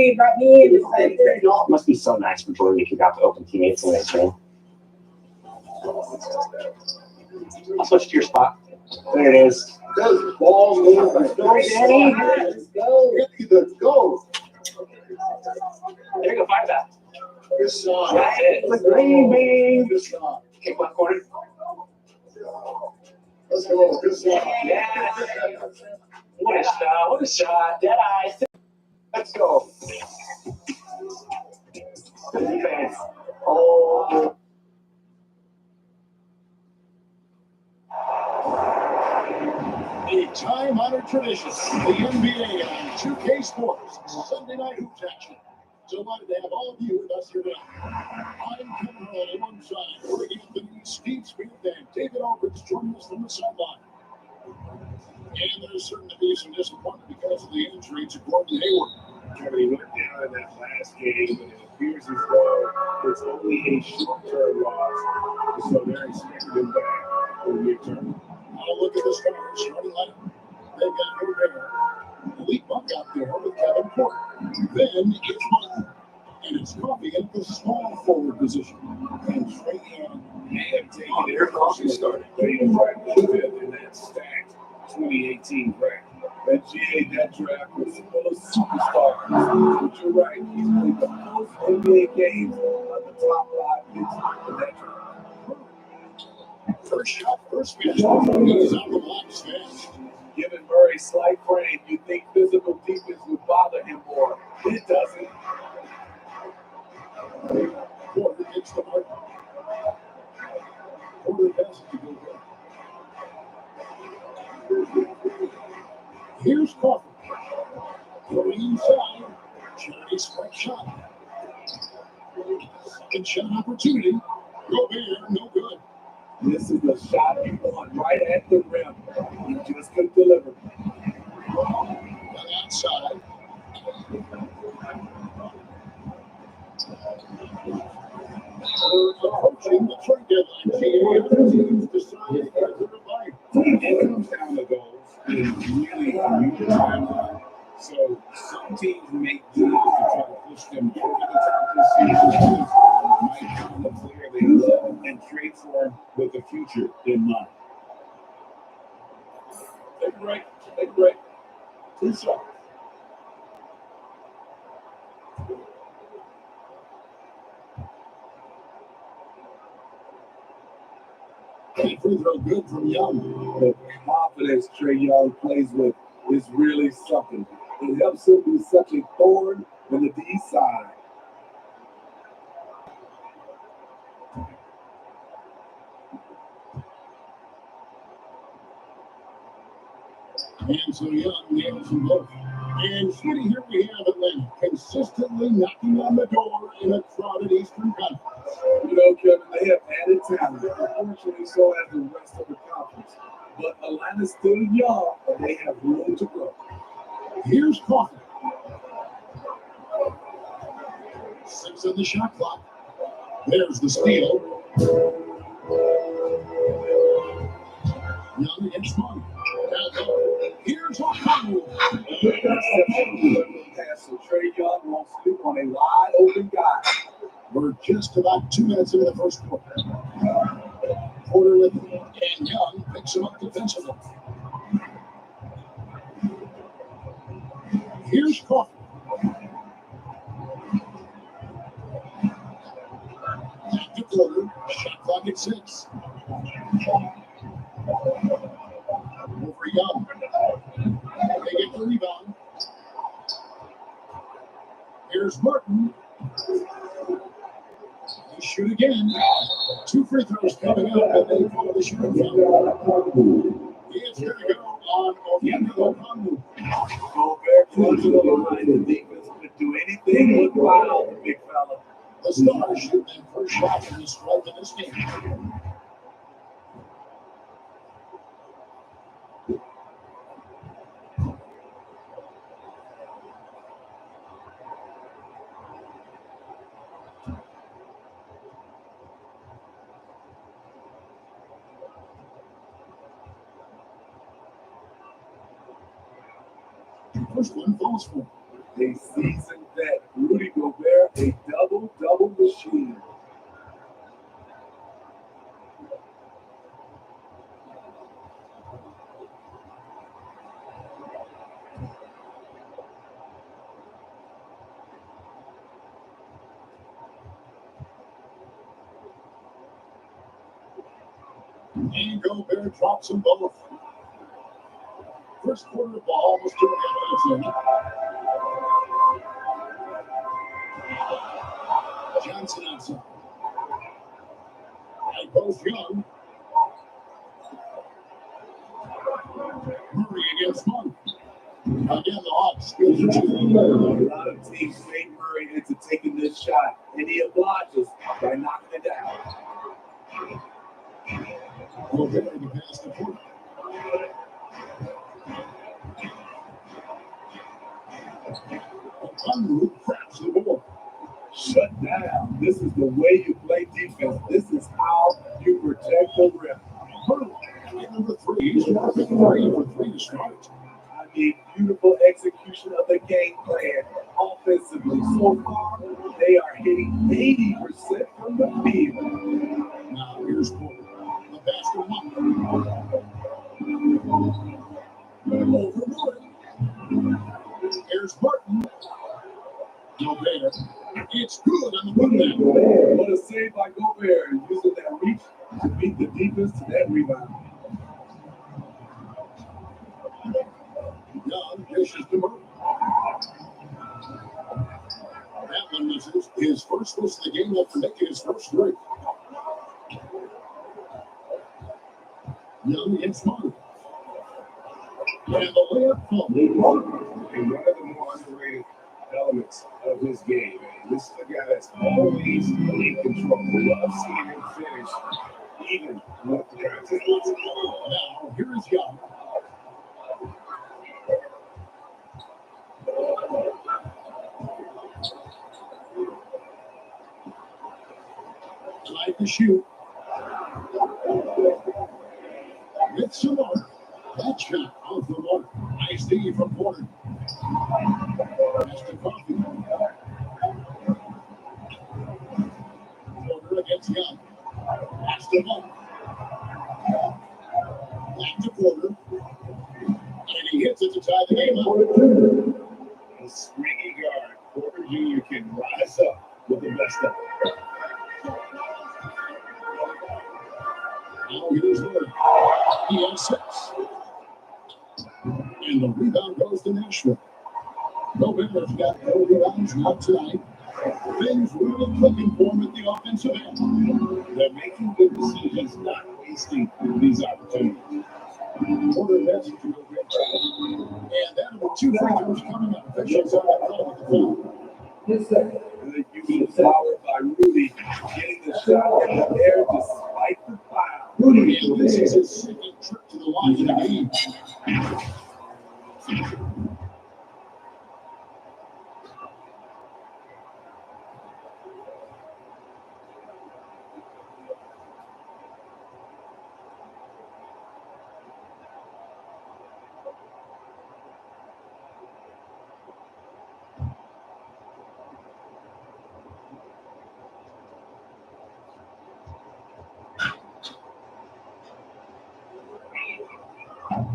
he brought me in. It must be so nice for Jordan to kick out to open teammates in this game. I'll switch to your spot. There it is. Good ball movement. Go, Danny. Let's go. Let's go. There you go, fire that. Good shot. That's it. Let's go. Good shot. Kick one corner. Let's go. Good shot. Yeah. What a shot. What a shot. Dead eye. Let's go. Good defense. Oh. A time-honored tradition, the NBA on 2K Sports, Sunday night hoops action. Delighted to have all of you with us here tonight. I'm Kevin Hall alongside Greg Anthony, Steve Smith, and David Aldridge joining us from the sideline. And there's certain to be some disappointment because of the injury to Gordon Hayward. Kevin, he went down in that last game, and it appears as though it's only a short-term loss. So they're expecting him back for the midterm. Now look at the stars starting lineup. They've got Gobert, Elite Buck out there with Kevin Porter. Then it's Martin, and it's Coffee at the small forward position. And Trey Young May have taken it once he started. They even practiced fifth in that stacked 2018 draft. That draft was full of superstars. But you're right, he's played the most NBA games on the top 5 picks in that draft. first shot, first pitch. He's out the box fast. Given Murray slight frame, you think physical defense would bother him more. It doesn't. Porter gets the mark. Porter passes to go good. Here's Coffee. Going inside. Johnny strike shot. Second shot opportunity. Gobert, no good. This is the shot he won right at the rim. He just couldn't deliver. On the outside. Approaching the trade deadline. Teams decide their life. It comes down to goals in really unusual timeline. So some teams make deals to try to push them over the top this season. Might find a player they love and trade for him with the future in mind. Take a break. Take a break. 2 shots. Free throw good from Young. The confidence Trae Young plays with is really something. It helps him be such a thorn on the D side. And so Young nails them both. And Smitty, here we have Atlanta consistently knocking on the door in a crowded Eastern Conference. You know, Kevin, they have added talent. Unfortunately, so has the rest of the conference. But Atlanta's still young, and they have room to grow. Here's Coffee. 6 on the shot clock. There's the steal. Young against one. Here's O'Connell. So Trae Young won't sleep on a wide open guy. We're just about 2 minutes into the first quarter. Porter with him, and Young picks him up defensively. Here's Coffee. At the quarter, shot clock at 6. Over Young. They get the rebound. Here's Martin. They shoot again. 2 free throws coming up, and they follow the shooting foul. It's going to go on O'Connell. Gobert closing the line. The defense could do anything but foul, big fella. The Stars shoot their first shot from the stripe in this game. First one falls for. A seasoned vet machine. And Gobert drops them both. First quarter ball, almost 2.5 minutes in. Johnson outside. And both Young. Murray against Monk. Again, the Hawks. A lot of teams made Murray into taking this shot, and he obliges by knocking it down. Gobert to pass the court. Unruh cracks the board. Shut down. This is the way you play defense. This is how you protect the rim. Number 3, he's working 3 for 3 to start. I mean, beautiful execution of the game plan offensively. So far, they are hitting 80% from the field. Now here's Porter. The pass to Monk. Over Murray. Here's Martin. Gobert. It's good on the putback. What a save by Gobert, using that reach to beat the defense to that rebound. Young dishes to Murray. That one misses. His first miss of the game after making his first break. Young against Murray. And the layup falls. And one of the more underrated elements of his game. And this is a guy that's always in control. Loves seeing him finish, even with the contest. Now, here is Young. Tried to shoot. With some mark. That shot off the mark. Nice D from Porter. Mr. Coffee. Porter against Young. Pass to Monk. Back to Porter. And he hits it to tie the game up. A springy guard, Porter Jr. can rise up with the best of them. Now here's Murray. He has 6. And the rebound goes to Nashville. Novender's got no rebounds now tonight. Things really clicking for him at the offensive end. They're making good decisions, not wasting these opportunities. Porter passes to Gobert. And that'll be 2 free throws coming up. Officials on the call with the foul. And the use of power by Rudy, getting the shot in the air despite the foul. And this is his second trip to the line of the game.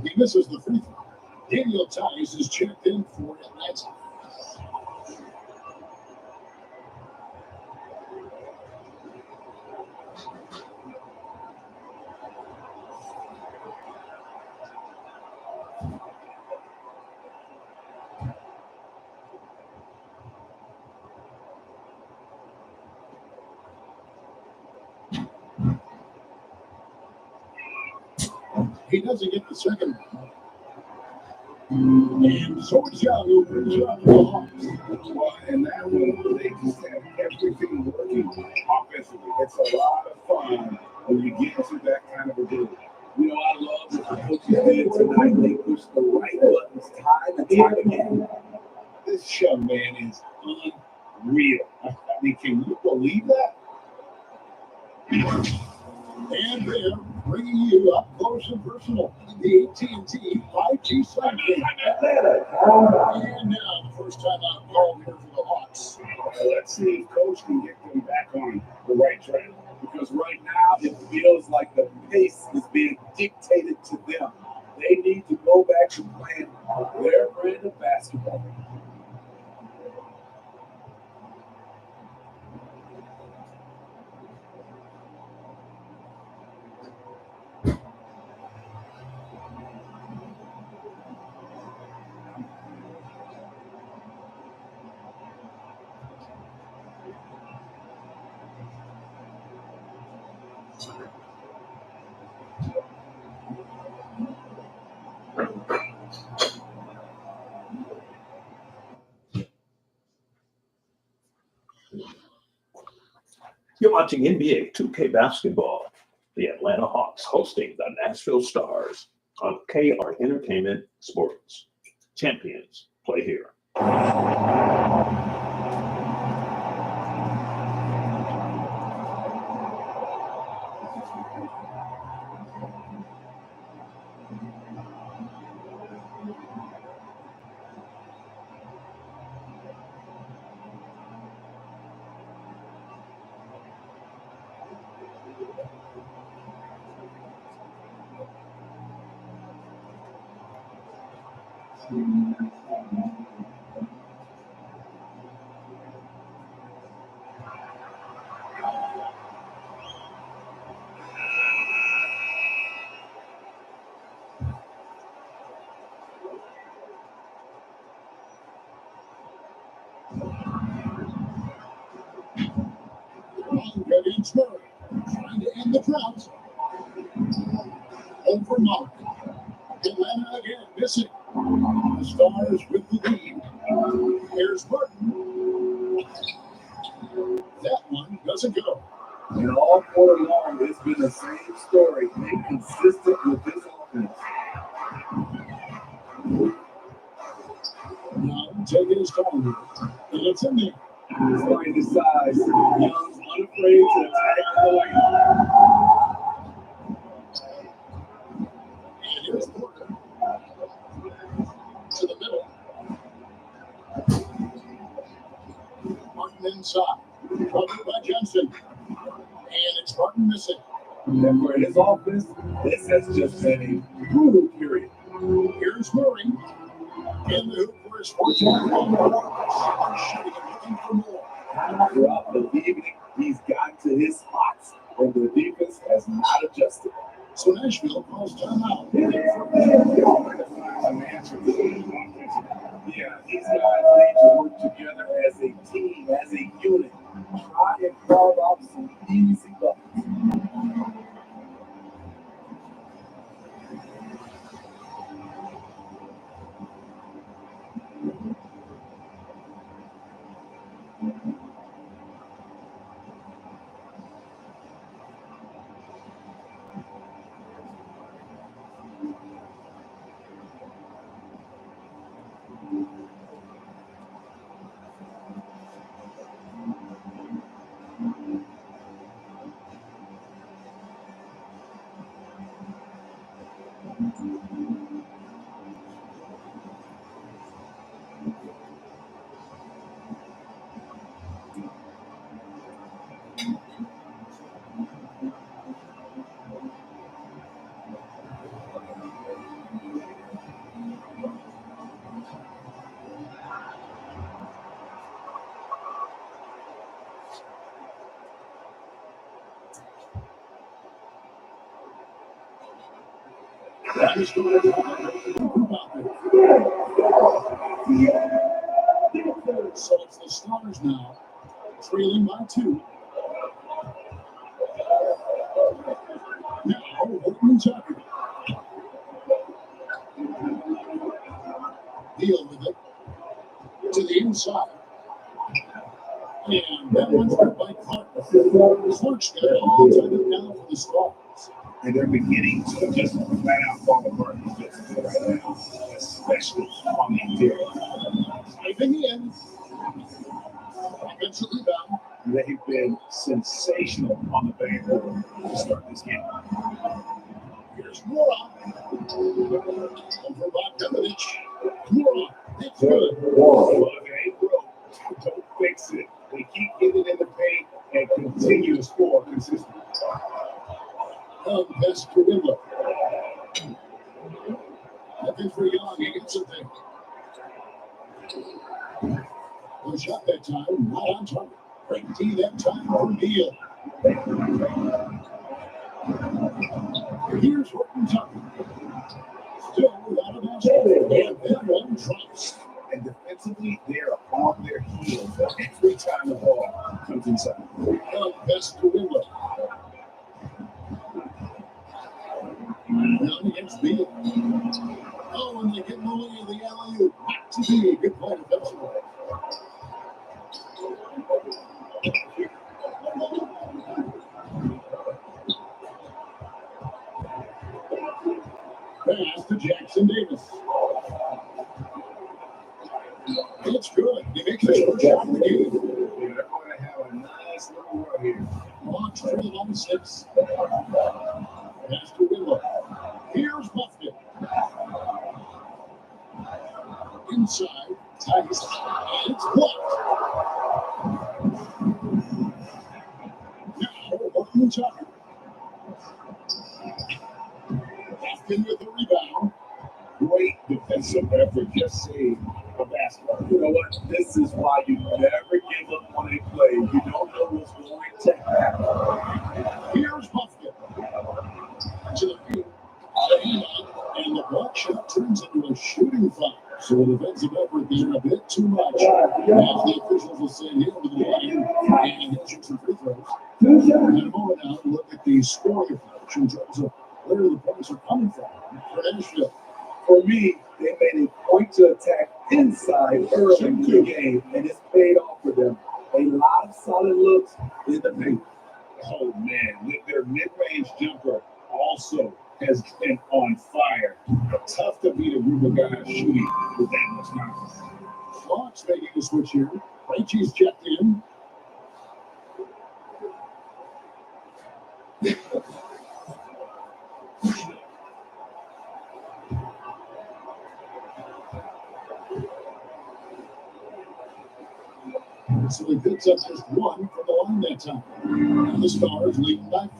He misses the free throw. Daniel Tice is checked in for Atlanta. He doesn't get the second. And so is Young, who brings up the Hawks. Well, and that one, they just have everything working offensively. It's a lot of fun when you get into that kind of a game. You know, I love what the coaches did tonight. They pushed the right buttons time and time again. This young man is unreal. I mean, can you believe that? And they're bringing you up close and personal in the AT&T 5G Sun game. And now, the first time out call here for the Hawks. Let's see if Coach can get them back You're watching NBA 2K basketball. The Atlanta Hawks hosting the Nashville Stars on KR Entertainment Sports. Champions play here. Against Murray, trying to end the drought. Over Mark. Atlanta again, missing. The Stars with the lead. Here's Martin. That one doesn't go. And all quarter long, it's been the same story. Being consistent with this offense. Now taking his time. And it's in there. Despite his size, Young's unafraid to attack the lane. And here's Porter. To the middle. Martin inside. Covered by Johnson. And it's Martin missing. And for his offense, this has just been a brutal period. Here's Murray. In the hoop for his 14th run. Shooting and looking for more. Throughout the evening, he's gotten to his spots, and the defense has not adjusted. So Nashville calls timeout. Yeah, these guys need to work together as a team, as a unit. Try and carve out some easy buckets. So it's the Stars now, trailing by 2. Now, Horton Tucker. Deal with it. To the inside. And that one's hit by Clark. Clark's got it all tied up now for the Stars. And they're beginning to just flat out fall apart defensively right now, especially on the interior. Diving in. Offensive rebound. They've been sensational on the backboard to start this game. Here's Mora. Over Bogdanovich. Mora. It's good. Well, if it ain't broke, don't fix it. They keep getting in the paint and continue to score consistently. Best for Wimble. Looking for Young. He gets it there. No shot that time. Not on target. Break D that time for Beal. Here's Horton Tucker. Still without a basket. And that one drops. And defensively, they're on their heels every time the ball comes inside. Best for Wimble. Down against Beal. Oh, and they get in the way of the alley-oop. Back to B. Good play defensively. Take his first shot of the game. They're going to have a nice little run here. Hawks trail on 6. Pass to Willow. Here's Buffett. Inside, Tice, and it's blocked. Now, Horton Tucker. Afton with the rebound. Great defensive effort, just saved a basket. You know what? This is why you never give up on a play. You don't know what's going to happen. Here's Buffett. To the field. And the block shot turns into a shooting foul. So the defensive effort there a bit too much. As the officials will say here to the line, and he'll shoot some free throws. In a moment now, we'll look at the scoring approach in terms of where the points are coming from for Nashville. For me, they made a point to attack inside early in the game, and it's paid off for them. A lot of solid looks in the paint. Oh man, their mid-range jumper also has been on fire. Tough to beat a group of guys shooting with that much confidence. Hawks making a switch here. Krejci's checked in. So he picks up just one from the line that time. And the Stars leading by 5.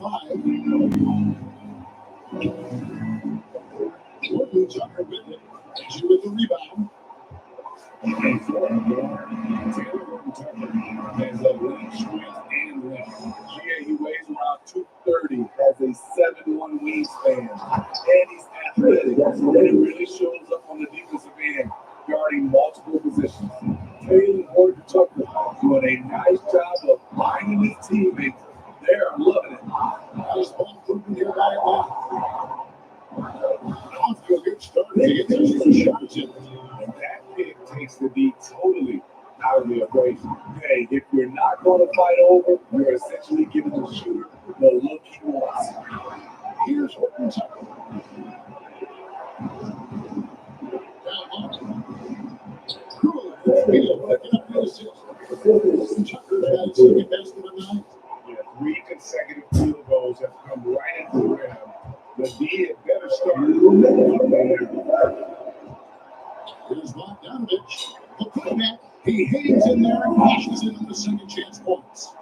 Horton Tucker with it. Krejci with the rebound. And for him, Taylor Horton Tucker has a leg strength and length. Yeah, he weighs around 230, has a 7'1" wingspan, and he's athletic. And it really shows up on the defensive end, guarding multiple positions. Taylor Horton Tucker doing a nice job of finding his teammates. They're loving it. Nice ball movement here by Atlanta. Off to a good start. He gets his first shots in. And that pick takes the D totally out of the equation. Hey, if you're not going to fight over, you're essentially giving the shooter the look he wants. Here's Horton Tucker. Down Cool. Picking up the assist. Horton Tucker's got his second basket of the night. Yeah, 3 consecutive field goals have come right at the rim. The D had better start. Here's Bogdanovich. The putback. He hangs in there and cashes in on the second chance points.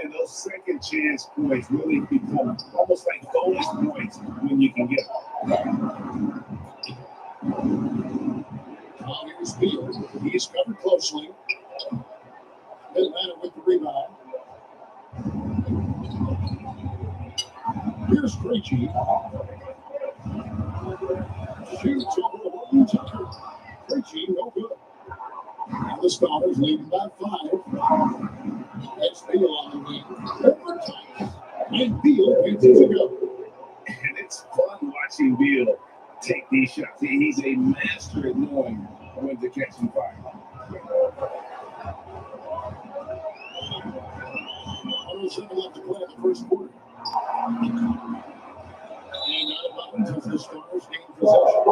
And those second chance points really become almost like bonus points when you can get them. Now here's Field. He's covered closely. Atlanta with the rebound. Here's Krejci. Shoots over Horton Tucker. Krejci, no good. And the Stars leading by 5. That's Field on the wing. Overtime. And Field gets it to go. And it's fun watching Beal take these shots. He's a master at knowing when to catch and fire. Almost left to play in the first quarter. And not about until the Stars gain possession.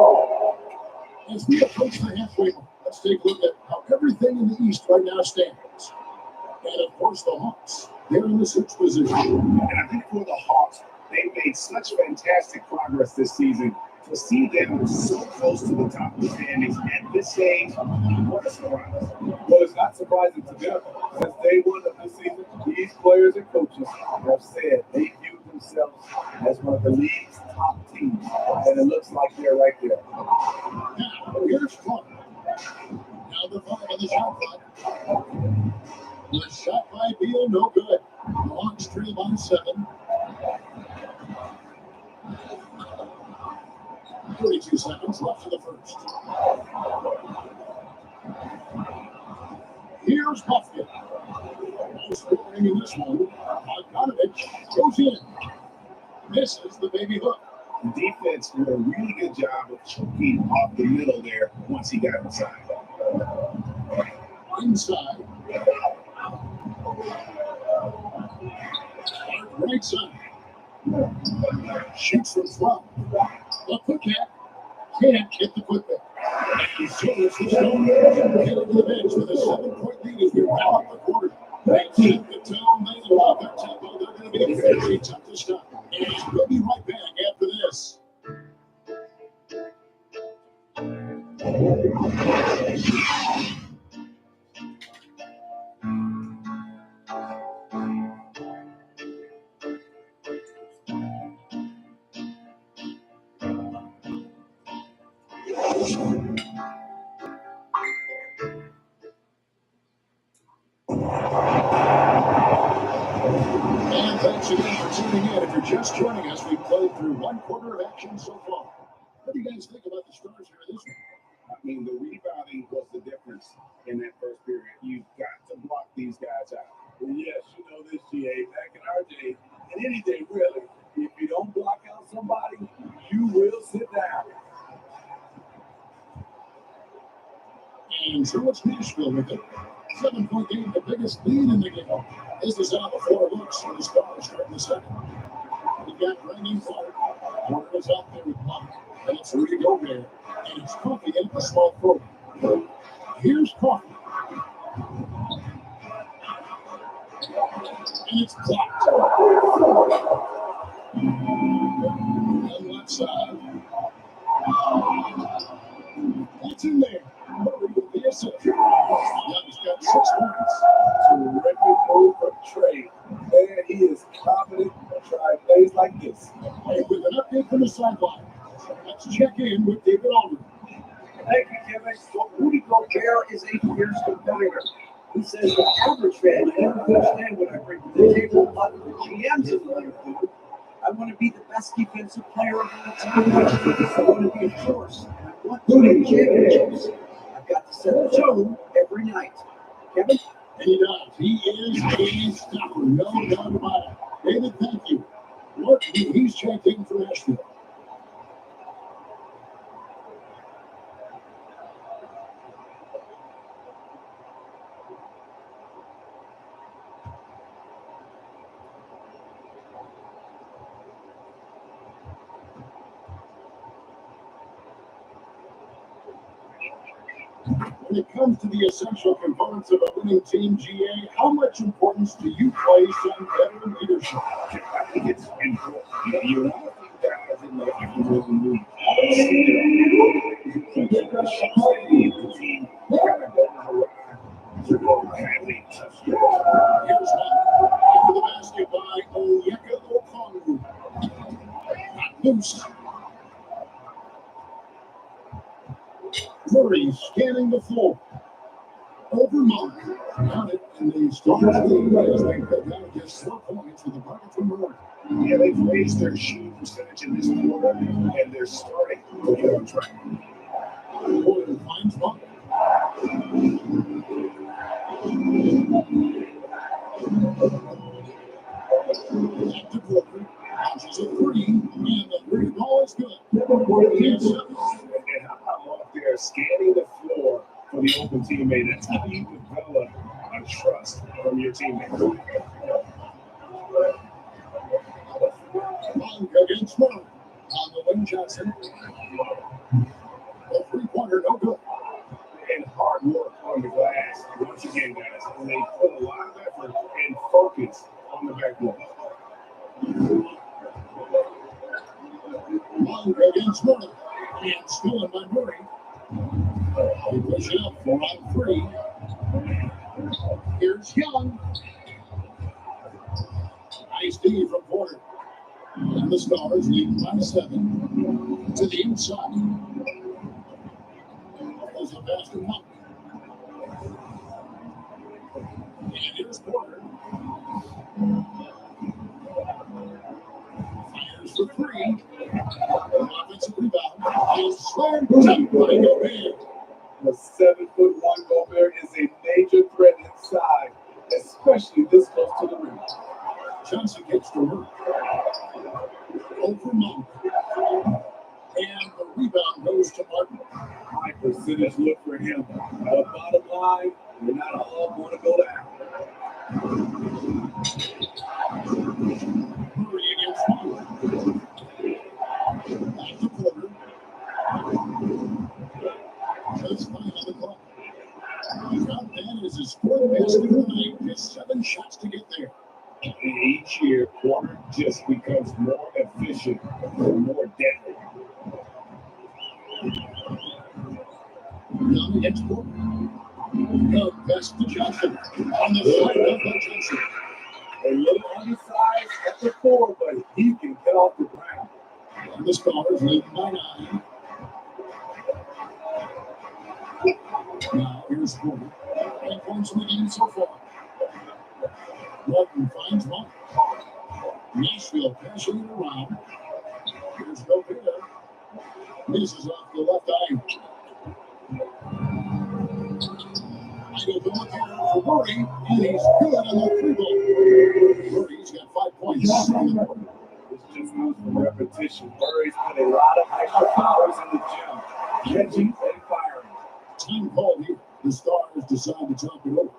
As we approach the halfway mark, let's take a look at how everything in the East right now stands. And of course, the Hawks. They're in the 6th position. And I think for the Hawks, they've made such fantastic progress this season. To see them so close to the top of the standings at this stage, what a surprise. Well, it's not surprising to them. Since day one of this season, these players and coaches have said they view themselves as one of the league's top teams. And it looks like they're right there. Now, here's Clark. Now the 5 on the shot clock. The shot by Beal, no good. The Hawks trail by 7. 32 seconds left in the first. Here's Buffett. No scoring in this one. Bogdanovich goes in. Misses the baby hook. The defense did a really good job of choking off the middle there once he got inside. Inside. Right side. Shoots from 12. The putback. Can't get the putback. He shows the Stars get to the bench with a 7-point lead as we wrap up the quarter. They set the tone. They love their tempo. They're going to be very tough to stop. And we'll be right back after this. And thanks again for tuning in. If you're just joining us, we've played through one quarter of action so far. What do you guys think about the Stars here in this one? I mean, the rebounding was the difference in that first period. You've got to block these guys out. Well, yes, you know this, GA. Back in our day, and any day really, if you don't block out somebody, you will sit down. And so it's Nashville with it. 7-point game, the biggest lead in the game. This is how the floor looks for the Stars starting the second. We've got Brandon Clark. Porter is out there with Buck. And it's Rudy Gobert. And it's Coffee in the small forward. Here's Coffee. And it's blocked. On left side. That's in there. Murray with the assist. Young's got 6 points. Terrific move from Trey. Man, he is confident to try plays like this. And with an update from the sideline, let's check in with David Aldridge. Thank you, Kevin. So Rudy Gobert is a fierce competitor. He says the average fan can't understand what I bring to the table, but the GM's in line food. I want to be the best defensive player of all time. I want to be a force. And I want to win championships. I've got to set the tone every night. Kevin? And he does. He is a stopper. No doubt about it. David, thank you. Look, he's checked in for Nashville. When it comes to the essential components of a winning team, GA, how much importance do you place on veteran leadership? I think it's important. You know, guys in the really need. The team kind of doesn't arrive to go badly tough. Here's one. Into the basket by Onyeka Okongwu. Not loose. Murray scanning the floor. Over Monk. Got it in the Stars lead as they put down just 4 points with a bucket from Murray. Yeah, they've raised their shooting percentage in this quarter, and they're starting to get on track. Porter finds Monk. Back to Porter. Launches a 3, and the 3 ball is good. And how about off there scanning the floor for the open teammate? That's how you develop a trust from your teammate. Monk against Murray. On the wing, Johnson. A 3-pointer, no good. And hard work on the glass. Once again, guys, and they put a lot of effort and focus on the backboard. Monk against Murray. And stolen by Murray. They push it up 4-on-3. Here's Young. Nice D from Porter. And the Stars lead by 7 to the inside. There's a pass to Monk. And here's Porter. Fires for 3. Offensive rebound. And slammed down by Gobert. The 7'1" Gobert is a major threat inside, especially this close to the rim. Johnson gets to work. Over Monk. And the rebound goes to Martin. High percentage look for him. Bottom line, you're not all going to go down. Murray against Monk. Back to Porter. Just 5 on the clock. He's out there as his scoring basket of the night. Just 7 shots to get there. And each year, Porter just becomes more efficient and more deadly. Down the export. No, pass to Johnson. On the flight of Johnson. A little undersized at the 4, but he can get off the ground. And the Stars lead by 9. Now here's Porter. 9 points in the game so far. Martin finds one. Nashville passing it around. Here's Gobert. Misses off the left eye. Idle ball here for Murray, and he's good on the 3 ball. Murray's got 5 points. It's just not for repetition. Murray's put a lot of extra powers in the gym, catching and firing. Time called here. The Stars decide to talk it over.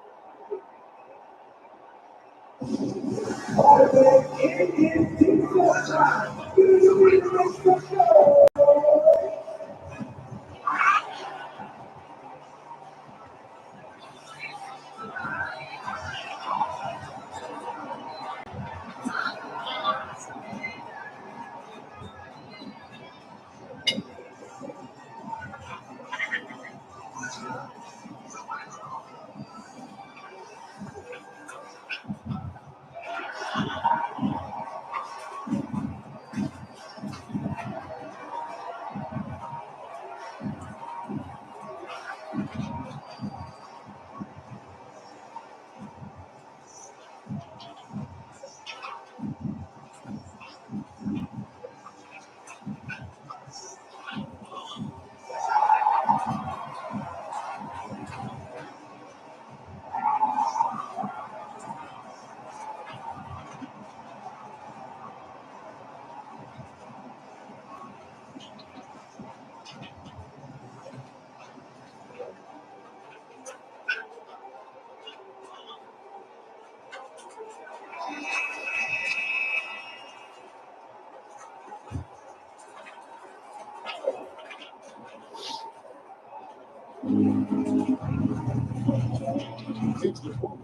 Takes the ball.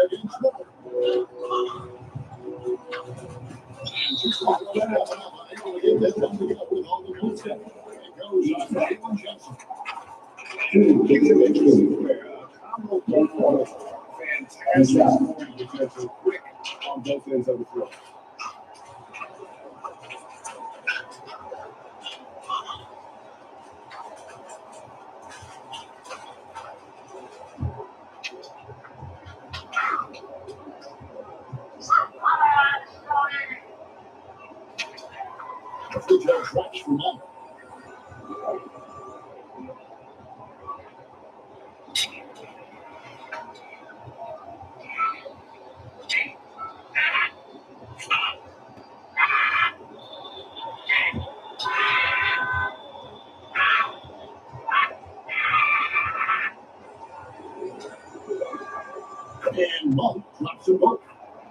Against Murray. And just like that, able to get that one together with all the moves. It goes on to Jalen Johnson. Combo performance. Fantastic scoring potential. Quick on both ends of the floor. Free throw drops for Murray. And Monk drops them both.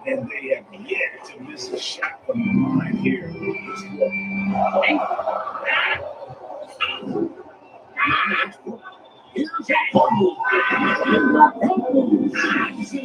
And they have yet to miss a shot from the line here in this quarter. Here's a fumble. He's in.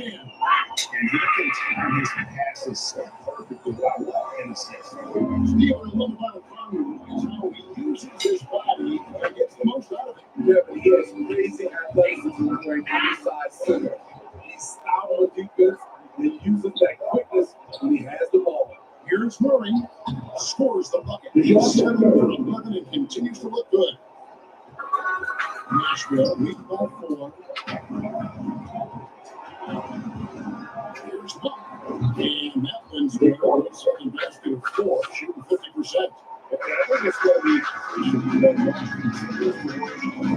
And he can time his passes so perfectly without innocence. Steven, I love about Conley is how he uses his body and gets the most out of it. Yeah, but he has crazy athleticism right inside center. He's out on defense and he uses that quickness when he has the ball. Here's Murray, scores the bucket. He's 7 for 11 and continues to look good. Nashville leads by 4. Here's Monk. And that one's good. Second basket of 4, shooting 50%. I think it's going to be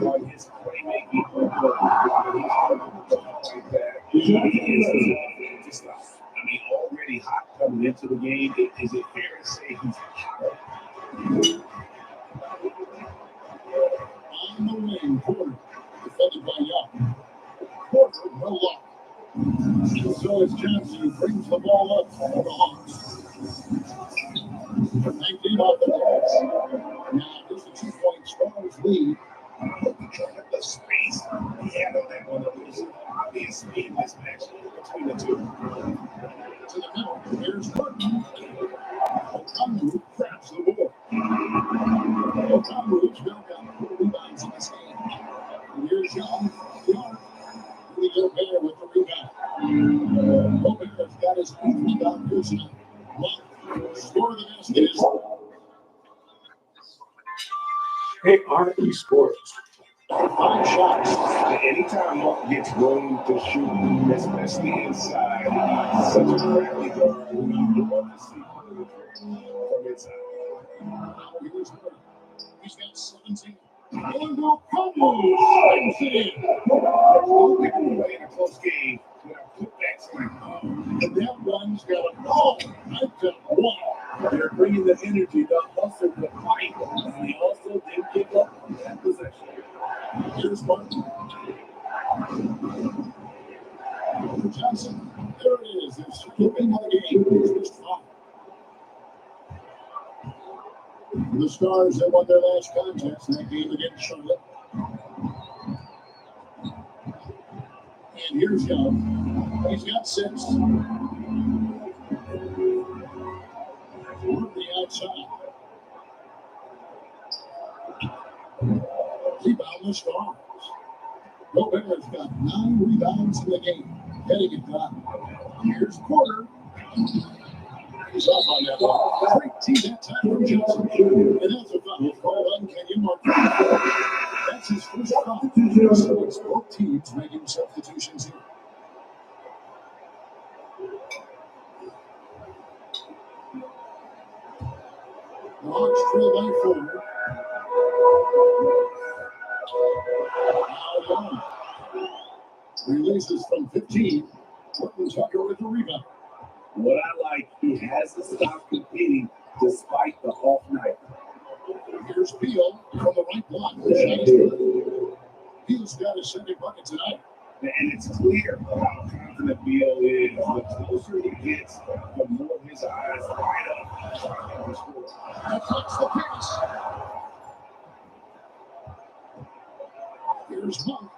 on his playmaking. I mean, already hot coming into the game. Is it fair to say he's hot? On the wing, Porter, defended by Young. Porter, no luck. So it's Johnson who brings the ball up for the Hawks. 19 off the pass. Now there's a 2-point Stars lead. in this match between the two. To the middle, here's Burton. O'Connor grabs the ball. O'Connor's now got 4 rebounds in this game. And here's Young. Rudy Gobert with the rebound. Gobert's got his 8th rebound personal. Score the basket is KRE Sports. 5 shots. Anytime Mark gets going to shoot, especially inside, he's such a crafty guard who you love to see from inside. Now here's Burton. He's got 17. And O'Connor slams it in. No getting away in a close game without putbacks like And that one's got a ball. I've got one. They're bringing the energy, the hustle, the fight, and they also didn't give up on that possession. Here's Martin. Johnson. There it is. It's flipping the game. It's just fine. The Stars that won their last contest in that game against Charlotte. And here's Young. He's got 6. From the outside. Rebound the Stars. Gobert's got 9 rebounds in the game. Heading it down. Here's Porter. He's off on that one. Great tee that time from Johnson. And that's a foul called on Kenyon Martin. That's his first foul. So it's both teams making substitutions here. The Hawks trail by 4. Now Young releases from 15. Horton Tucker with the rebound. What I like, he has to stop competing despite the off night. Here's Beal from the right block. The shot is good. Beal's got his second bucket tonight. And it's clear how confident Beal is. The closer he gets, the more his eyes light up. Trying to score. That cuts the pass. Here's Monk.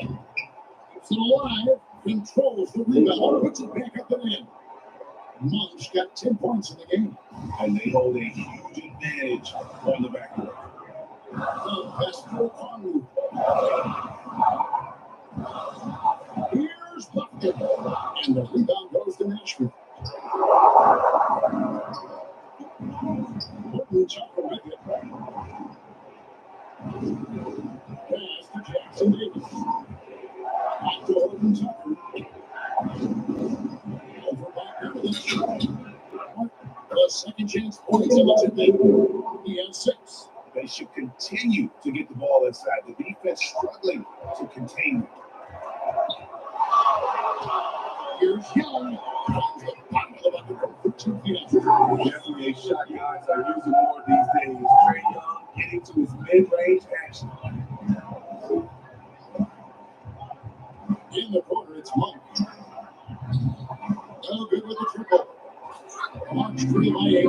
Keeps it alive. Controls the rebound. Puts it back up and in. Monk's got 10 points in the game. And they hold a huge advantage on the backcourt. Pass to O'Connor. Here's Bucket. And the rebound goes to Nashville. Horton Tucker with it. Pass to Jackson Davis. Back to Horton Tucker. Over back into the shot. The second chance points in the game. He has 6. They should continue to get the ball inside. The defense struggling to contain it. Here's Young. Finds the bottom of the bucket for 2 feet. Definitely a shot guys are using more these days. Trae Young getting to his mid-range action. In the corner, it's Monk. No good with the triple. Hawks 3 by 8.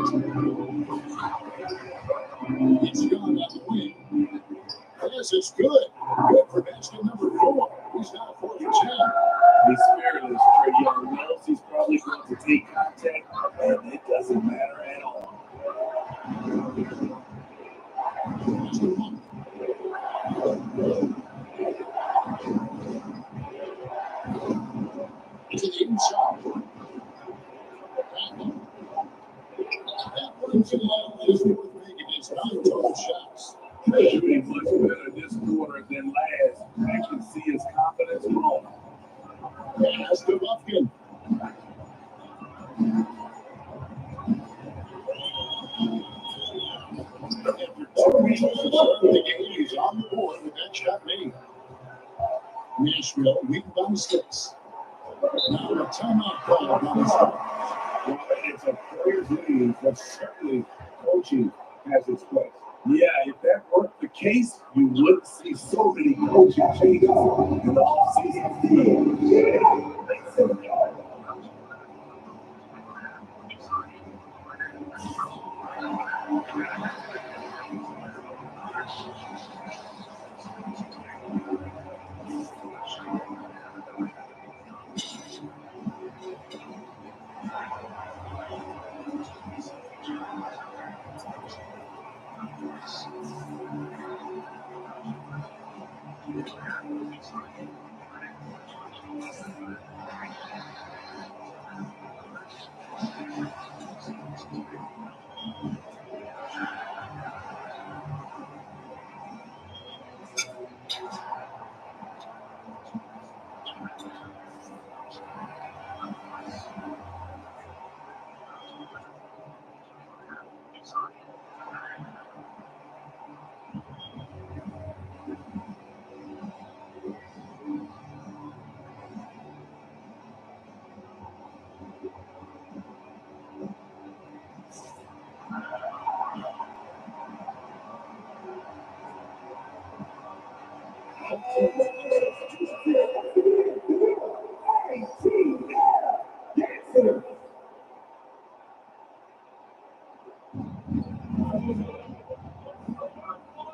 It's gone at the wing. This is good. Good for basket number 4. He's now 4 for 10. He's fearless. Trae Young knows he's probably going to take contact, and it doesn't matter at all. Mr. Monk. To the inside. That one's allowed is worth making. It's 9 total shots. Shooting much better this quarter than last. I can see his confidence growing. Pass to Buffkin. After 2 weeks to start the game, he's on the board with that shot made. Nashville leading by 6. Now a timeout call by the Stars. Well, it's a player's league, but certainly coaching has its place. Yeah, if that weren't the case, you wouldn't see so many coaching changes in the offseason.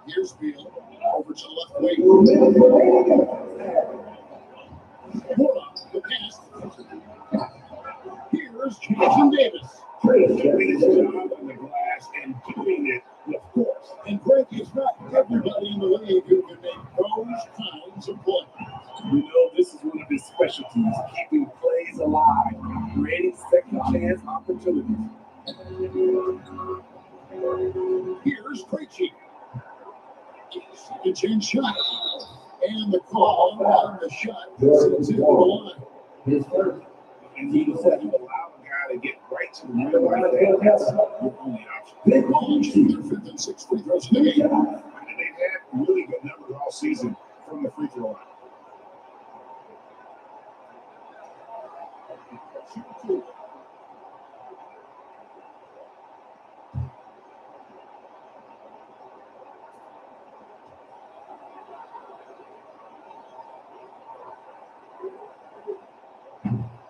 Here's Beal over to the left wing. Warlock, the pass. Here's Jason Davis. Doing his job on the glass and doing it with force. And Greg, it's not everybody in the league who can make those kinds of plays. You know, this is one of his specialties, keeping plays alive, creating second chance opportunities. Here's Krejci. Second chance shot. And the call on the shot sends it to the line. And he said you allow a guy to get right to the real life. That's your only option. Big ball shooter, 5th and 6th free throws in the game. And they've had really good numbers all season from the free throw line.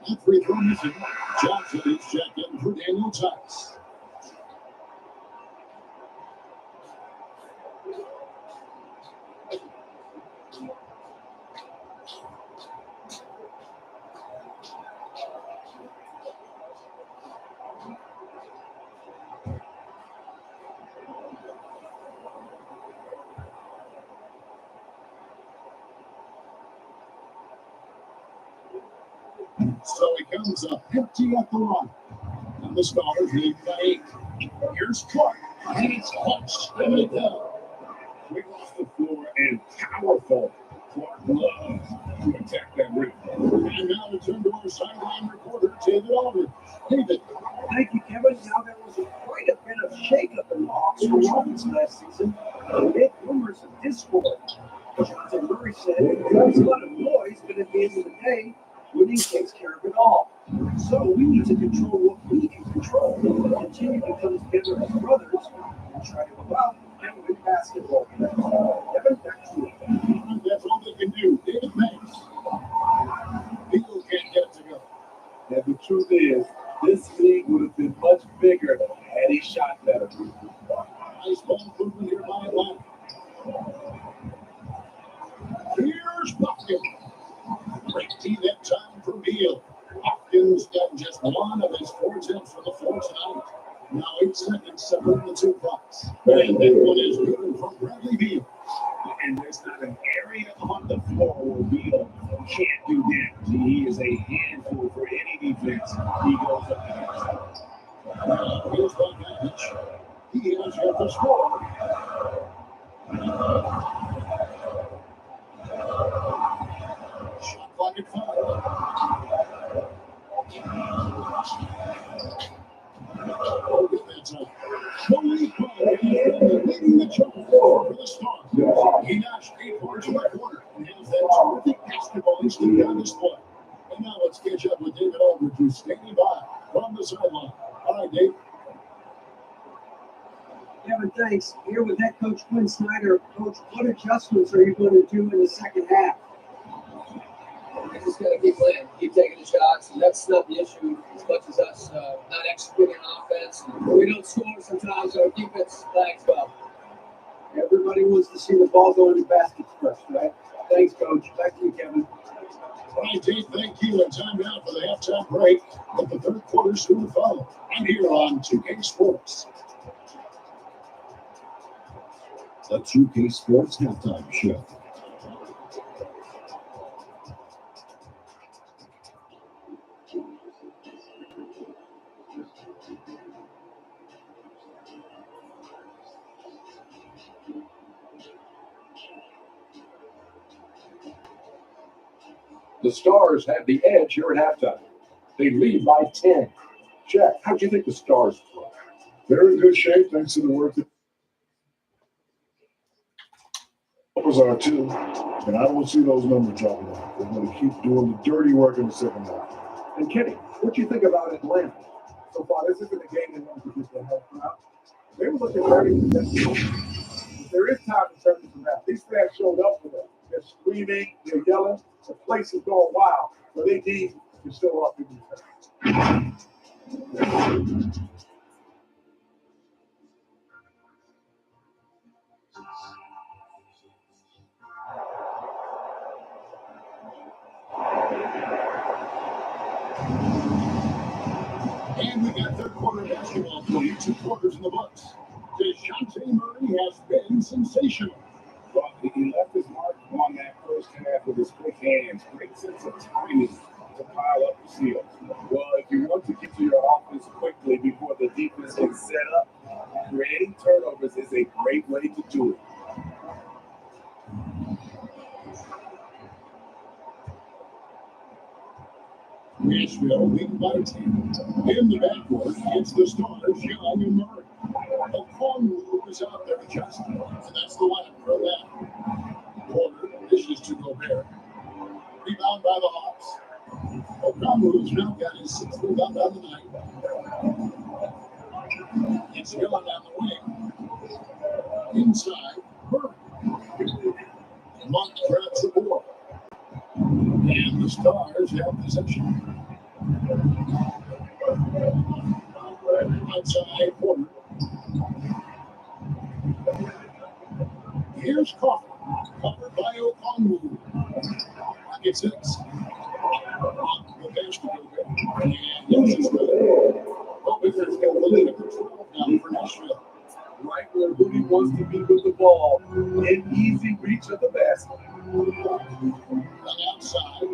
That free throw missing. Johnson is checked in for Daniel Tice. So he comes up empty at the line. And the Stars lead by 8. Here's Clark. He's punched and it down. Quick off the floor and powerful. Clark loves to attack that rim. And now we turn to our sideline reporter, David Aldridge. David. Thank you, Kevin. Now there was quite a bit of shakeup in the Hawks performance last season. Amid rumors of discord. Jonathan Murray said, "There's a lot of noise, but at the end of the day, winning takes care of it all. So we need to control what we can control, continue to come together as brothers, and try to go out and win basketball." Kevin, back to you. That's all they can do. David, thanks. People can't get it to go. And the truth is, this league would have been much bigger had he shot better. Nice ball movement here by Atlanta. Here's Bucket. Great team that time for Beal. Hopkins got just one of his 4 attempts from the floor tonight. Now 8 seconds separating the 2 clocks. And that one is good from Bradley Beal. And there's not an area on the floor where Beal can't do damage. He is a handful for any defense he goes up against. Now here's Bogdanovich. He has yet to score. Shot clock at 5. Oh, good that time. Malik Monk is leading the charge for the Stars. He notched 8 points in the quarter and has that terrific basketball instinct on display. And now let's catch up with David Aldridge, who's standing by from the sideline. All right, Dave. Kevin, thanks. Here with head coach Quinn Snyder. Coach, what adjustments are you going to do in the second half? We just got to keep playing, keep taking the shots, and that's not the issue as much as us not executing on offense. We don't score sometimes, our defense lags well. Everybody wants to see the ball go into baskets first, right? Thanks, Coach. Back to you, Kevin. All right, Dave, thank you. And time now for the halftime break. With the third quarter soon to follow. I'm here on 2K Sports. The 2K Sports Halftime Show. The Stars have the edge here at halftime. They lead by 10. Jack, how do you think the Stars play? They're in good shape thanks to the work that numbers are too. And I don't see those numbers dropping off. They're going to keep doing the dirty work in the second half. And Kenny, what do you think about Atlanta? So far, this isn't a game they want to get their head out. They were looking very defensive. There is time to turn this around. These fans showed up for them. They're screaming, they're yelling. The place is going wild. So they need to show up in defense. And we got third quarter basketball play, 2 quarters in the books. DeJounte Murray has been sensational. Well, he left his mark on that first half with his quick hands. Great sense of timing to pile up the steals. Well, if you want to get to your offense quickly before the defense gets set up, creating turnovers is a great way to do it. Nashville leading by 10. In the backcourt, it's the Stars, Young and Murray. Okongwu is out there adjusting, and that's the lineup for that. Porter dishes to Gobert. Rebound by the Hawks. Okongwu's now got his 6th rebound on the night. It's Young on the wing. Inside, Murray. Monk grabs the board. And the Stars have possession. Outside Porter. Here's Coffin, covered by Okongwu. Pocket 6. The basketball. And yes, it's good. Gobert's got the lead of 12 now for Nashville. Right where Rudy wants to be with the ball, in easy reach of the basket. On the outside.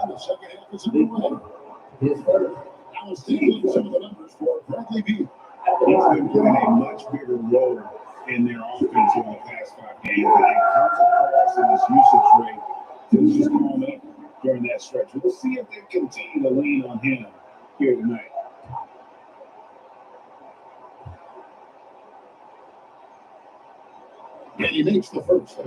The second half is underway. I was thinking some of the numbers for Bradley Beal. He's been playing a much bigger role in their offense over the past 5 games. And it comes across in his usage rate that's just gone up during that stretch. We'll see if they continue to lean on him here tonight. And he makes the first.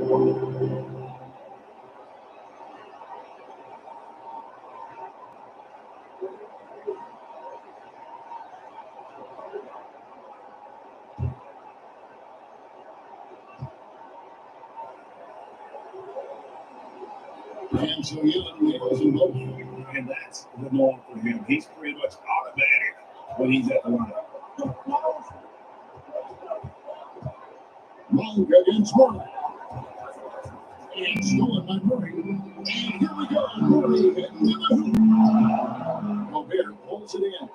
And so Young was in motion. And that's the norm for him. He's pretty much automatic when he's at the line. Monk against Murray. And stolen by Murray. And here we go. Murray into the hoop. Gobert pulls it in.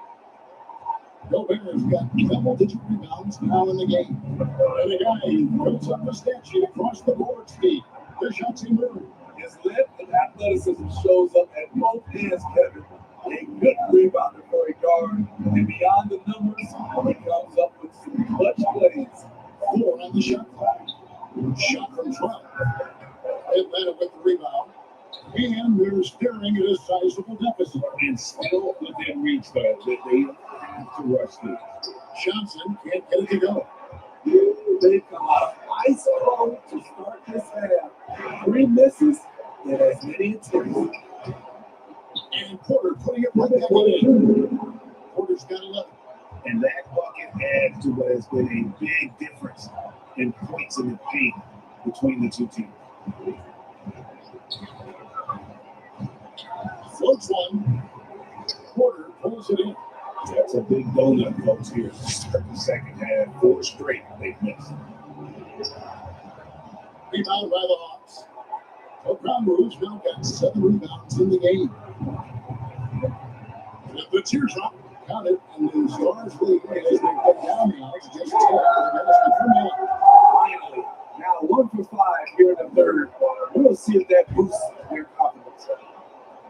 Gobert's got double-digit rebounds now in the game. And a guy who goes up the stat sheet across the board speed. DeJounte Murray. His length and athleticism shows up at both ends, Kevin. A good rebounder for a guard. And beyond the numbers, he comes up with some clutch plays. 4 on the shot clock. Shot from 12. Atlanta with the rebound. And they're staring at a sizable deficit. And still within reach, though, that they have to rush these. Johnson can't get it to go. They come out ice cold to start this half. 3 misses and as many attempts. And Porter putting it right back in. Porter's got 11. And that bucket adds to what has been a big difference in points in the paint between the two teams. Floats one. Porter pulls it in. That's a big donut, folks, here. Start the second half, 4 straight they've missed. Rebound by the Hawks. Okongwu's now got 7 rebounds in the game. The teardrop counted, and the Stars lead as they get down now to just 10 for the basket from Miller. Finally, now 1 for 5 here in the third. We'll see if that boosts their confidence.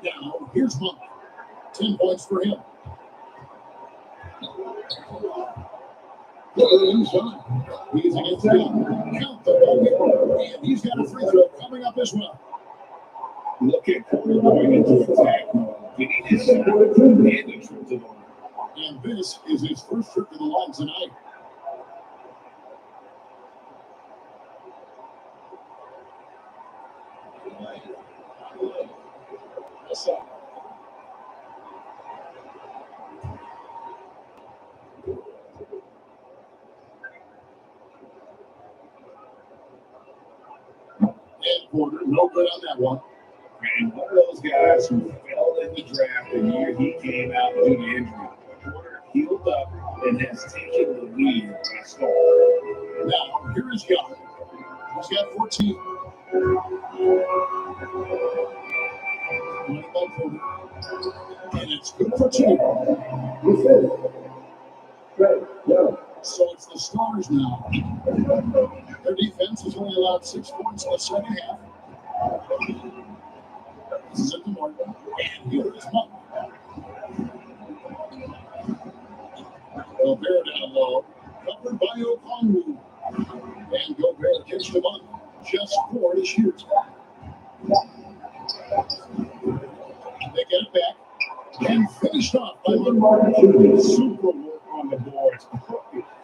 Now, here's Monk. 10 points for him. Inside. He's against him. Count the bucket. And he's got a free throw coming up as well. Look at Porter going into attack, getting his shot and the trip to the line. And this is his first trip to the line tonight. What's up? And Porter, no good on that one. And one of those guys who fell in the draft the year he came out due to injury. Porter healed up and has taken the lead by storm. Now, here is Young. He's got 14. Running by Porter. And it's good for 2. You said it. Right, yeah. So it's the Stars now. Their defense has only allowed 6 points in the second half. This is at the mark. And here is Monk. Gobert down low. Covered by Okongwu. And Gobert gets the Monk. Just 4 to shoot. They get it back. And finished off by Monk. Super work on the boards.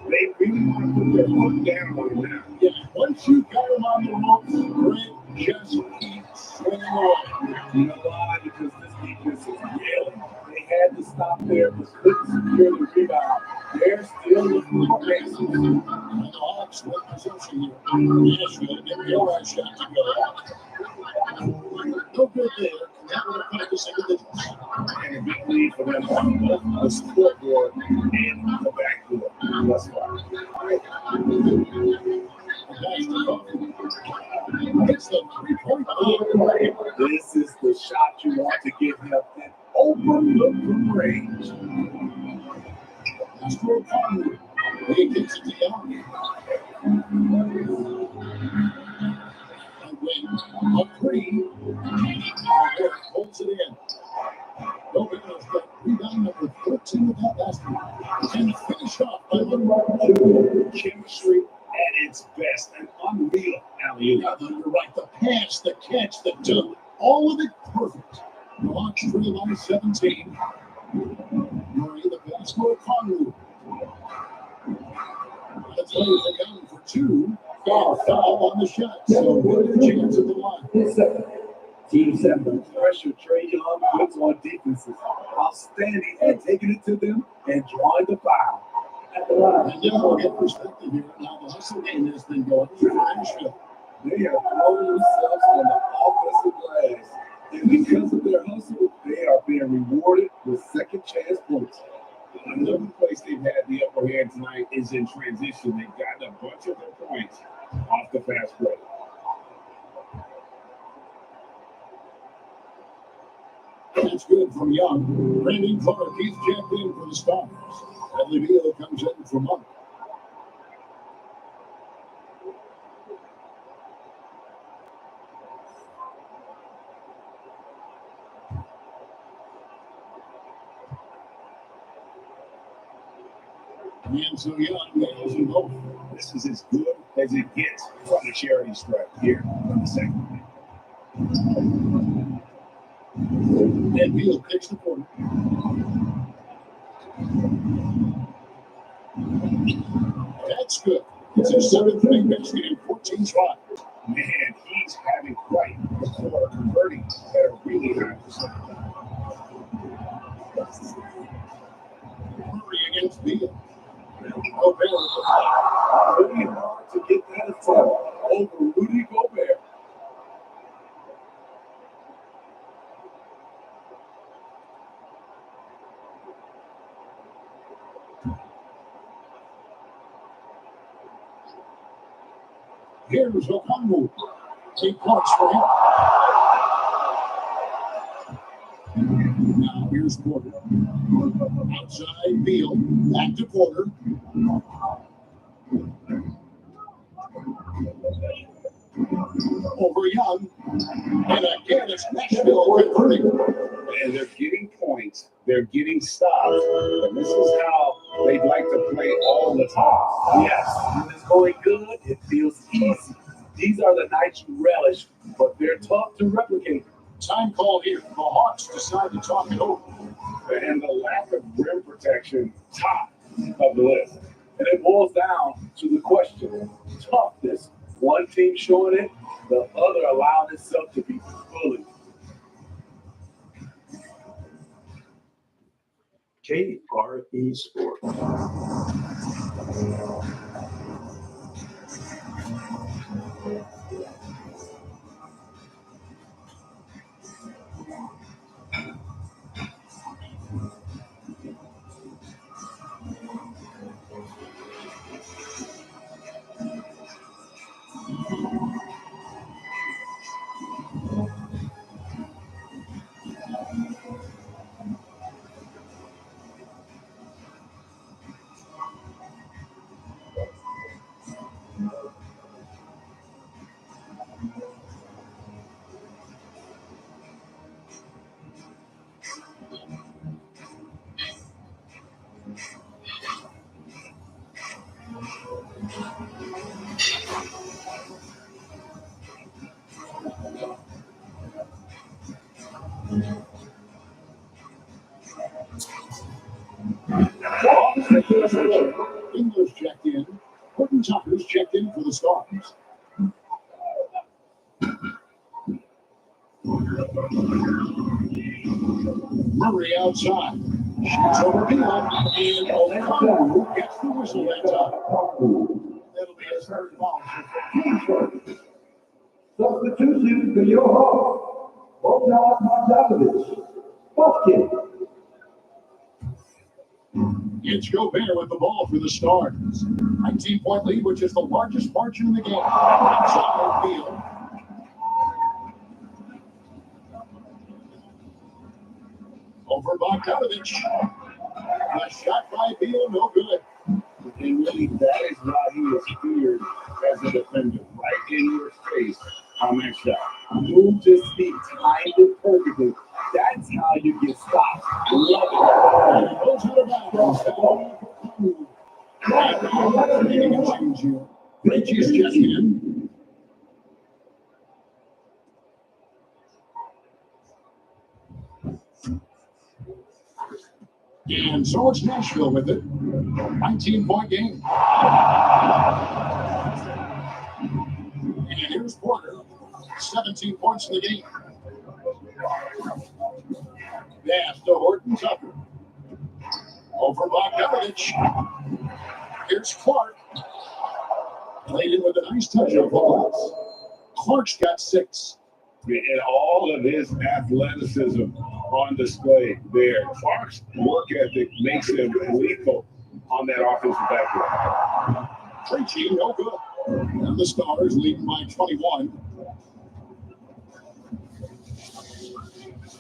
They really want to put their foot down on him now. Yeah, once you got him on the ropes, Greg just keeps swinging away. You know why? Because this defense is yelling. They had to stop there, but couldn't secure the rebound. They're still looking for passes. And the Hawks with possession here. Nashville didn't get that shot to go. No good there. And that would have put up the single digits. And a big lead for them on both the scoreboard and the backboard. That's why. It's the 3-point line. This is the shot you want to give him. An open look from range. That's for Okongwu. He gets it to Young. And when a 3, Gobert holds it in. Gobert's got rebound number 13 with that basket. And finished off by Monk. Chemistry at its best. An unreal alley-oop. Yeah, you're right. The pass, the catch, the dunk, all of it perfect. The Hawks trail by 17. Murray, the pass for Okongwu. Let's play for Young for 2. And foul on the shot. So good chance at the line. Team 7. Pressure Trae Young puts on defenses. Outstanding at taking it to them and drawing the foul. At the line. And Young will get perspective here. Now the hustle game has been going for Nashville. They have thrown themselves on the offensive glass. And because of their hustle, they are being rewarded with second chance points. Another place they've had the upper hand tonight is in transition. They've gotten a bunch of their points off the fast break. That's good from Young. Brandon Clark, he's checked in for the Stars. Bradley Beal comes in for Monk. And so Young nails them both. This is as good as it gets from the charity stripe here on the second. And Beal picks the quarter. That's good. It's a 7-3 basket in 14 tries. Man, he's having quite a quarter, converting at a really high percentage. Murray against Beal. Gobert. Really hard to get that attempt over Rudy Gobert. Here's Okongwu. 8 points for him. Now here's Porter. Outside Beal. Back to Porter. Over Young. And again, it's Nashville converting. And they're getting points. They're getting stops. And this is how they'd like to play all the time. Yes, when it's going good, it feels easy. These are the that you relish, but they're tough to replicate. Time call here. The Hawks decide to talk it over. And the lack of rim protection, top of the list. And it boils down to the question, toughness. One team showing it, the other allowing itself to be bullied. KRE Sports. English checked in. Horton Tucker's checked in for the Stars. Murray outside. Shoots over Beal. And O'Connor gets the whistle that time. That'll be his third foul. Substitution for your Hawks. Bogdan Marjanovic. Buffkin. It's Gobert with the ball for the Stars. 19-point lead, which is the largest margin in the game. Outside Beal. Over Bogdanovich. A shot by Beal, no good. And really, that is why he is feared as a defender. Right in your face on that shot. Move his feet, timed it perfectly. That's how you get stopped. Love it. Goes to the back. Making a change here. Reaches checking in. And so it's Nashville with it. 19-point game. And here's Porter. 17 points in the game. Pass to Horton Tucker. Over Bogdanovich. Here's Clark. Played in with a nice touch of the glass. Clark's got 6. And all of his athleticism on display there. Clark's work ethic makes him lethal on that offensive backboard. Preachy, no good. And the Stars leading by 21.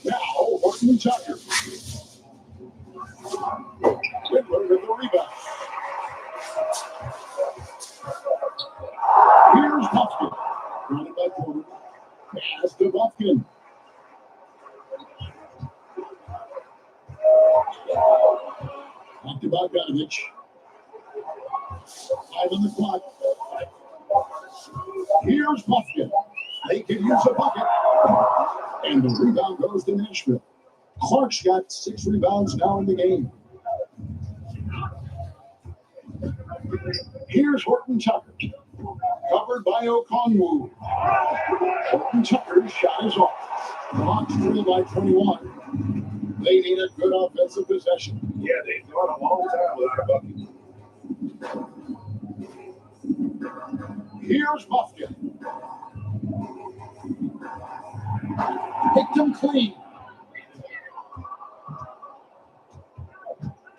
Now, Horton Tucker. Whitler with the rebound. Here's Buffkin. Running by Porter. Pass to Buffkin. Back to Bogdanovich. 5 on the clock. Here's Buffkin. They can use a bucket. And the rebound goes to Nashville. Clark's got 6 rebounds now in the game. Here's Horton Tucker. Covered by Okongwu. Horton Tucker's shot is off. Hawks trail by 21. They need a good offensive possession. Yeah, they've gone a long time without a bucket. Here's Buffkin. Picked him clean.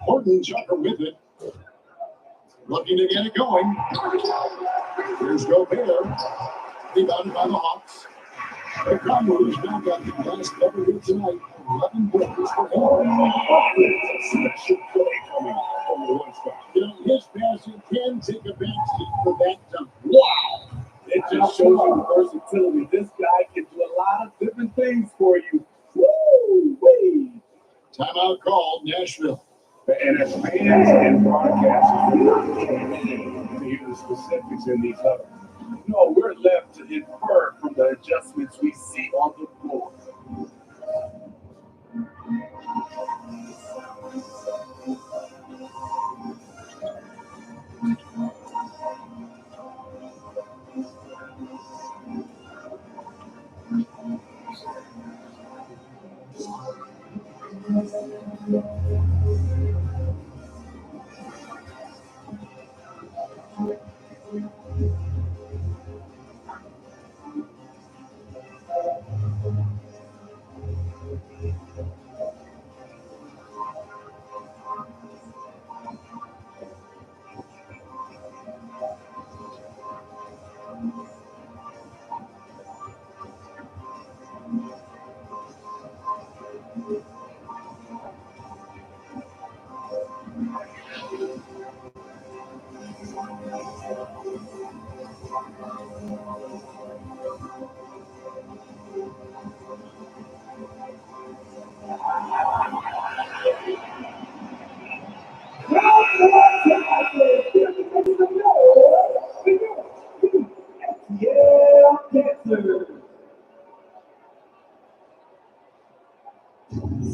Horton Tucker with it. Looking to get it going. Here's Gobert. Rebounded by the Hawks. The Cowboys now got the last cover here tonight. 11 points for him. Special play coming from the one spot. You know, his passing can take a backseat for that dunk. Wow! It just shows you versatility. This guy can do a lot of different things for you. Woo-wee! Timeout called, Nashville. And as fans and broadcasters, we can't hear the specifics in these others. No, we're left to infer from the adjustments we see on the floor.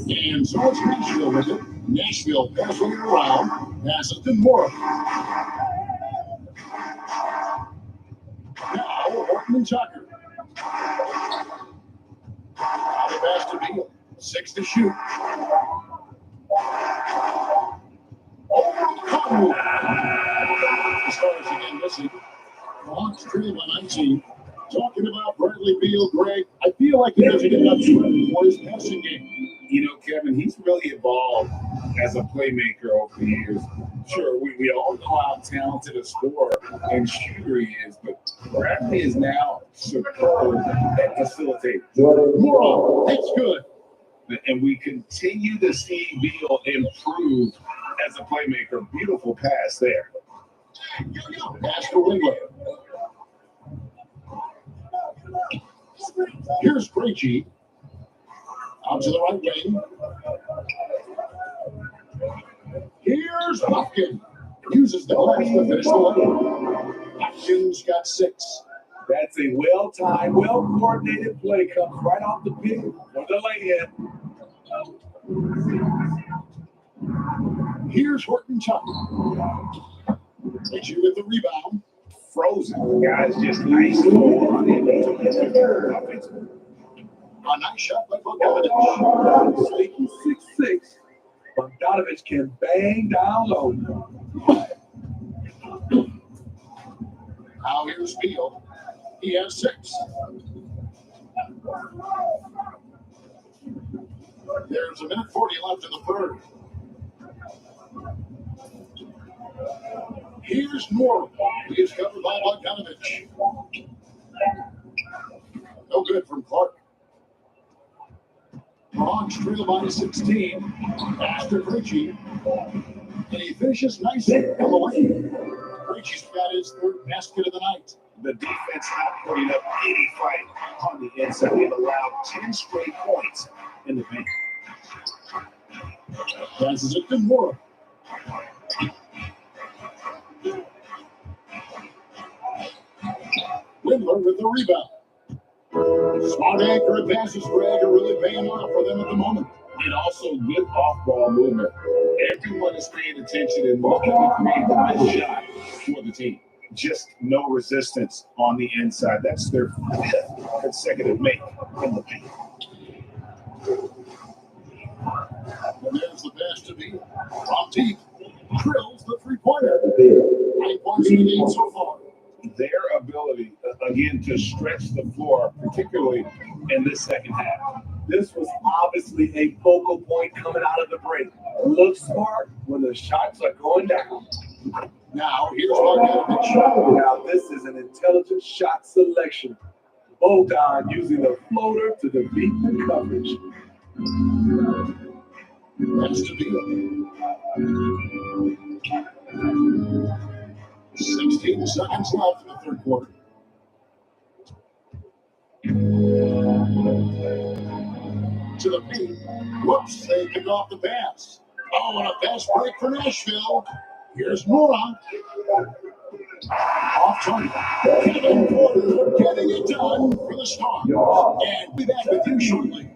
And so it's Nashville with it. Nashville passing it around. Passes to Morris. Now, Horton Tucker. Now the pass to Beal. 6 to shoot. Conwood. The Stars again missing. The Hawks trail by 19. Talking about Bradley Beal, Greg, I feel like he doesn't get enough credit for his passing game. You know, Kevin, he's really evolved as a playmaker over the years. Sure, we all know how talented a scorer and shooter he is, but Bradley is now superb at facilitating. Moron, that's good. And we continue to see Beal improve as a playmaker. Beautiful pass there. Pass for Wingler. Here's Krejci. Out to the right wing. Here's Hopkins. Uses the glass to finish the line. Hopkins got 6. That's a well-timed, well-coordinated play. Comes right off the pick for the lay-in. Here's Horton Tucker. Krejci with the rebound. Frozen. Guys just nice. A nice shot by Bogdanovich. Sneaky 6'6". Bogdanovich can bang down low. Now here's Beal. He has 6. There's a minute 40 left in the third. Here's Norman. He is covered by Bogdanovich. No good from Clark. Hawks trail by 16. Pass to Krejci. And he finishes nicely on the lane. Krejci's got his third basket of the night. The defense not putting up any fight on the inside. They've allowed 10 straight points in the paint. Passes it to Moore. Windler with the rebound. Smart accurate passes, Greg, are really paying off for them at the moment. And also good off-ball movement. Everyone is paying attention and looking to create the best shot for the team. Just no resistance on the inside. That's their 5th consecutive make in the paint. And there's the pass to Beal. From deep. Drills the three-pointer. 9 points in the game so far. Their ability, again, to stretch the floor, particularly in this second half. This was obviously a focal point coming out of the break. Look smart when the shots are going down. Now, here's Bogdanovich. Now, this is an intelligent shot selection. Bogdan using the floater to defeat the coverage. Pass to Beal. 16 seconds left in the third quarter. To the paint. Whoops, they pick off the pass. Oh, and a pass break for Nashville. Here's Moron. Off target. Kevin Porter getting it done for the Stars. And we'll be back with you shortly.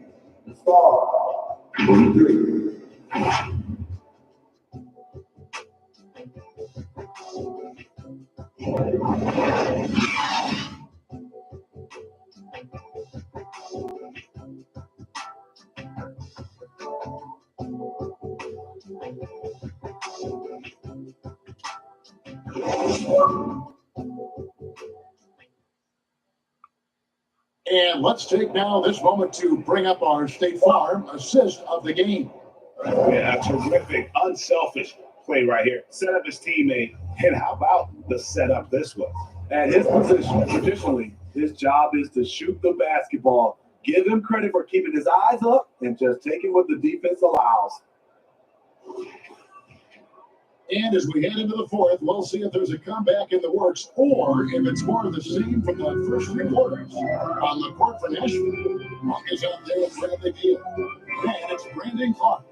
And let's take now this moment to bring up our State Farm assist of the game. Yeah, a terrific, unselfish play right here. Set up his teammate, and how about the setup this was? At his position, traditionally, his job is to shoot the basketball. Give him credit for keeping his eyes up and just taking what the defense allows. And as we head into the fourth, we'll see if there's a comeback in the works or if it's more of the same from the first three quarters. On the court for Nashville, Hawk is out there with Bradley Beal. Then it's Brandon Clark.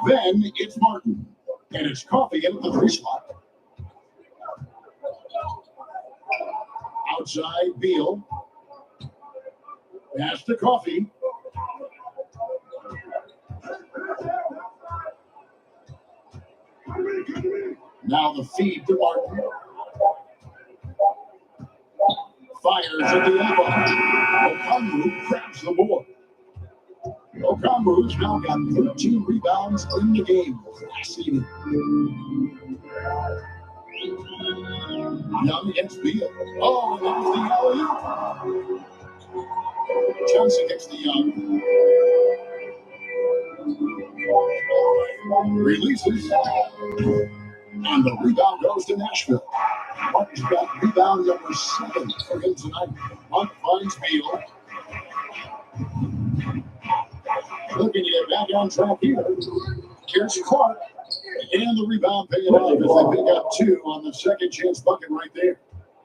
Then it's Martin. And it's Coffee in at the 3 spot. Outside, Beal. Pass to Coffee. Now the feed to Martin. Fires at the elbow. Okongwu grabs the board. Okongwu's now got 13 rebounds in the game. Fascinating. Young hits Beal. Oh, and there's the alley-oop. Johnson gets the Young. Releases. And the rebound goes to Nashville. Martin's got rebound number 7 for him tonight. Mark finds Beal. Looking to get back on track here. Here's Clark. And the rebound paying off as they pick up 2 on the second chance bucket right there.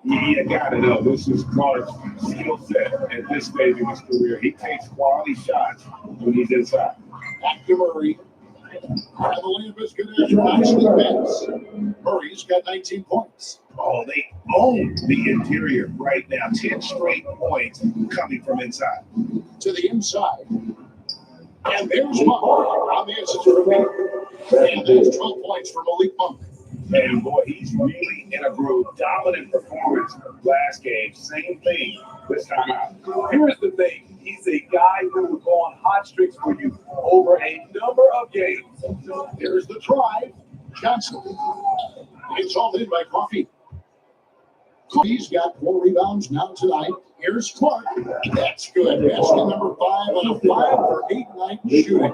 You gotta know, this is Clark's skill set at this stage in his career. He takes quality shots when he's inside. Back to Murray. And the layup is good after nicely bends. Murray's got 19 points. Oh, they own the interior right now. 10 straight points coming from inside. To the inside. And there's Monk on the assist for me. And there's 12 points for Malik Monk. And boy, he's really in a groove. Dominant performance last game. Same thing this time out. Here's the thing. He's a guy who will go on hot streaks for you over a number of games. There's the drive. Johnson. It's all in by Coffee. Coffee's got 4 rebounds now tonight. Here's Clark. That's good. Basket number 5 on a 5 for 8 night shooting.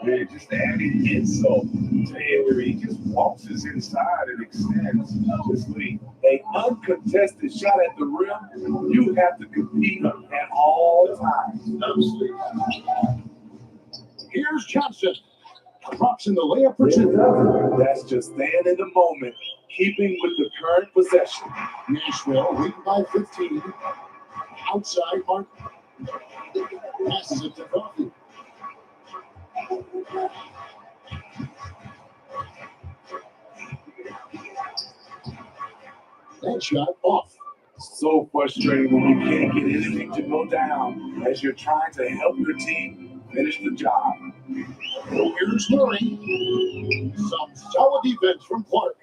Man, just adding insult to injury. He just waltzes inside and extends this lead. An uncontested shot at the rim, you have to compete at all times. Here's Johnson. Drops in the layup for 2. That's just staying in the moment, keeping with the current possession. Nashville leading by 15. Outside, Martin. Passes it to Coffee. That shot off. So frustrating when you can't get anything to go down as you're trying to help your team finish the job. Here's Murray. Some solid defense from Clark.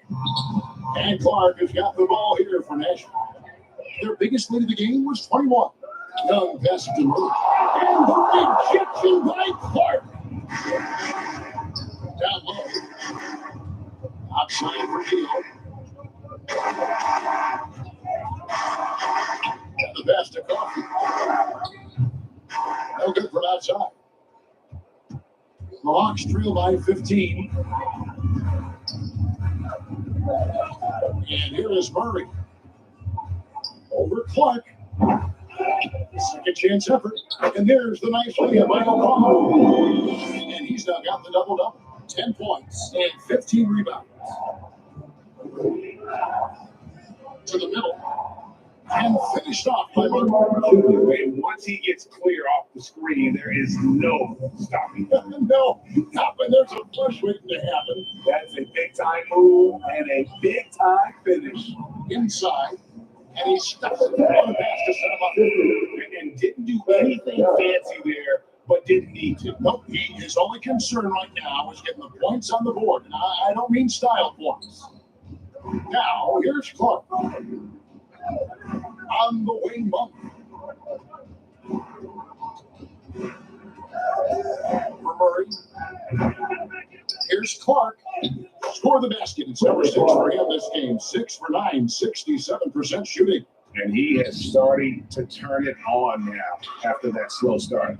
And Clark has got the ball here for Nashville. Their biggest lead of the game was 21. Young passes to Murray. And the rejection by Clark. Down low. Outside for Beal. And the pass to Coffee. No good from outside. The Hawks trail by 15. And here is Murray. Over Clark. Second chance effort. And there's the nice layup by Okongwu. And he's now got the double-double. 10 points and 15 rebounds. To the middle. And finished off by Martin. Once he gets clear off the screen, there is no stopping. No, not when there's a flush waiting to happen. That's a big-time move and a big-time finish. inside, and he stuffs it on the pass to set him up. And didn't do anything fancy there, but didn't need to. Nope, his only concern right now is getting the points on the board. And I don't mean style points. Now, here's Clark. On the wing bump. For Murray. Here's Clark. Score the basket. It's number 6 for him this game. 6 for 9, 67% shooting. And he has started to turn it on now after that slow start.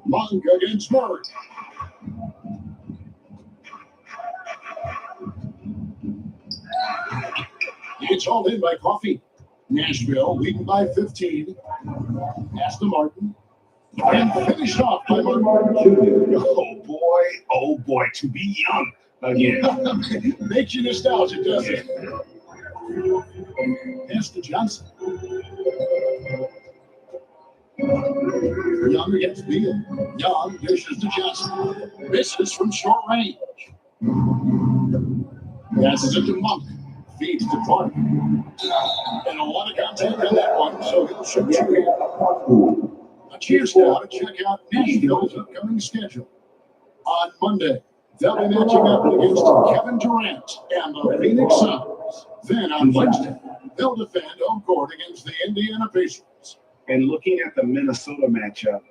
Monk against Murray. It's hauled in by Coffee. Nashville leading by 15. Pass to Martin. And finished off by Martin. Oh boy, to be young again. Makes you nostalgic, doesn't it? Pass to Johnson. Young against Beal. Young dishes to Johnson. Misses from short range. Passes it to Monk. Feeds to Clark. And a lot of contact on that one, so he'll shoot 2 here. A chance now to check out Nashville's upcoming schedule. On Monday, they'll be matching up against Kevin Durant and the Phoenix Suns. Then on Wednesday, they'll defend home court against the Indiana Pacers. And looking at the Minnesota matchup,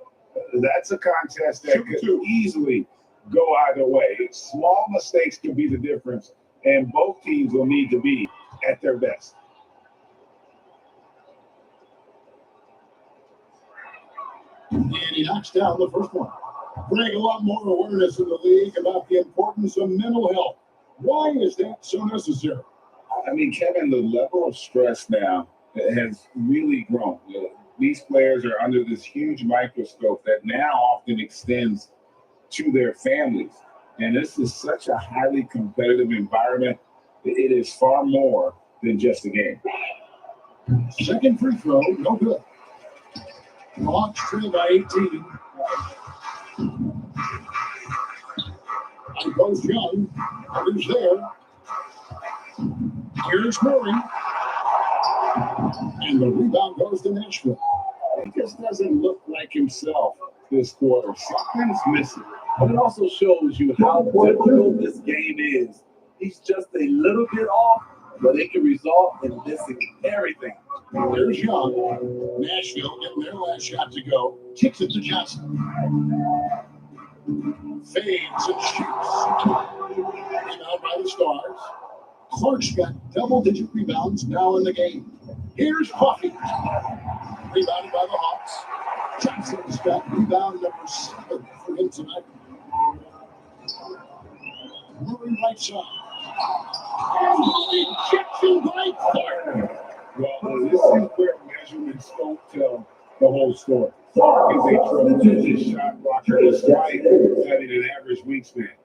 that's a contest that could easily go either way. Small mistakes could be the difference, and both teams will need to be at their best. And he knocks down the first one. Bring a lot more awareness in the league about the importance of mental health. Why is that so necessary? I mean, Kevin, the level of stress now has really grown. These players are under this huge microscope that now often extends to their families. And this is such a highly competitive environment. It is far more than just a game. Second free throw, no good. The Hawks trail by 18. And goes Young. Who's there? Here's Murray. And the rebound goes to Nashville. He just doesn't look like himself this quarter. Something's missing. But it also shows you how difficult this game is. He's just a little bit off, but it can result in missing everything. There's Young. Nashville getting their last shot to go. Kicks it to Johnson. Fades and shoots. Rebound by the Stars. Clark's got double-digit rebounds now in the game. Here's Coffee. Rebounded by the Hawks. Johnson's got rebound number 7 for him tonight. Murray right side. Injection by Clark. Well, this is where measurements don't tell the whole story. Clark is a tremendous shot blocker despite having an average wingspan.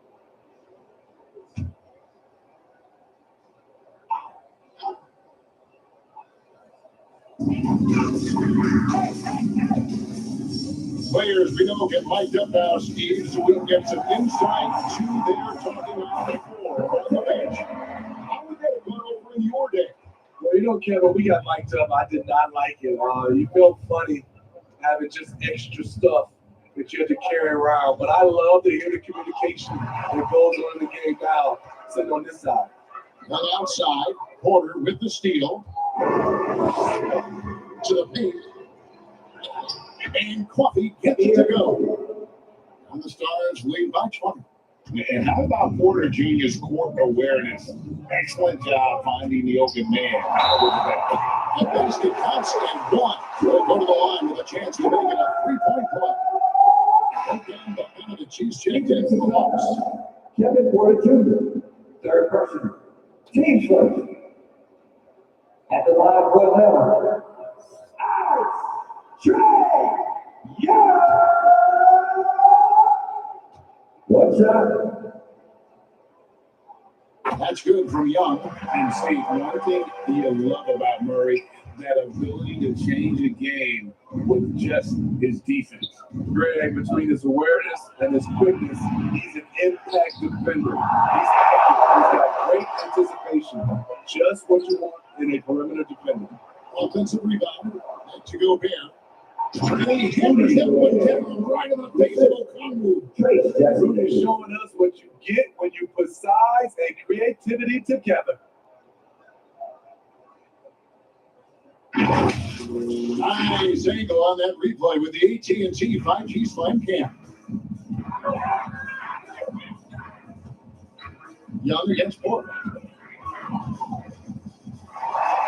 Players we know get mic'd up now, Steve, so we can get some insight to their talking on the floor on the bench. How would that have gone over in your day? Well, you know, Kevin, we got mic'd up. I did not like it. You felt funny having just extra stuff that you had to carry around. But I love to hear the communication that goes on in the game now, sitting on this side. On the outside, Porter with the steal. To the paint. And Coffee gets it to go. And the Stars lead by 20. And how about Porter Jr.'s court awareness? Excellent job finding the open man. The basket counts and one. They'll go to the line with a chance to make it a 3-point play. Down the end of the Chiefs check in for the Hawks. Kevin Porter Jr., third person. Team first. At the line for 11. Yeah! What's up? That's good from Young. And Steve, one thing you love about Murray, that ability to change a game with just his defense. Greg, between his awareness and his quickness, he's an impact defender. He's active. He's got great anticipation. Just what you want in a perimeter defender. Offensive rebound. To go here. And he hammers that one down right in the face of Okongwu. Rudy's showing us what you get when you put size and creativity together. Nice angle on that replay with the AT&T 5G Slam Cam. Young against Portland.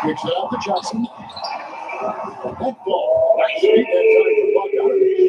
Kicks it out to Jackson. That ball. Nice feed that time for Bogdanovich.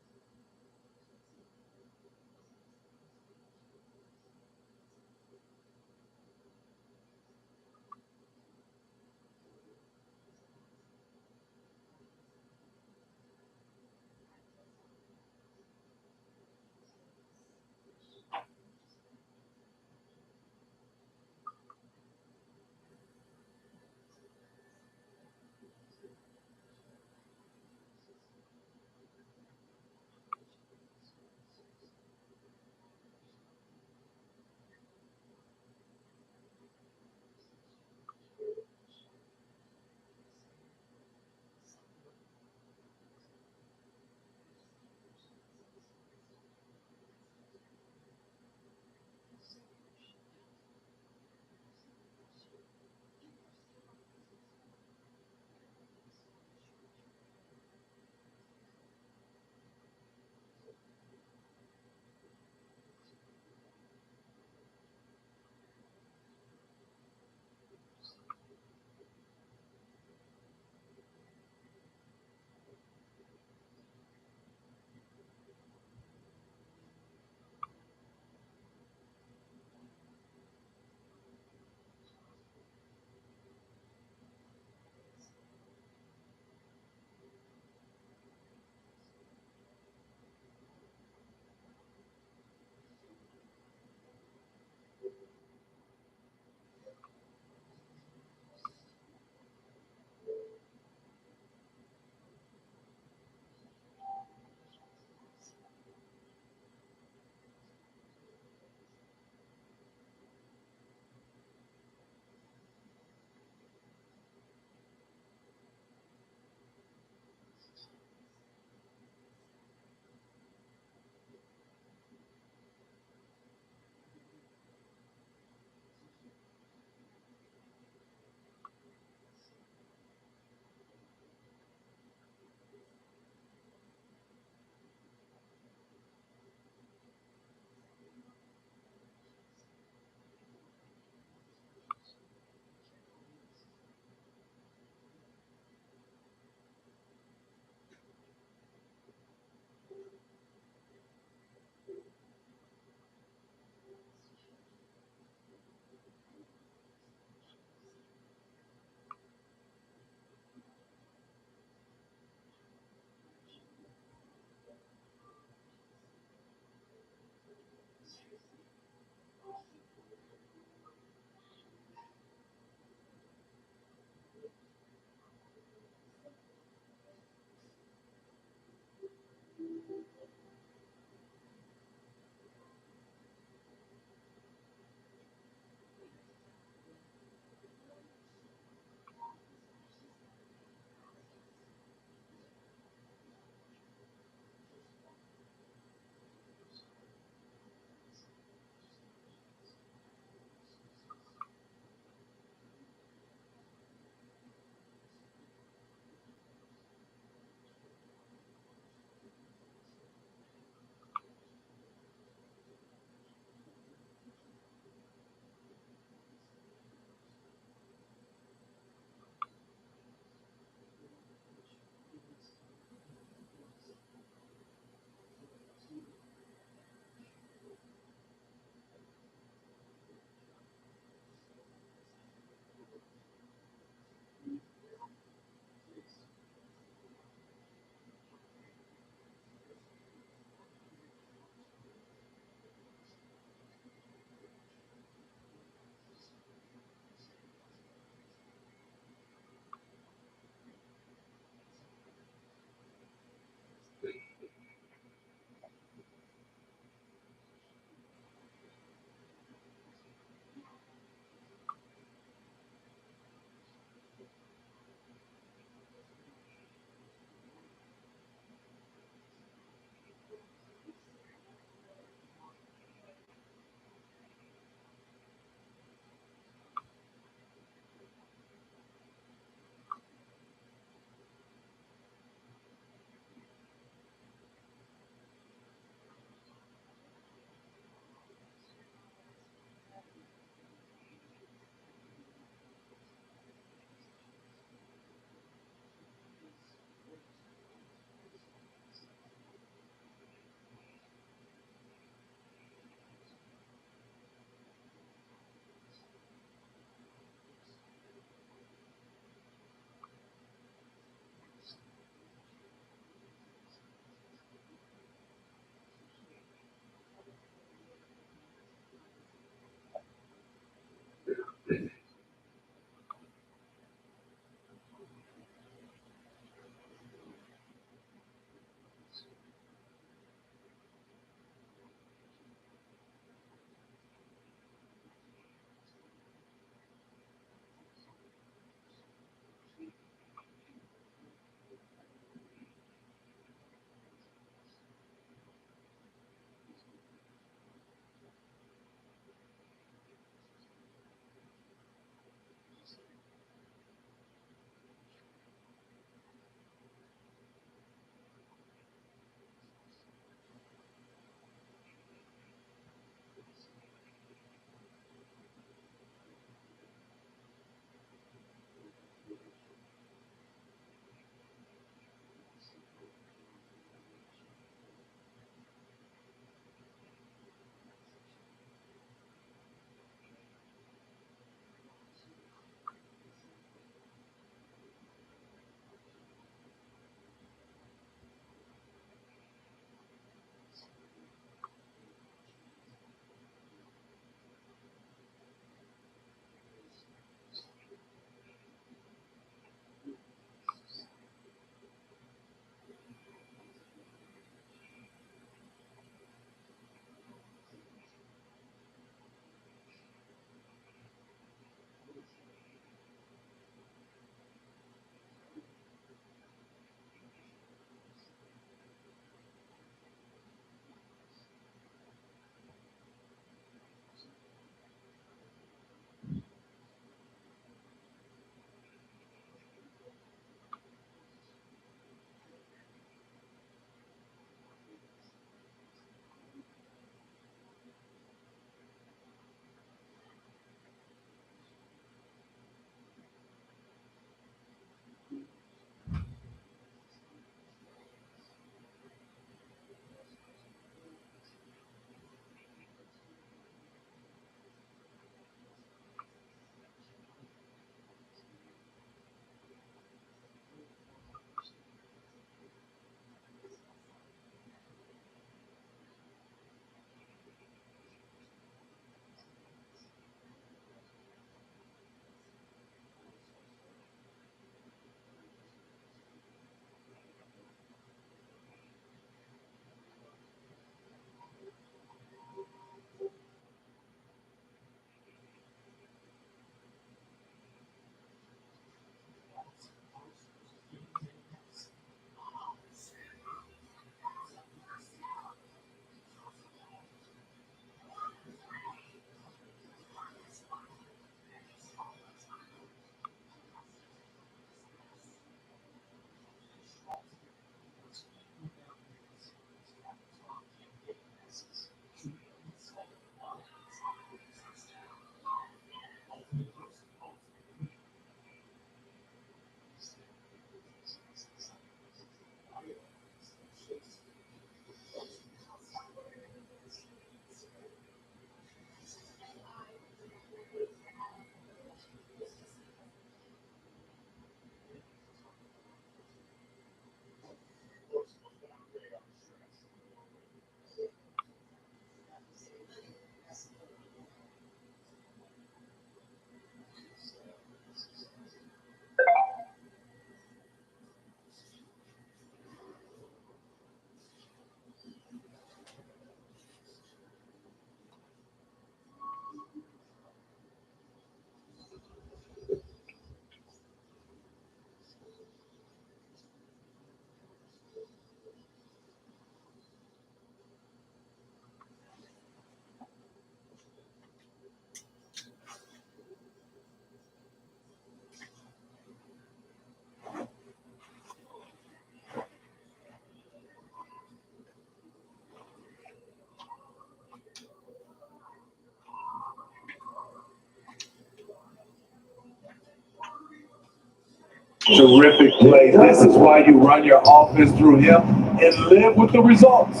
Terrific play. This is why you run your offense through him and live with the results.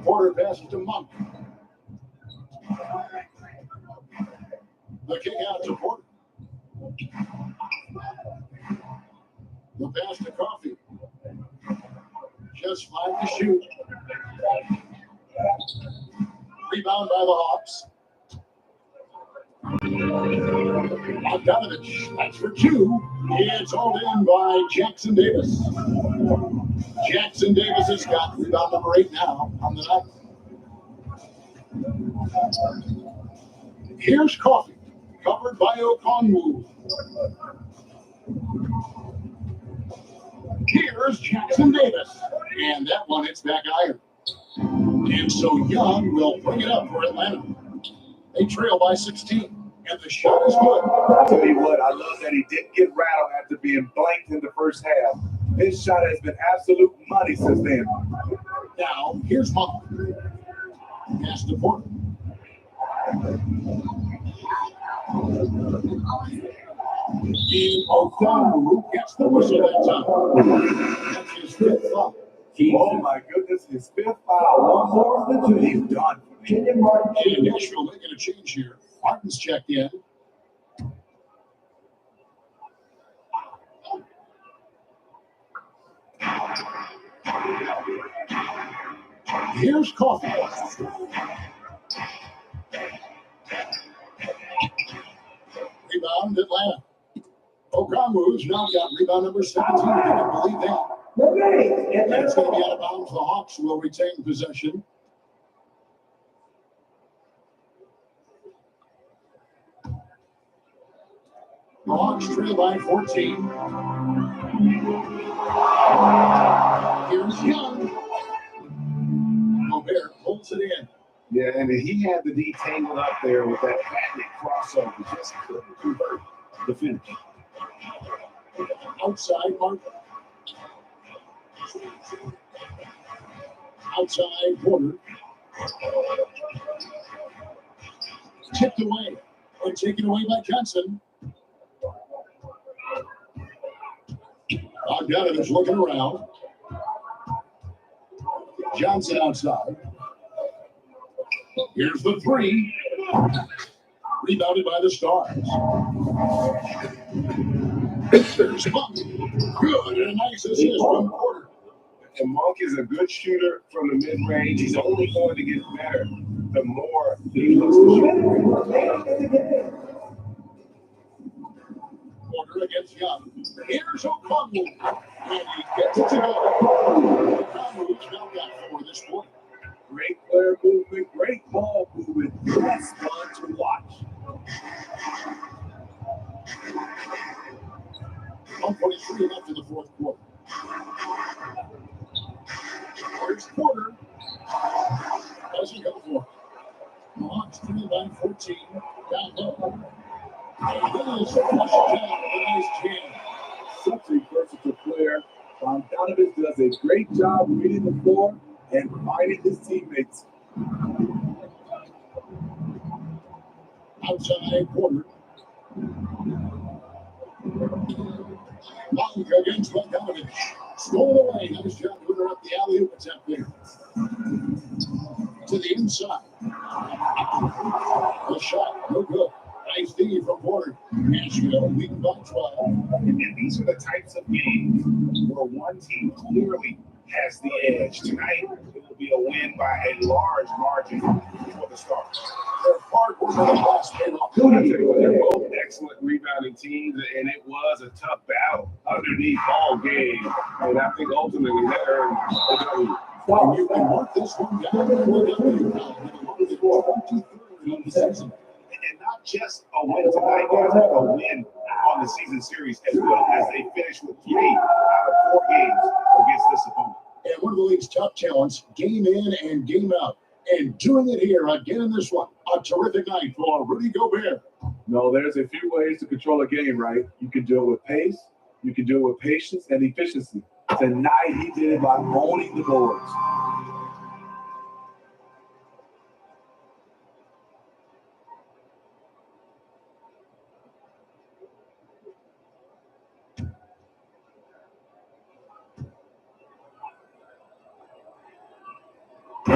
Porter passes to Monk. The kick out to Porter. The pass to Coffee. Just 5 to shoot. Rebound by the Hawks. Bogdanovich, that's for 2. It's hauled in by Jackson Davis. Jackson Davis has got rebound number 8 now on the night. Here's Coffee, covered by Okongwu. Here's Jackson Davis, and that one hits back iron. And so Young will bring it up for Atlanta. They trail by 16, and the shot is good. I'll tell you what, I love that he didn't get rattled after being blanked in the first half. His shot has been absolute money since then. Now, here's Monk. Pass to Porter. And Okongwu gets the whistle that time. That's his 5th foul. Oh my goodness, his 5th foul. One more than 2. He's done. And Nashville making a change here. Martin's checked in. Here's Coffee. Rebound Atlanta. Okongwu's now got rebound number 17, if you can believe that. And it's going to be out of bounds. The Hawks will retain possession. The Hawks trail by 14. Here's Young. Gobert pulls it in. Yeah, and he had the D tangled up there with that patented crossover. Just couldn't convert the finish. Outside Martin. Outside Porter. Tipped away. Or taken away by Johnson. Bogdanovich looking around. Johnson outside. Here's the 3. Rebounded by the Stars. There's Monk. Good and a nice assist from Porter. And Monk is a good shooter from the mid-range. He's only going to get better the more he looks to shoot. Porter against Young. Here's Okongwu. And he gets it to go. Okongwu's now got 4 this quarter. Great player movement, great ball movement. That's fun to watch. 1:43 left in the 4th quarter. Here's Porter. Doesn't go for it. The Hawks trail by 14. Down low. And this is flushed down with a nice jam. Such a versatile player. Bogdanovich does a great job reading the floor and reminding his teammates. Outside Porter. Monk against Bogdanovich. Stole away. Nice job to interrupt the alley-oop attempt there. To the inside. The shot, no good. Nice D from Porter. Nashville leading by 12. And these are the types of games where one team clearly has the edge. Tonight, it will be a win by a large margin for the Stars. They're hard work on the last They're both excellent rebounding teams, and it was a tough battle underneath all game. And I think ultimately that earned the W. And you can mark this one down for W. On the season. And not just a win tonight, guys, but a win on the season series as well, as they finish with 3 out of 4 games against this opponent. And one of the league's top talents, game in and game out. And doing it here again in this one. A terrific night for Rudy Gobert. No, there's a few ways to control a game, right? You can do it with pace, you can do it with patience and efficiency. Tonight, he did it by owning the boards.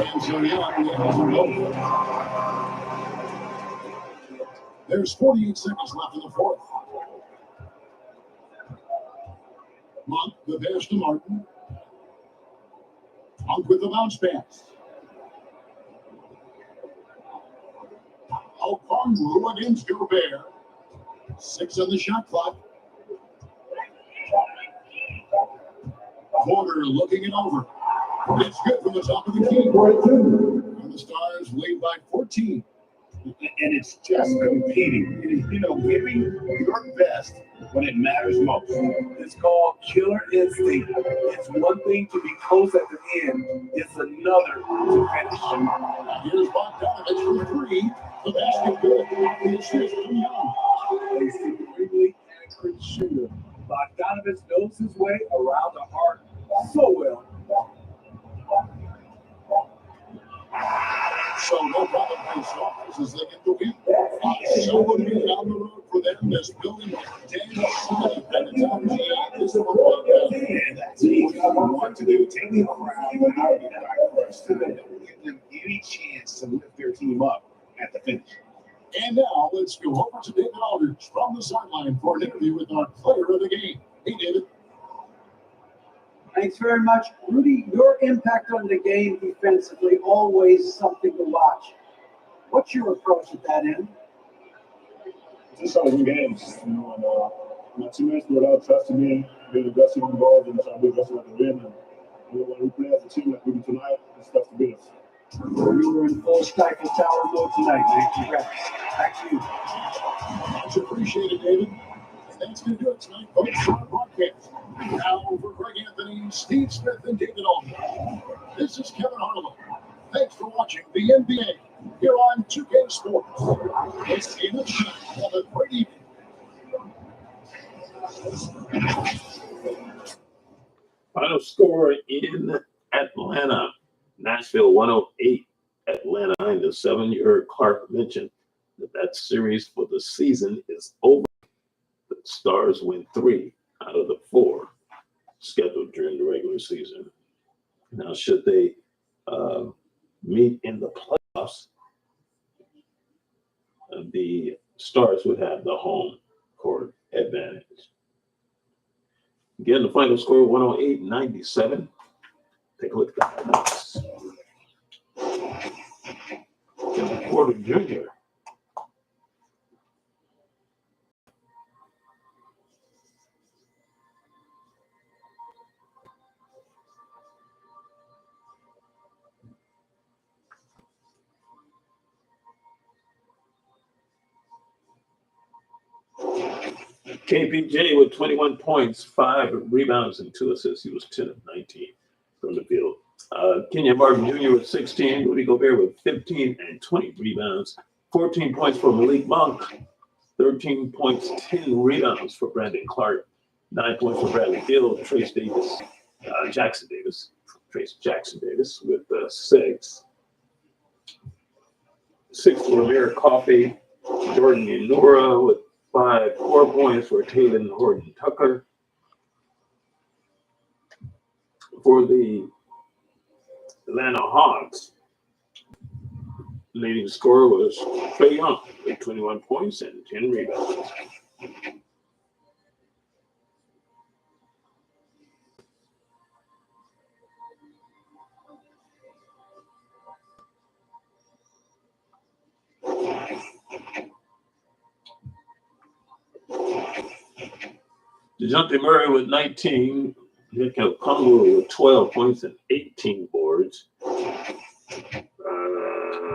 And so young, he hasn't both. There's 48 seconds left in the fourth. Monk, the pass to Martin. Monk with the bounce pass. Okongwu against Gobert. 6 on the shot clock. Porter looking it over. It's good from the top of the key. And the Stars lead by 14. And it's just competing. It is, giving your best when it matters most. It's called killer instinct. It's one thing to be close at the end. It's another to finish. Here's Bogdanovich for 3. The basket good. It's just from Young. They supremely accurate shooter. Bogdanovich knows his way around the arc so well. So no problem for the Stars as they get the win. So will be down the road for them as building Dan at the time this football game. Yeah, that's what you want to do. Take the crowd out of the back so they don't give them any chance to lift their team up at the finish. And now let's go over to David Aldridge from the sideline for an interview with our player of the game. Hey, David. Thanks very much. Rudy, your impact on the game defensively, always something to watch. What's your approach at that end? Just trying to win games, and my teammates without trusting me, being aggressive on the ball, and trying to be aggressive at the rim. And when we play as a team like we do tonight, it's tough to beat us. You were in full Stifle Tower mode tonight, man. Congrats. Back to you. Much appreciated, David. And that's going to do it tonight, folks, for our broadcast. Now for Greg Anthony, Steve Smith, and David Aldridge. This is Kevin Harlan. Thanks for watching the NBA here on 2K Sports. It's in a shot. Have a great evening. Final score in Atlanta. Nashville 108, Atlanta 9-7. You heard Clark mention that series for the season is over. The Stars win 3 out of the 4 scheduled during the regular season. Now, should they meet in the playoffs, the Stars would have the home court advantage. Again, the final score 108-97. Take a look at the Hawks. Kevin Porter Jr. KPJ with 21 points, 5 rebounds, and 2 assists. He was 10 of 19 from the field. Kenyon Martin Jr. with 16. Rudy Gobert with 15 and 20 rebounds. 14 points for Malik Monk. 13 points, 10 rebounds for Brandon Clark. 9 points for Bradley Hill. Trace Jackson Davis with 6. 6 for Amir Coffey. Jordan Inora with 4 points for Taylor Horton Tucker. For the Atlanta Hawks, leading scorer was Trae Young with 21 points and 10 rebounds. DeJounte Murray with 19. Nick Okongwu with 12 points and 18 boards. Bohan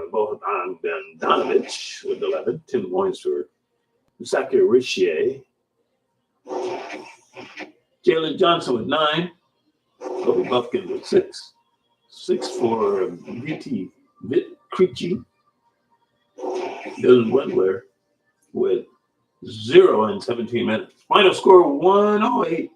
Bogdanovich with 11. 10 points for Zachary Richier. Jalen Johnson with 9. Kobe Buffkin with 6. 6 for Viti Krejci. Dylan Wendler with 0 in 17 minutes. Final score 108-97.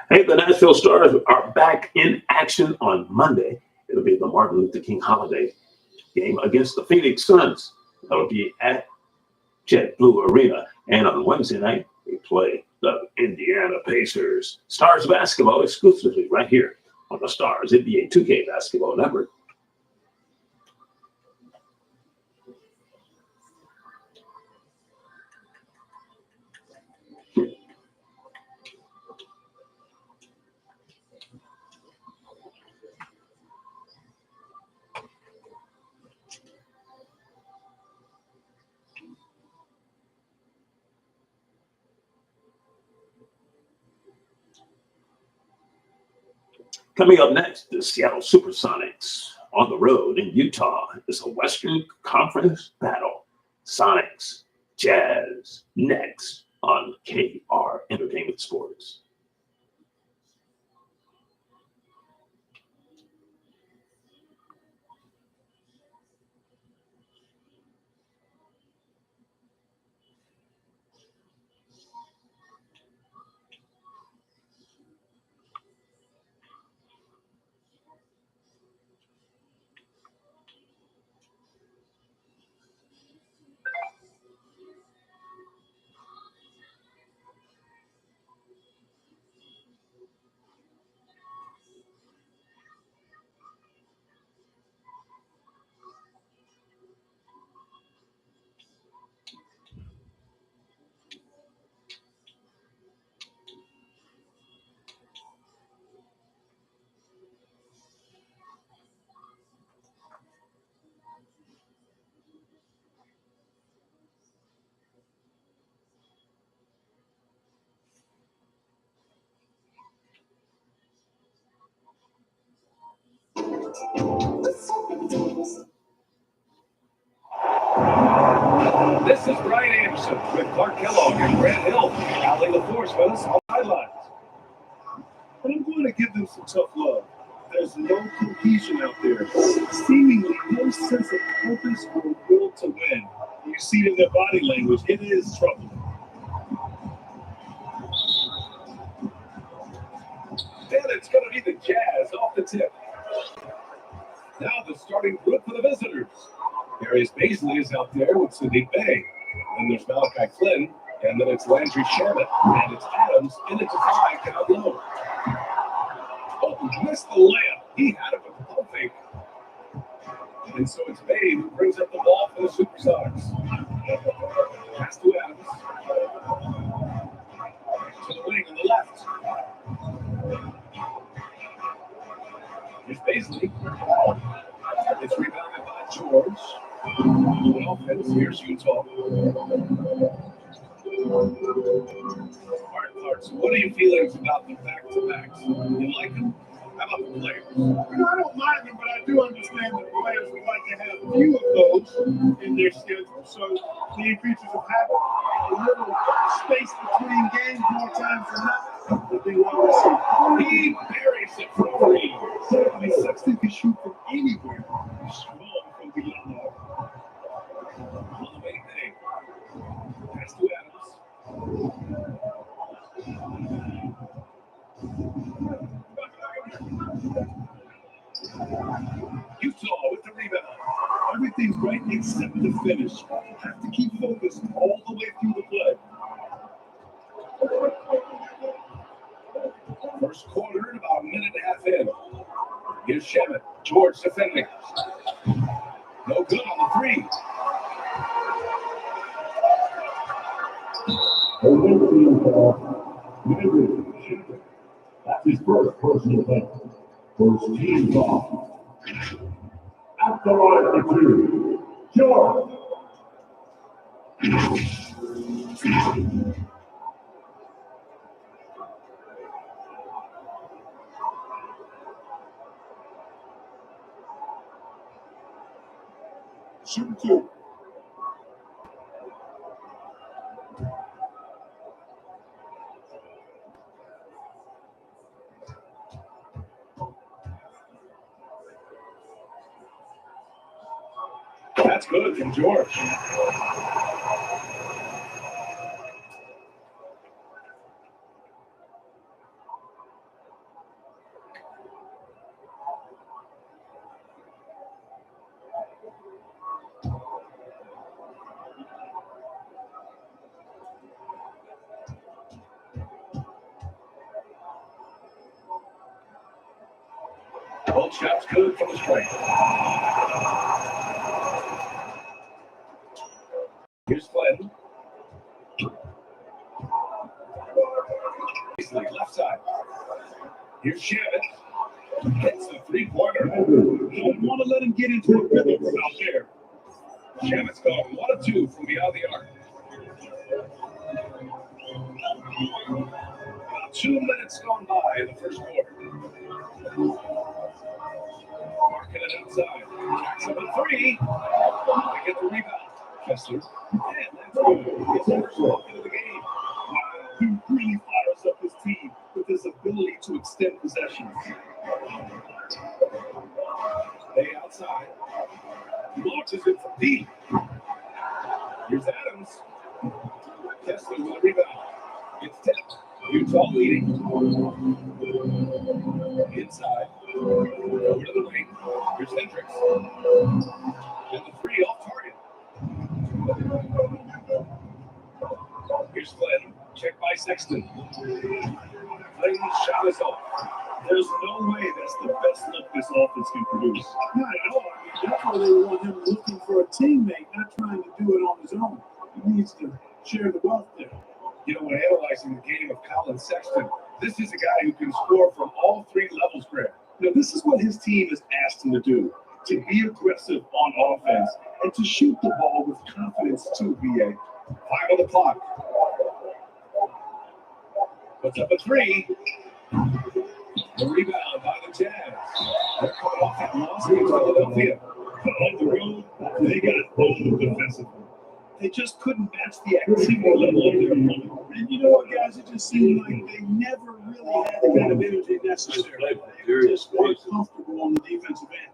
Hey, the Nashville Stars are back in action on Monday. It'll be the Martin Luther King holiday game against the Phoenix Suns. That'll be at JetBlue Arena. And on Wednesday night, they play the Indiana Pacers. Stars basketball exclusively right here on the Stars NBA2K Basketball Network. Coming up next, the Seattle SUPERSONICS on the road in Utah. It's a Western Conference battle. Sonics, Jazz, next on KR Entertainment Sports. This is Brian Anderson with Clark Kellogg and Grant Hill, battling the force with us on the sidelines. But I'm going to give them some tough love. There's no cohesion out there. Seemingly no sense of purpose or will to win. You see it in their body language. It is trouble. Then it's going to be the Jazz off the tip. Now the starting group for the visitors. Darius Baisley is out there with Sadiq Bey. Then there's Malachi Flynn. And then it's Landry Shamet. And it's Adams in it to 5 down low. Oh, missed the layup. He had it with the pump fake. And so it's Bey who brings up the ball for the SuperSonics. Pass to Adams. To the wing on the left. Here's Baisley. It's rebounded by George. On offense, here's Utah. All right, Clark, so what are your feelings about the back-to-backs? You like them? How about the players? I don't mind them, but I do understand that players would like to have a few of those in their schedule. So being creatures of habit, a little space between games more times than not would be well received. He buries it for three. I mean, Sexton can shoot from anywhere. He's strong from beyond that. On the main thing. Pass to Adams. Utah with the rebound. Everything's right except the finish. You have to keep focused all the way through the play. First quarter and about a minute and a half in. Here's Shamet. George defending. No good on the three. That's his first personal foul. First team foul. At the line for two, George. Shoot two. That's good from George. Both shots good from the strike. Here's Flynn. Left side. Here's Shavit. Hits the three-pointer. Don't want to let him get into a rhythm out there. Shavit's gone 1 of 2 from beyond the arc. About 2 minutes gone by in the first quarter. Marking it outside. Jacks up a 3. They get the rebound. Kessler. And that's good. His first walk into the game. He really fires up his team with his ability to extend possessions. They outside. He launches it from deep. Here's Adams. Kessler with a rebound. It's tipped. Utah leading. Inside. Over to the wing. Here's Hendricks. And the 3 off target. Here's Flynn. Checked by Sexton. Flynn's shot is off. There's no way that's the best look this offense can produce. Not at all. That's why they want him looking for a teammate, not trying to do it on his own. He needs to share the wealth there. You know, when analyzing the game of Colin Sexton, this is a guy who can score from all 3 levels, Greg. Now, this is what his team has asked him to do, to be aggressive on offense and to shoot the ball with confidence too, BA. 5 on the clock. Puts up a 3. The rebound by the Jazz. They're coming off that loss in Philadelphia. On the road, they got owned defensively. They just couldn't match the activity level of their opponent. And you know what, guys? It just seemed like they never really had the kind of energy necessary. They were just not comfortable on the defensive end.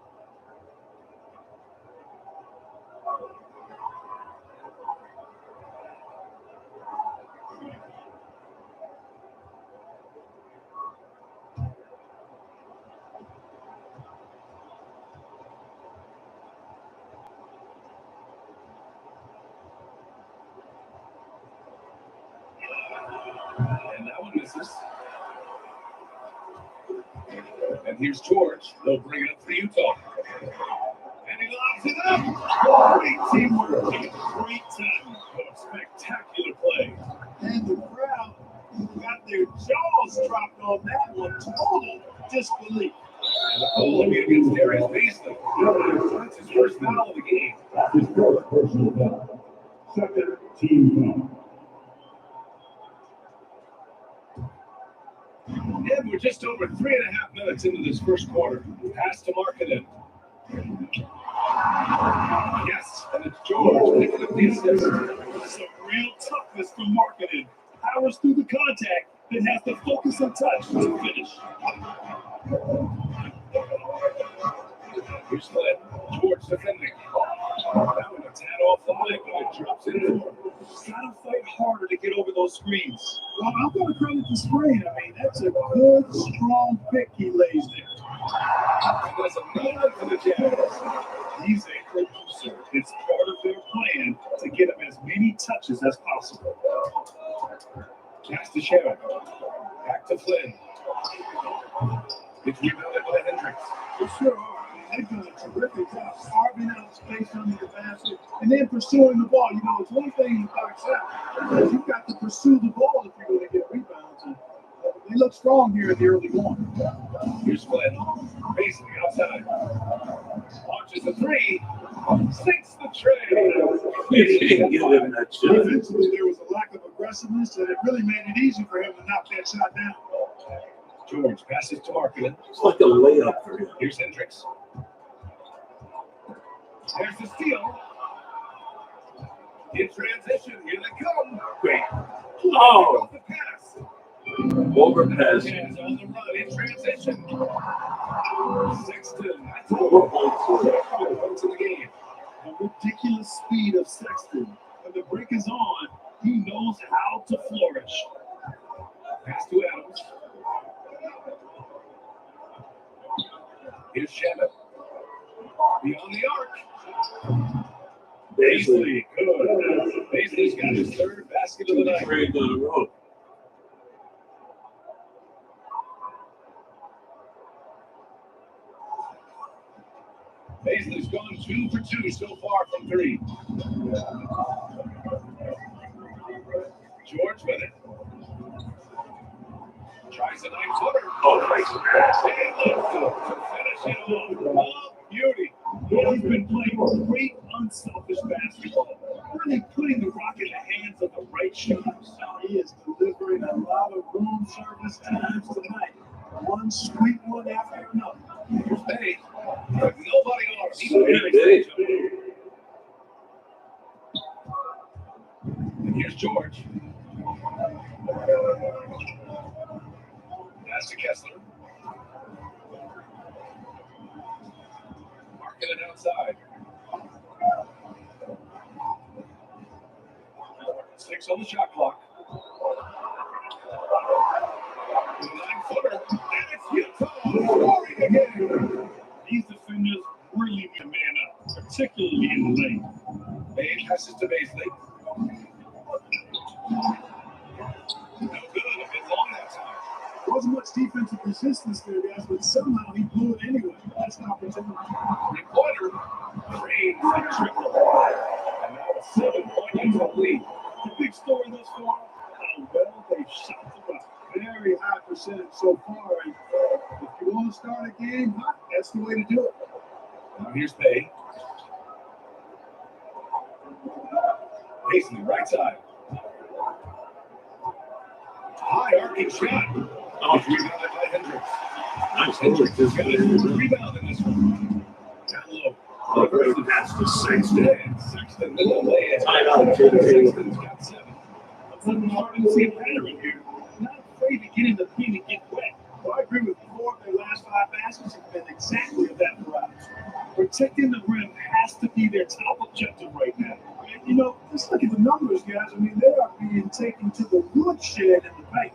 And that one misses. And here's George. They'll bring it up for Utah. And he lobs it up. Great teamwork. Great time. Spectacular play. And the crowd got their jaws dropped on that one. Total disbelief. And the goal will be against Darius Beasley. That's his first foul of the game. His first personal foul. Second team foul. And we're just over 3.5 minutes into this first quarter. Pass to Markkanen. Yes, and it's George picking up the assist. Some real toughness from Markkanen. Powers through the contact, then has the focus and touch to finish. Here's Flynn. George defending. Now in a 10-off line, but it drops in. Gotta fight harder to get over those screens. Well, I'm gonna credit the screen. I mean, that's a good, strong pick he lays there. And there's another one for the Jazz. He's a producer. It's part of their plan to get him as many touches as possible. Pass to Shavit. Back to Flynn. It's rebounded by Hendricks. For sure. They've done a terrific job carving out space under the basket and then pursuing the ball. You know, it's one thing to box out, but you've got to pursue the ball if you're going to get rebounds. And they look strong here in the early going. Here's Flynn. Basically outside. Launches a 3. Sinks the tray. You can't give him that shot. Defensively, there was a lack of aggressiveness, and it really made it easy for him to knock that shot down. George passes to Markkanen. It's like a layup for him. Here's Hendricks. There's the steal. In transition, here they come. Great. Oh! Oh, The pass. overpass. Jazz on the run in transition. Sexton. That's 4 points. 5 points in the game. The ridiculous speed of Sexton. When the break is on, he knows how to flourish. Pass to Adams. Here's Shavit. Beyond the arc. Beasley. Good. Beasley's got his 3rd basket of the night. Trade down the road. 2 for 2 so far from 3. George with it. Tries a 9-footer. Oh, nice. And lifts it to finish it off. Oh, beauty. He's been playing great, unselfish basketball. Really putting the rock in the hands of the right shooters. He is delivering a lot of room service times tonight. One sweet one after another. Here's Bay. With nobody on him. He's Sweet very Bay. safe. And here's George. Pass to Kessler. Marking it outside. 6 on the shot clock. The 9-footer. And it's Utah scoring again. These defenders really need to man up, particularly in the lane. Bay passes to Baisley. No good. A bit long that time. There wasn't much defensive resistance there, guys, but somehow he blew it anyway. That's an opportunity. 3-pointer. Drains the triple. And now a 7-point Utah lead. The big story thus far, how well they've shot the rock. Very high percentage so far. And if you want to start a game hot, that's the way to do it. Now here's Bay. Paisley, right side. High arcing shot. Oh, It's rebounded by Hendricks. nice. Hendricks has got a rebound in this one. Down low. Oh, great. That's the Sexton. And Sexton with the lay-in. Timeout, JJ. Sexton's got 7. I'm starting to see a pattern here. Not afraid to get in the paint and get wet. Well, I agree with 4 of their last 5 baskets have been exactly of that variety. Protecting the rim has to be their top objective right now. And, you know, just look at the numbers, guys. I mean, they are being taken to the woodshed in the paint.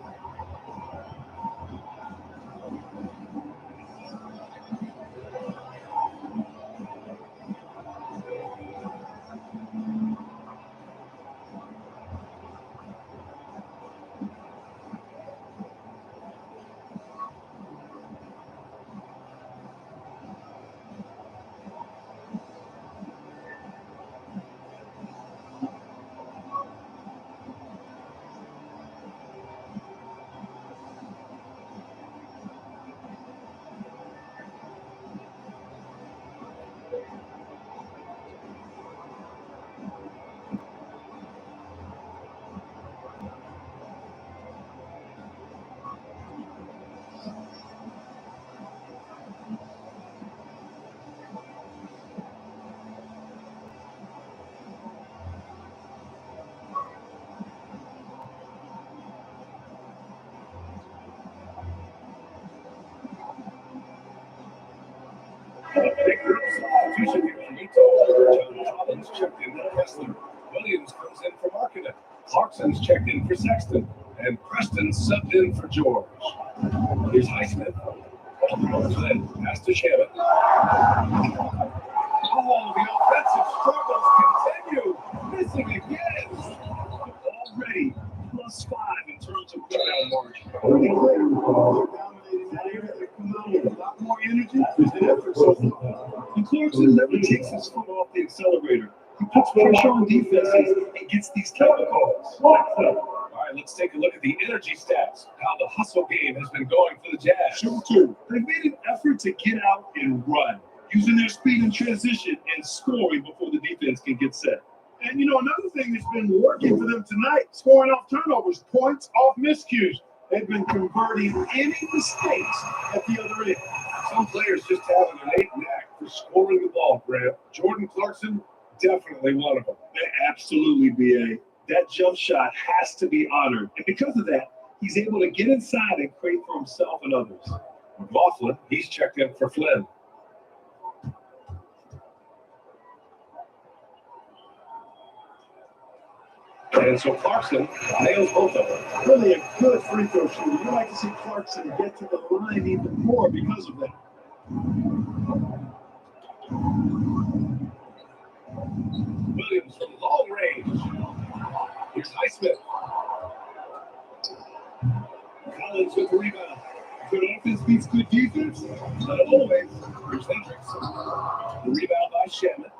Big group substitution here from Utah. John Collins checked in for Kessler. Williams comes in for Markkanen. Clarkson's checked in for Sexton. And Preston subbed in for George. Here's Highsmith. Flynn, pass to Shannon. Oh, the offensive struggles continue. Missing again. Already +5 in terms of rebound margin. Pretty clear. They're dominating that area. They come out with a lot more energy and effort so far. And Clarkson never takes his foot off the accelerator. He puts pressure on defenses and gets these type of calls. All right, let's take a look at the energy stats. How the hustle game has been going for the Jazz. Shoot two. They've made an effort to get out and run, using their speed in transition and scoring before the defense can get set. And, you know, another thing that's been working for them tonight, scoring off turnovers, points off miscues. They've been converting any mistakes at the other end. Some players just have an innate knack for scoring the ball, Grant. Jordan Clarkson, definitely one of them. Absolutely, BA. That jump shot has to be honored. And because of that, he's able to get inside and create for himself and others. McLaughlin, he's checked in for Flynn. And so Clarkson nails both of them. Really a good free throw shooter. You like to see Clarkson get to the line even more because of that. Williams from long range. Here's Highsmith. Collins with the rebound. Good offense beats good defense. Not always. Here's Hendricks. The rebound by Shannon.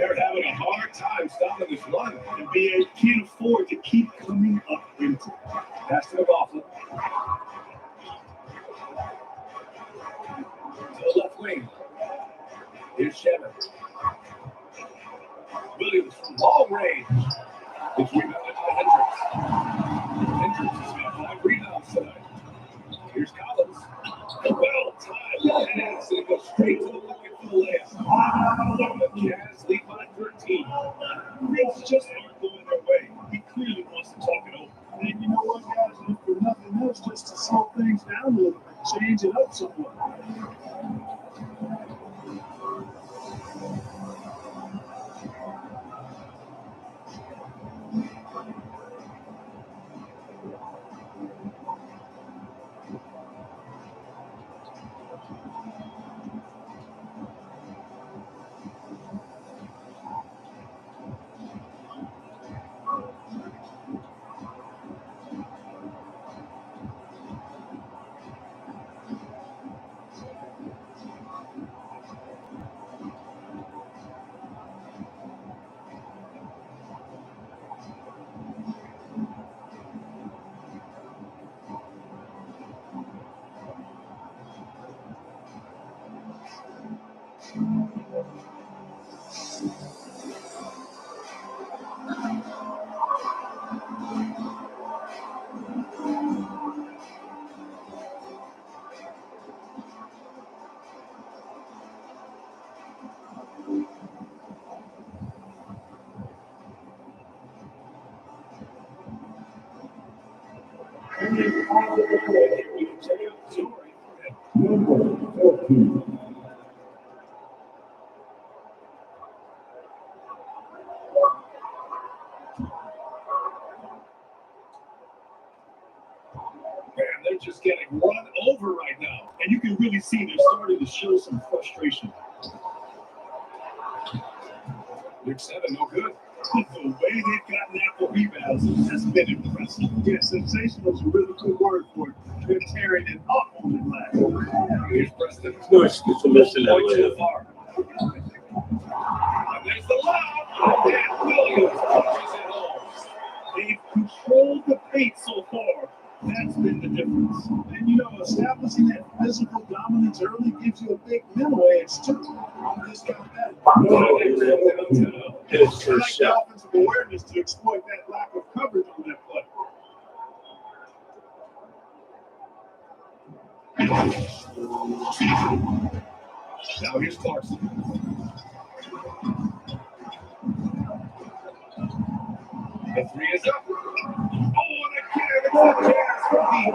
They're having a hard time stopping this run. NBA can't afford to keep coming up empty. Pass to McLaughlin. To the left wing. Here's Shannon. Williams from long range. It's rebounded by Hendricks. Hendricks has got 5 rebounds tonight. Here's Collins. Well timed pass, and it goes straight to the bucket for the layup. The Jazz lead by 13. Things just aren't going their way. He clearly wants to talk it over. And you know what, guys? If for nothing else, just to slow things down a little bit, change it up somewhat. Man, they're just getting run over right now. And you can really see they're starting to show some frustration. Nick 7, no good. The way they've gotten after rebounds has been impressive. Yeah, sensational is a really good word for it. They're tearing it up on the glass. Here's Preston. No excuse for missing that Point to the layup. far. And there's the lob. And Williams punches it home. They've controlled the paint so far. That's been the difference. And you know, establishing that physical dominance early gives you a big mental edge too. On this kind of battle. His I first like the shot. offensive awareness to exploit that lack of coverage on that play. Now here's Clarkson. The 3 is up. Oh, and again, it's the Jazz for deep.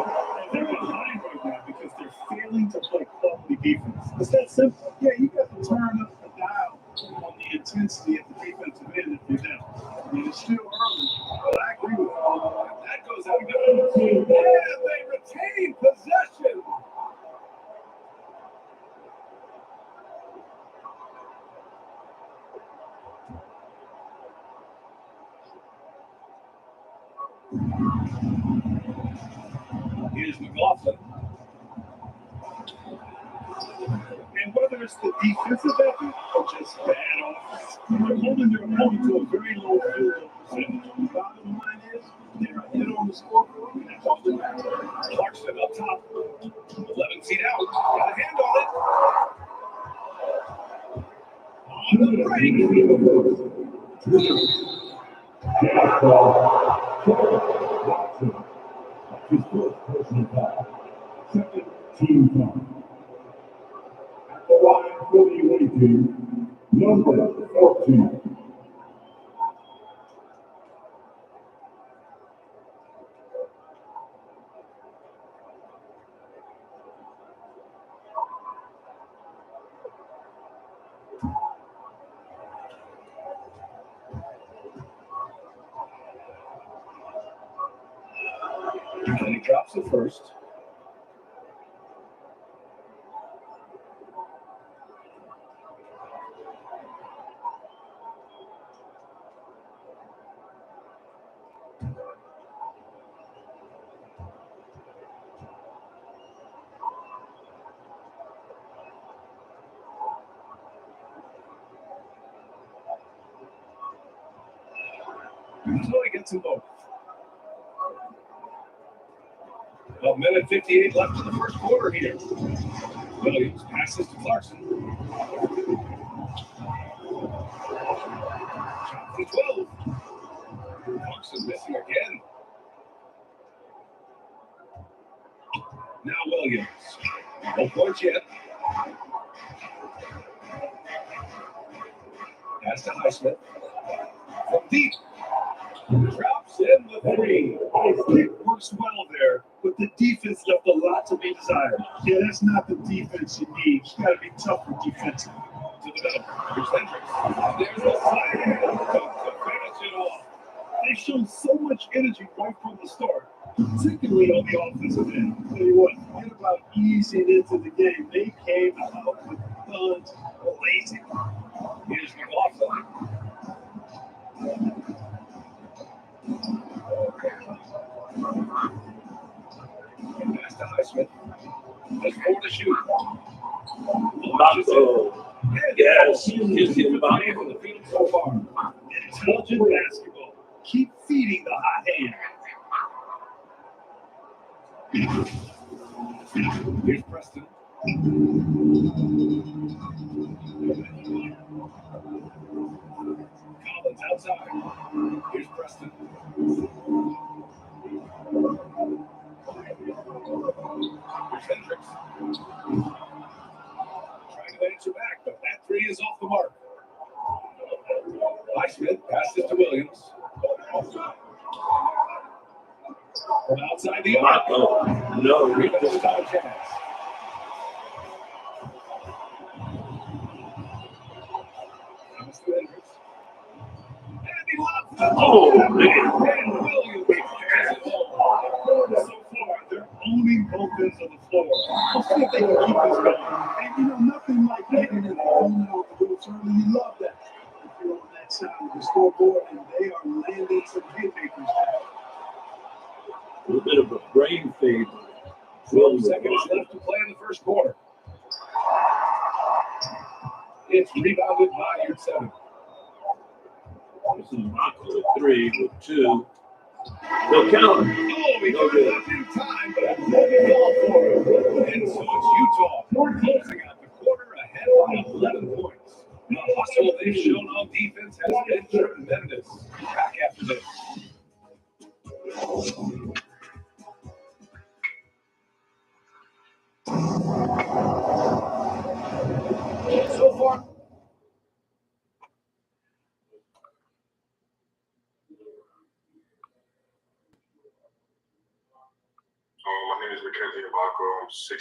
They're behind right now because they're failing to play quality defense. It's that simple. Yeah, you got to turn up the dial on the intensity at the defensive end if you're down. I mean, it's still early, but I agree with you. That goes out good. And they retain possession. Here's McLaughlin. And whether it's the defensive effort or just bad offense, they're holding their opponent to a very low field goal percentage. The bottom line is they're ahead on the scoreboard, and that's all that matters. Clarkson up top. 11 feet out. Got a hand on it. On the break. His first personal foul. Second team foul. At the line for the away team, number 14. And he drops it first. until he gets them both. 1:58 left in the first quarter here. Williams passes to Clarkson. Shot from 12. Clarkson missing again. Now Williams. No points yet. Pass to Highsmith. From deep. Drops in the three. It works well there, but the defense left a lot to be desired. Yeah, that's not the defense you need. You got to be tougher defensively. To the middle. Here's Hendricks. There's the side. To finish it off. They showed so much energy right from the start, particularly on the offensive end. Tell you what, forget about easing into the game. They came out with guns blazing. Here's McLaughlin. And pass to Highsmith. There's 4 to shoot. Yes, he's hit the ball. On the field so far. Intelligent basketball. Keep feeding the hot hand. Here's Preston. Collins outside. Here's Preston. Here's Hendricks. Trying to answer back, but that three is off the mark. Highsmith passes to Williams. From outside the arc. No, Rebound to Jazz. Comes to Hendricks. And he lobs it. Oh, man. And Williams has it home. So far, they're owning both ends of the floor. Let's see if they can keep this going. And you know, nothing like getting in the zone out the boots early. You love that. If you're on that side of the scoreboard and they are landing some haymakers there. A little bit of a brain fade. 12 seconds left to play in the first quarter. It's rebounded by your 7. This is Marco with 3 with 2. No count. Oh, he got it up in time, but that's no ball for him. And so it's Utah closing out the quarter ahead by 11 points. The hustle they've shown on defense has been tremendous. Back after this. So far, my name is Mackenzie Ibako. I'm 6'8",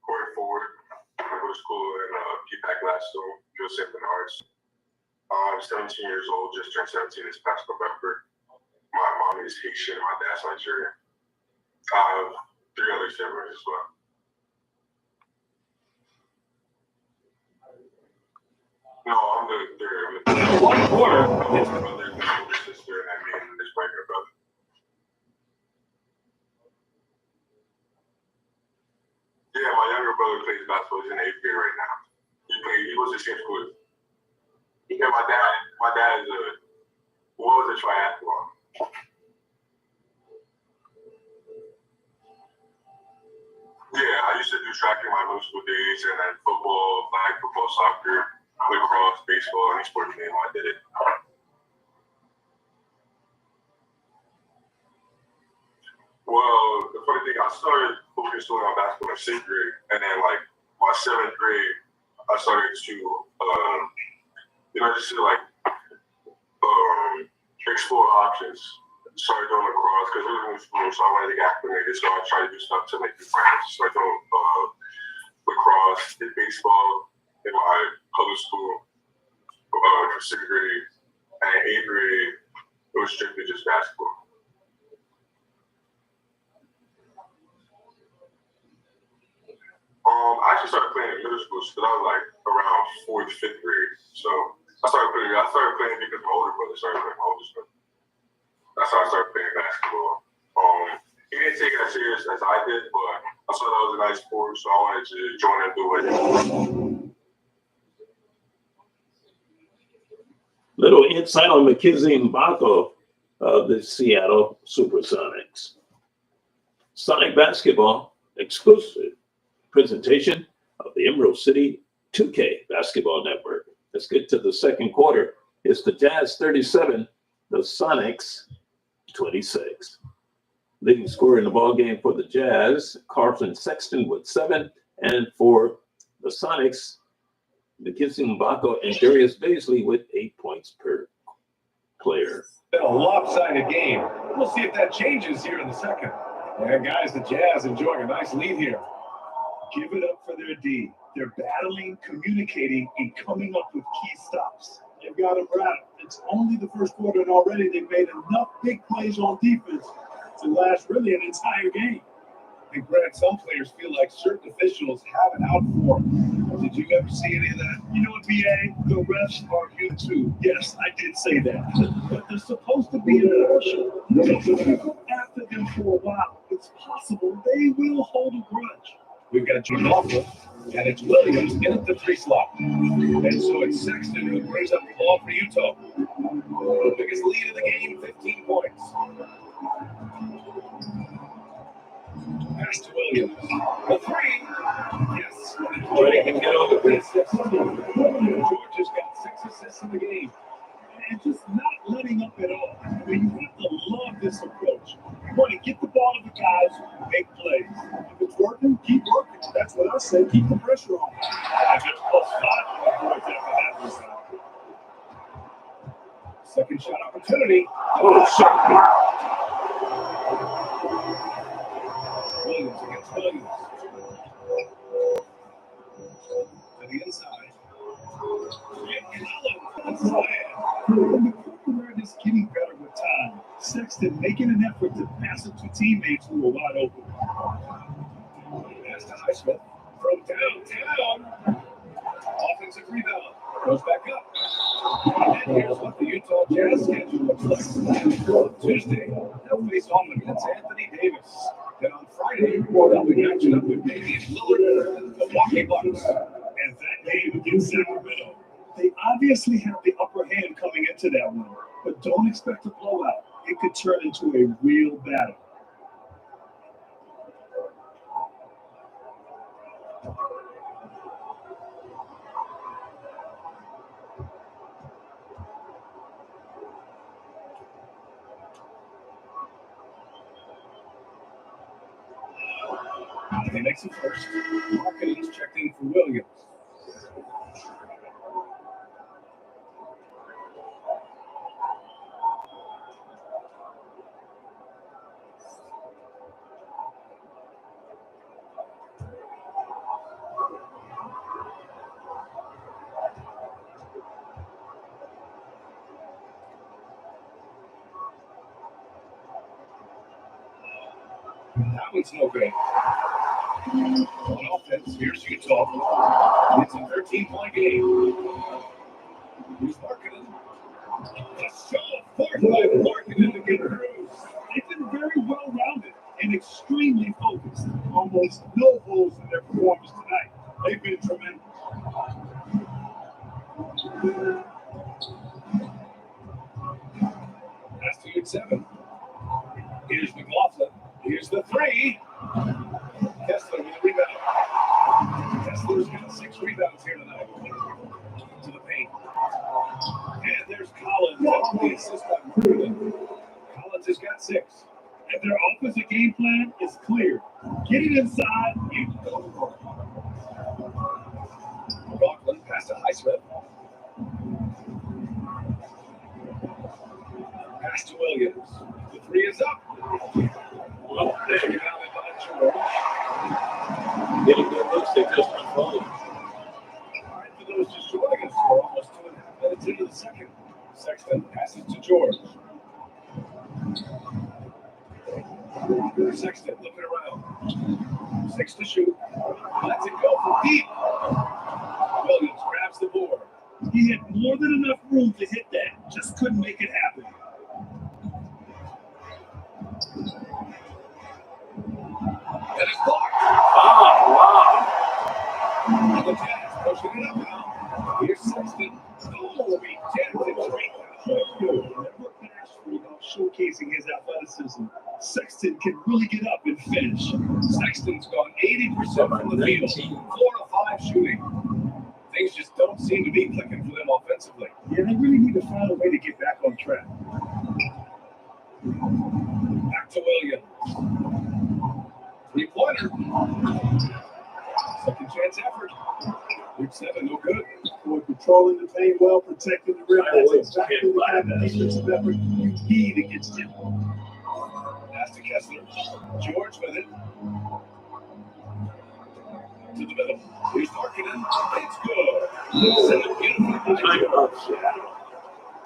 going forward. I go to school in P-PAC Gladstone, St. Bernard's. I'm 17 years old, just turned 17 this past November. My mom is Haitian, my dad's Nigerian. I have 3 other siblings as well. No, I'm the third. One quarter. It's my brother, my older sister, and me and this my younger brother. Yeah, my younger brother plays basketball. He's in 8th grade right now. He goes to the same school. Yeah, my dad is was a triathlon. Yeah, I used to do track in my middle school days, and then football, flag football, soccer, lacrosse, baseball, any sport game, I did it. Well, the funny thing, I started focusing on basketball in 6th grade, and then like my 7th grade, I started to, just to like explore options. Started doing lacrosse because it was in school, so I wanted to get acclimated. So I tried to do stuff to make new friends. Started doing lacrosse, did baseball in my public school for 6th grade, and 8th grade it was strictly just basketball. I actually started playing in middle school because I was like around 4th, 5th grade. So I started playing because my older brother started playing, my oldest brother. That's how I started playing basketball. He didn't take it as serious as I did, but I saw that was a nice sport, so I wanted to join and do it. Little insight on McKenzie Mbako of the Seattle Supersonics. Sonic Basketball exclusive presentation of the Emerald City 2K Basketball Network. Let's get to the second quarter. It's the Jazz 37, the Sonics 26. Leading scorer in the ball game for the Jazz, Carlton Sexton with 7, and for the Sonics, McKenzie Mbako and Darius Baisley with 8 points per player. Been a lopsided game. We'll see if that changes here in the second. Yeah, guys, the Jazz enjoying a nice lead here. Give it up for their D. They're battling, communicating, and coming up with key stops. They've got them rattled. It's only the first quarter, and already they've made enough big plays on defense to last really an entire game. And Grant, some players feel like certain officials have it out for them. Did you ever see any of that? You know what, BA? The refs are human too. Yes, I did say that. But they're supposed to be impartial. So if you go after them for a while, it's possible they will hold a grudge. We've got Jim Lawful, and it's Williams in at the 3 slot. And so it's Sexton who brings up the ball for Utah. The biggest lead in the game, 15 points. Pass to Williams. The 3. Yes. Jordan can get over this. George has got 6 assists in the game. And just not letting up at all. I mean, you have to love this approach. You want to get the ball to the guys who make plays. If it's working, keep working. That's what I say. Keep the pressure on. There's +5 points after that. Second shot opportunity. Oh, shot. Williams against Williams. To the inside. And Collins. The Cooper is getting better with time. Sexton making an effort to pass it to teammates who are wide open. Pass to Highsmith. From downtown. Offensive rebound. Goes back up. And here's what the Utah Jazz schedule looks like. Tuesday, they'll face home against Anthony Davis. Then on Friday, they'll be matching up with Damian Lillard and the Milwaukee Bucks. And that game against Sacramento. They obviously have the upper hand coming into that one, but don't expect a blowout. It could turn into a real battle. He makes it first. Markkanen is checked in for Williams. That one's no good. On offense, here's Utah. It's a 13-point game. Here's Markkanen. A show of force by Markkanen to get through. They've been very well-rounded and extremely focused. Almost no holes in their performance tonight. They've been tremendous. Pass to U7. Here's McLaughlin. Here's the 3. Kessler with a rebound. Kessler's got 6 rebounds here tonight. To the paint. And there's Collins. That's the assist by Markkanen. Collins has got 6. And their offensive game plan is clear. Get it inside. McLaughlin pass to Highsmith. Pass to Williams. The 3 is up. Well, there you have it by George. Getting good looks, they just unfold. All right, for those just joining us, we're almost 2.5 minutes into the second. Sexton passes to George. Sexton looking around. 6 to shoot. Lets it go from deep. Williams grabs the board. He had more than enough room to hit that. Just couldn't make it happen. And it's blocked. Oh, And the Jazz pushing it up now. Here's Sexton. Oh, he 10 to 3. showcasing his athleticism. Sexton can really get up and finish. Sexton's gone 80% from the field, 4 of 5 shooting. Things just don't seem to be clicking for them offensively. Yeah, they really need to find a way to get back on track. Back to Williams. 3-pointer. Second chance effort. Big 7, no good. Boy, controlling the paint well, protecting the rim. That's exactly the kind of defensive effort you need against him. Pass to Kessler. George with it. To the middle. Here's Markkinen. It's good. Set up beautifully by George.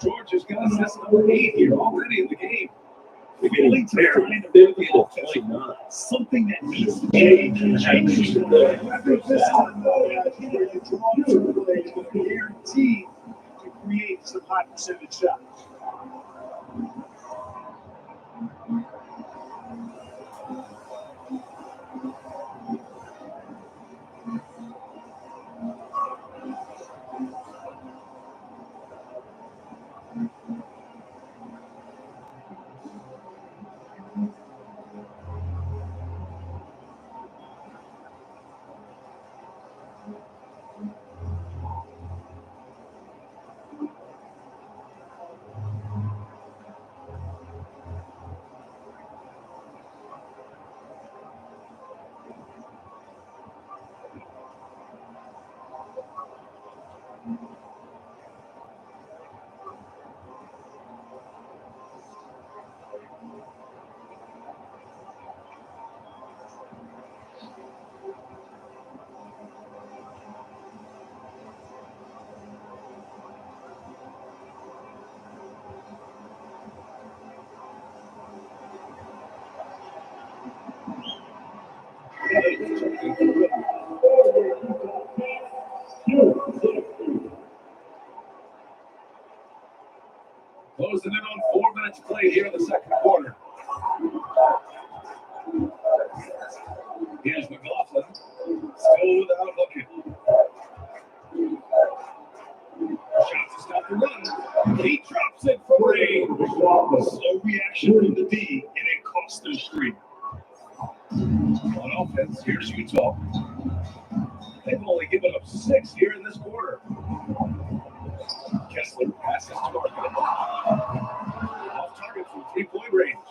George has got assist number 8 here already in the game. Getting fair, 50 to 29. Something that needs to change. After this time, though, where you draw to play, you're guaranteed to create some high percentage shots. Closing in on 4 minutes played here in the second quarter. Here's McLaughlin. Still without looking. Shots to stop the run. He drops it from range. Slow reaction from the D, and it costs them 3. On offense, here's Utah. They've only given up 6 here in this quarter. Kessler passes to Markkinen. Off target from 3-point range.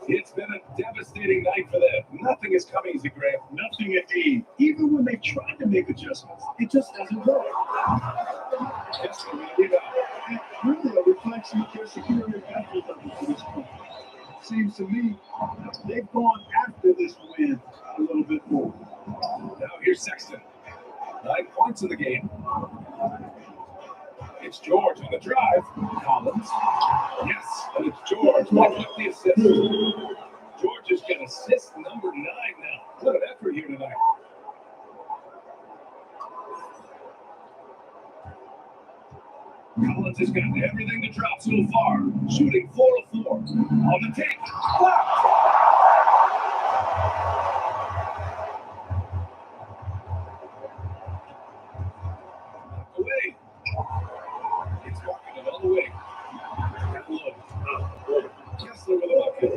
It's been a devastating night for them. Nothing is coming easy, Graham. Nothing indeed. Even when they tried to make adjustments, it just doesn't work. Kessler with a rebound. Really a reflection of their superior effort level to this point. Seems to me they've gone after this win a little bit more. Now here's Sexton. 9 points in the game. It's George on the drive. Collins. Yes, and it's George picking up the assist. George has got assist number 9 now. What an effort here tonight. Collins has got everything to drop so far. Shooting 4 of 4. On the take. Blocked. Away. It's walking it all the way. Kessler with a bucket.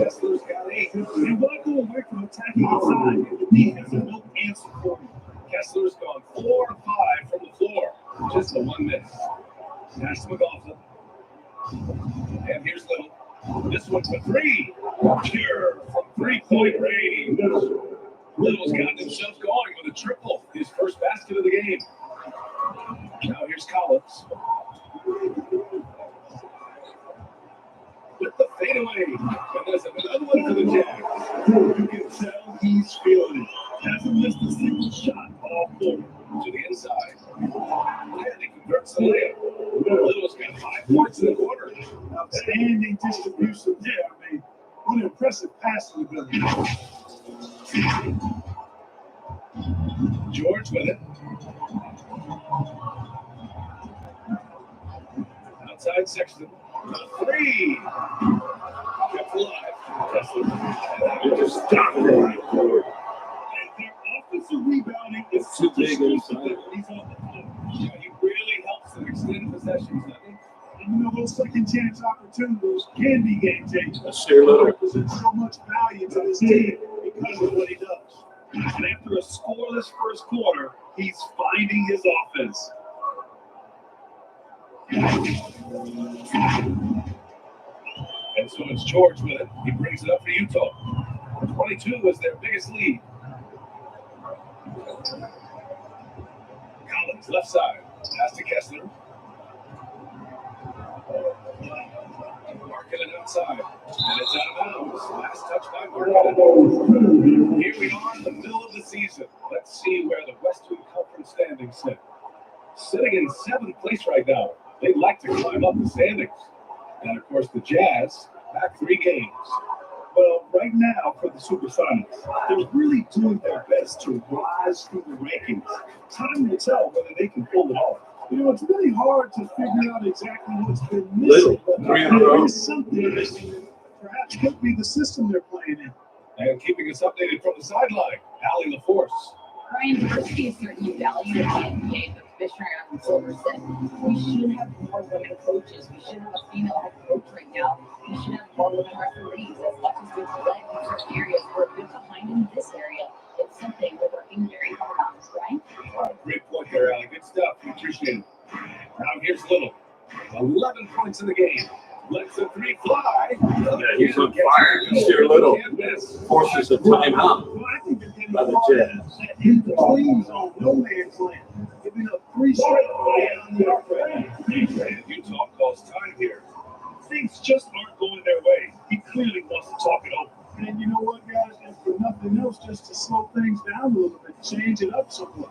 Kessler's got 8. They want to go away from attacking inside. The defense has no answer for them. Kessler's gone 4 of 5 from the floor. Just the 1 miss. Pass to McLaughlin. And here's Little. This one for 3. Pure from 3-point range. Little's gotten himself going with a triple. His first basket of the game. Now here's Collins. With the fadeaway. And there's another one for the Jazz. You can tell he's feeling it. Hasn't missed a single shot all quarter. To the inside. And he converts the layup. Little's got 5 points in the quarter. Outstanding distribution there. I mean, what an impressive passing ability. George with it. Outside Sexton. 3. Kept alive. Just stop it. And their offensive rebounding is Too big explosive inside. when he's on the floor. Yeah, he really helps them extend possessions, doesn't he? You know, those second chance opportunities can be game changers. Nasir Little. Represents so much value to this team because of what he does. And after a scoreless first quarter, he's finding his offense. And so it's George with it. He brings it up for Utah. 22 is their biggest lead. Collins, left side. Pass to Kessler. Marking it outside. And it's out of bounds. Last touch by Markin. Here we are in the middle of the season. Let's see where the Western Conference standings sit. Sitting in 7th place right now. They'd like to climb up the standings. And of course, the Jazz back 3 games. Well, right now for the Supersonics, they're really doing their best to rise through the rankings. Time will tell whether they can pull it off. You know, it's really hard to figure out exactly what's been missing. But there is something missing. Perhaps could be the system they're playing in. And keeping us updated from the sideline, Allie LaForce. Ryan, diversity is certainly valued in the NBA, but Commissioner Adam Silver said we should have more women coaches. We should have a female head coach right now. We should have more women referees. As much as we've led in certain areas, we're a bit behind in this area. It's something we're working very hard on, right? Great point there, Allie. Good stuff. We appreciate it. Now here's Little. 11 points in the game. Lets the 3 fly. Yeah, he's on fire. Nasir Little forces a timeout by the Jazz. In between zone, no man's land. Giving up 3 straight on the offense. And Utah calls time here. Things just aren't going their way. He clearly wants to talk it over. And you know what, guys? If for nothing else, just to slow things down a little bit, change it up somewhat.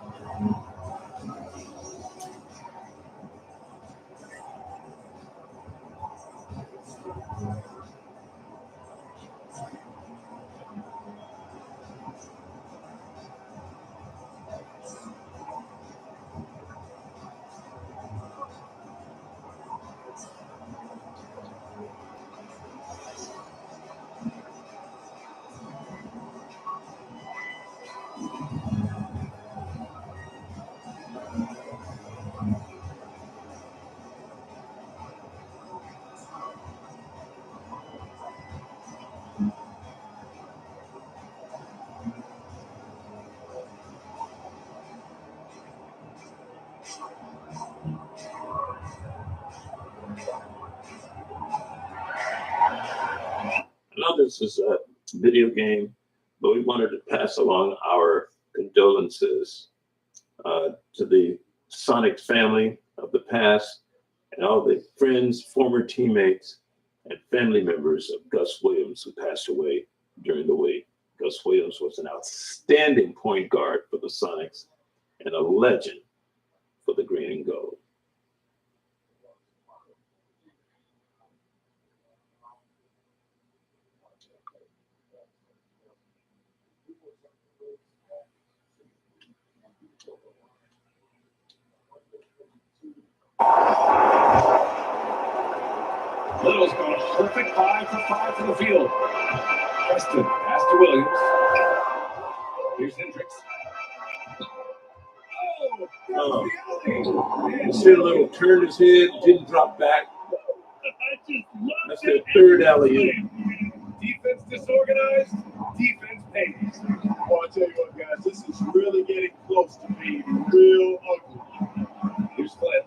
I know this is a video game, but we wanted to pass along our condolences to the Sonics family of the past and all the friends, former teammates, and family members of Gus Williams who passed away during the week. Gus Williams was an outstanding point guard for the Sonics and a legend for the green and gold. Little's got a perfect 5 for 5 for the field. Preston, pass to Williams. Here's Hendricks. Oh, Nasir Little turned his head, didn't drop back. That's their third alley-oop. Defense disorganized, defense pays. Well, I'll tell you what, guys, this is really getting close to being real ugly. Here's Flynn.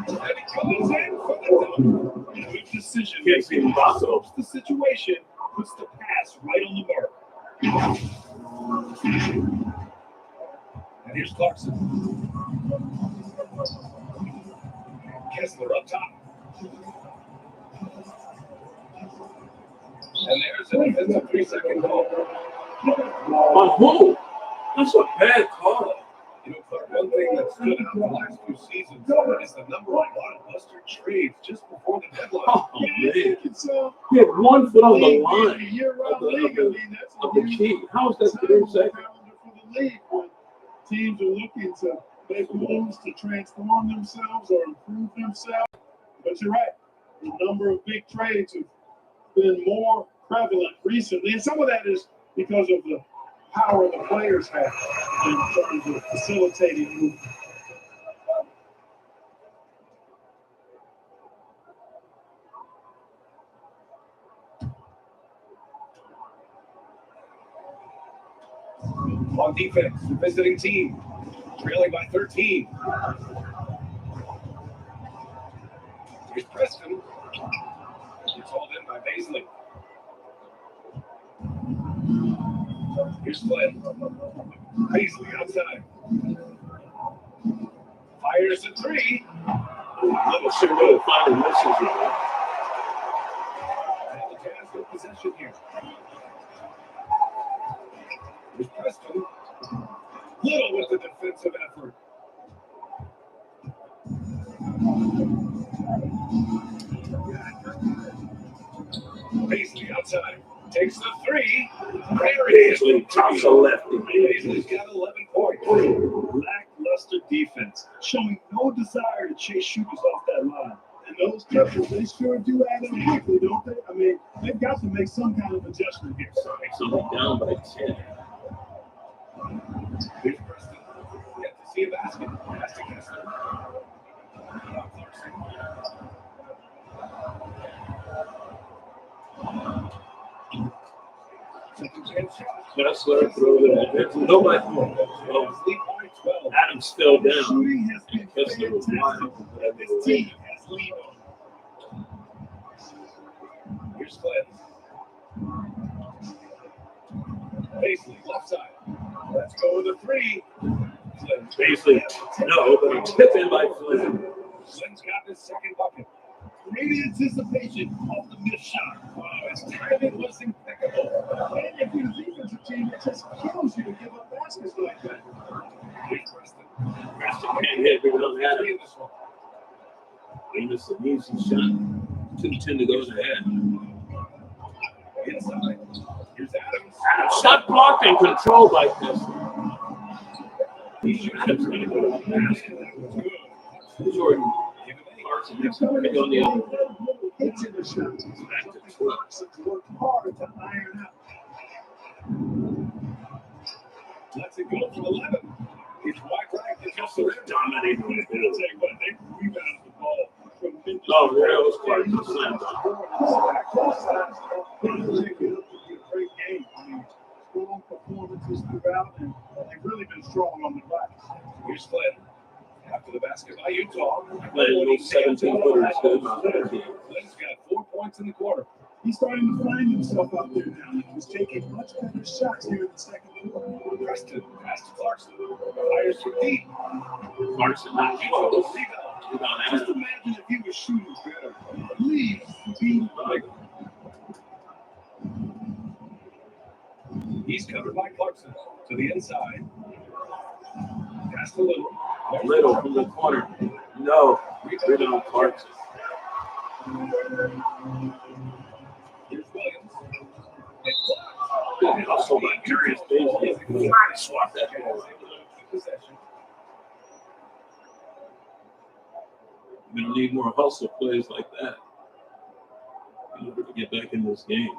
And he goes in for the dunk. Good decision. Can't see him box up. The situation puts the pass right on the mark. And here's Clarkson. Kessler up top. And there's an offensive 3-second call. On who? That's a bad call. You know, Clark, one thing that stood out the last 2 seasons is the number of blockbuster trades just before the deadline. Oh, Yeah, I man. think it's He had 1 foot on the a line year-round of league. I mean, that's a of the huge key. How is that time 3 seconds? calendar for the league when teams are looking to make moves to transform themselves or improve themselves. But you're right. The number of big trades have been more prevalent recently. And some of that is because of the power the players have in terms of facilitating movement. On defense, the visiting team, trailing by 13. Here's Preston. It's hauled in by Baisley. Here's Flynn. Baisley outside. Fires a three. Little sure really finding misses here. And the Jazz with possession here. Here's Preston. Little with the defensive effort. Baisley outside. Takes the three. Baisley tops a lefty. Baisley's got 11 points. Lackluster defense, showing no desire to chase shooters off that line. And those touches, they sure do add up quickly, don't they? I mean, they've got to make some kind of adjustment here. So down by 10. Here's Preston. Yet to see a basket. Pass to Kessler. Second chance shot. Kessler throws it in. Nobody. Well, Lead by 12. Adams still down. Shooting has been Kessler was fantastic, and this team has lead on. Here's Flynn. Baisley, left side. Let's go with a three. Flynn. Baisley, no, but a tip in by Flynn. Flynn's got his second bucket. Great anticipation of the missed shot. His timing was impeccable. And if you're a defensive team, it just kills you to give up baskets like that. Here's Preston. Preston can't hit because Three Adams. in this one. He missed an easy shot. 2-10 to go ahead. Inside. Here's Adams. Shot blocked and controlled by Kessler. He's going to go to the basket. That was good. Jordan. Clarkson next to pick on the other. Hits in the shot. Back to 12. Work hard to iron out. Lets it go from 11. He's wide right. It's just a Dominating the I'll field. tell you what, they rebounded the ball tremendously. Oh, there it was Clarkson slammed Great game. I mean, strong performances throughout, and they've really been strong on the right. Here's Flynn. After the basket by Utah. Playing those 17-footers good. Flynn's got 4 points in the quarter. He's starting to find himself out there now. He's taking much better shots here in the second quarter. Preston pass to Clarkson. Fires from deep. Clarkson not close. Rebound Just Adams. imagine if he was shooting better. Please be like He's covered by Clarkson to the inside. Pass to Little. Little from the corner. No. Rebound Clarkson. Here's Williams. Good hustle by Darius Baisley. Swap that ball. Possession. We're going to need more hustle plays like that in order to get back in this game.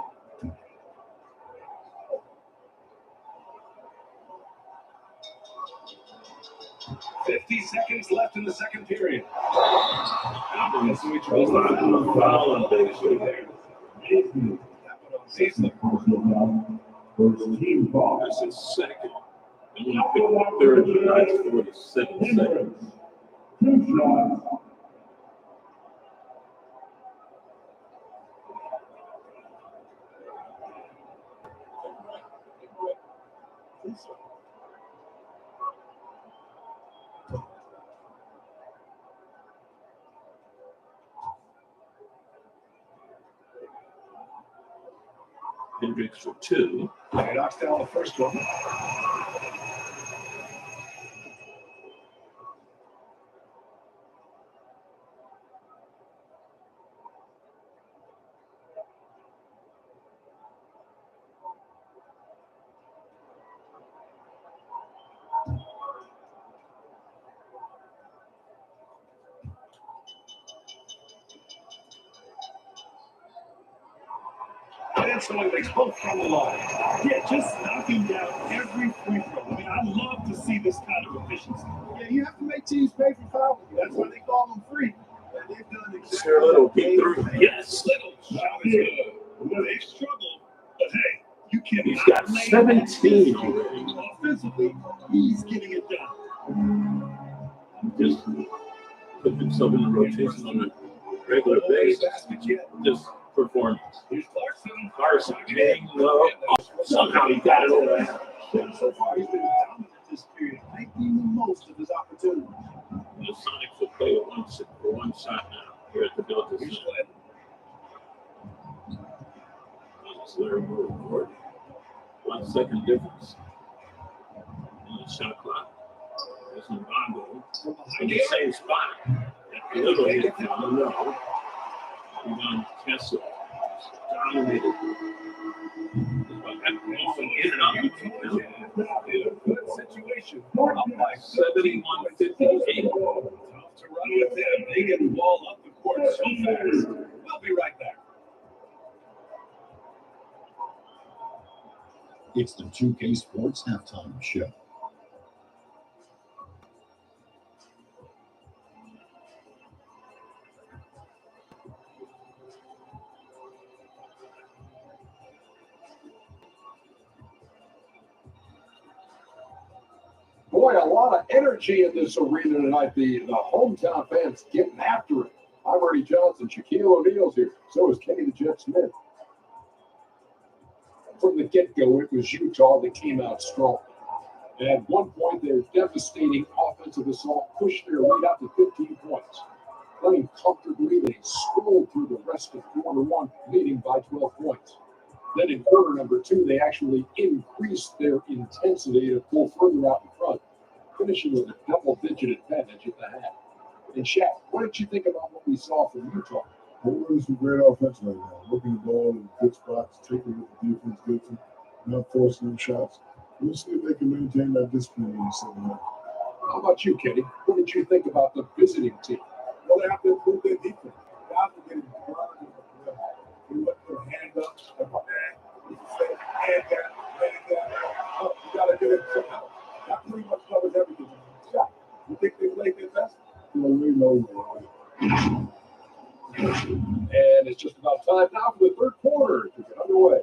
$50 seconds left in the second period. Adams, we try to foul on Baisley there. That one on Baisley. first team ball. That's his second. And when I pick up third, the 47 seconds. Two shots. Hendricks for two. He knocks down the first one. And so he makes both from the line. Yeah, just knocking down every free throw. I mean, I love to see this kind of efficiency. Yeah, you have to make teams pay for fouling. That's why they call them free. And they've done exactly Sure, Little peek through. Yes. Little shot is good. Well, they've struggled, but hey, you can. He's got 17 already. Offensively, defensively, he's getting it done. Just put himself in the rotation on a regular basis. Just performance. Here's Clarkson. Carson getting somehow he got it over. So far, he's been dominant this period, making the most of his opportunity. The Sonics will play for one shot now here at the Delta Here's Center. Glenn. It's Larry Moore. 1 second difference in the shot clock. There's Mbongo in the same spot. That little hit down low. Rebound Kessel. Dominated. In and out. Good situation. Up by 71-58. Tough to run with them. They get the ball up the court so fast. We'll be right back. It's the 2K Sports Halftime Show. Boy, a lot of energy in this arena tonight. The hometown fans getting after it. I'm Ernie Johnson. Shaquille O'Neal's here. So is Kenny the Jet Smith. From the get-go, it was Utah that came out strong. At one point, their devastating offensive assault pushed their lead up to 15 points. Playing comfortably, they strolled through the rest of quarter one, leading by 12 points. Then in quarter number two, they actually increased their intensity to pull further out in front, finishing with a double-digit advantage at the half. And Shaq, what did you think about what we saw from Utah? They're running some great offense right now. Working the ball in good spots, taking what the defense gets them, not forcing them shots. We'll see if they can maintain that discipline in the second half. How about you, Kenny? What did you think about the visiting team? Well, they have to improve their defense. They have to get it grounded. You let their hand up, hand down. Oh, you got to get it somehow. That pretty much covers everything. Yeah. You think they played their best? No, we know. And it's just about time now for the third quarter to get underway.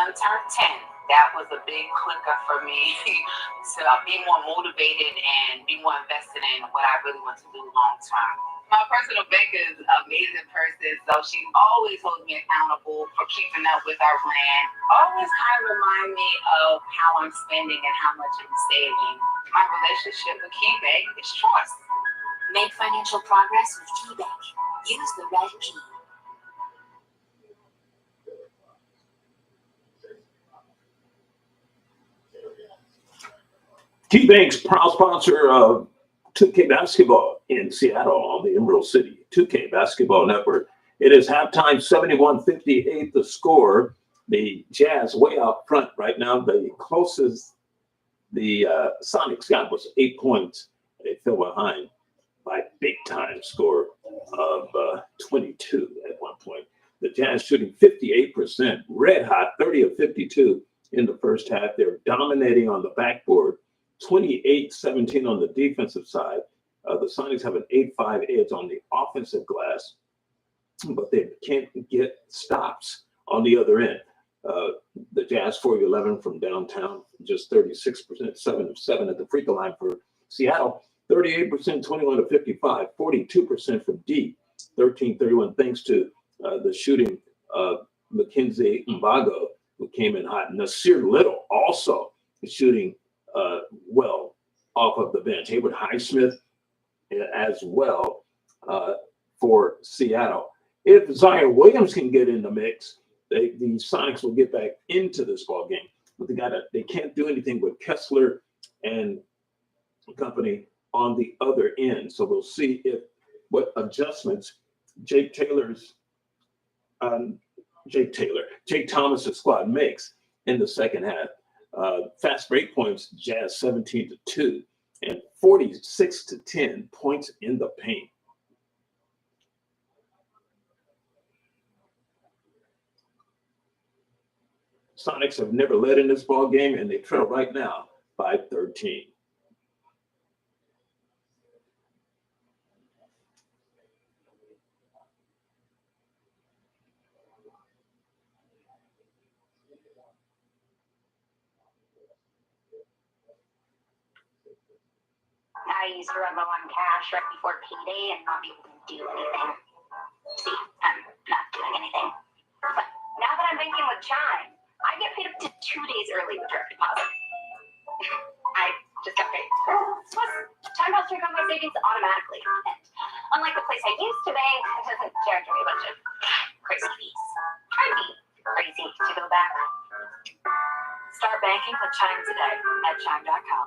son turned 10. That was a big clicker for me to be more motivated and be more invested in what I really want to do long term. My personal banker is an amazing person, so she always holds me accountable for keeping up with our plan. Always kind of remind me of how I'm spending and how much I'm saving. My relationship with KeyBank is trust. Make financial progress with KeyBank. Use the right key. KeyBank's proud sponsor of 2K basketball in Seattle on the Emerald City 2K basketball network. It is halftime, 71-58 the score. The Jazz way out front right now. The closest the Sonics got was 8 points. They fell behind by a big time score of 22 at one point. The Jazz shooting 58%, red hot, 30 of 52 in the first half. They're dominating on the backboard, 28-17 on the defensive side. The Sonics have an 8-5 edge on the offensive glass, but they can't get stops on the other end. The Jazz 4-11 from downtown, just 36%, 7 of 7 at the free throw line for Seattle. 38%, 21-55, 42% from deep, 13-31, thanks to the shooting of Mackenzie Mbago, who came in hot. Nasir Little also shooting well off of the bench. Hayward Highsmith as well for Seattle. If Zion Williams can get in the mix, the Sonics will get back into this ball game. But they can't do anything with Kessler and company on the other end. So we'll see what adjustments Jake Thomas's squad makes in the second half. Fast break points, Jazz 17-2 and 46-10 points in the paint. Sonics have never led in this ball game, and they trail right now by 13. I used to run low on cash right before payday and not be able to do anything. See, I'm not doing anything. But now that I'm banking with Chime, I get paid up to 2 days early with direct deposit. I just got paid. Plus, Chime helps me fund my savings automatically. And unlike the place I used to bank, it doesn't charge me a bunch of crazy fees. Try to be crazy to go back. Start banking with Chime today at chime.com.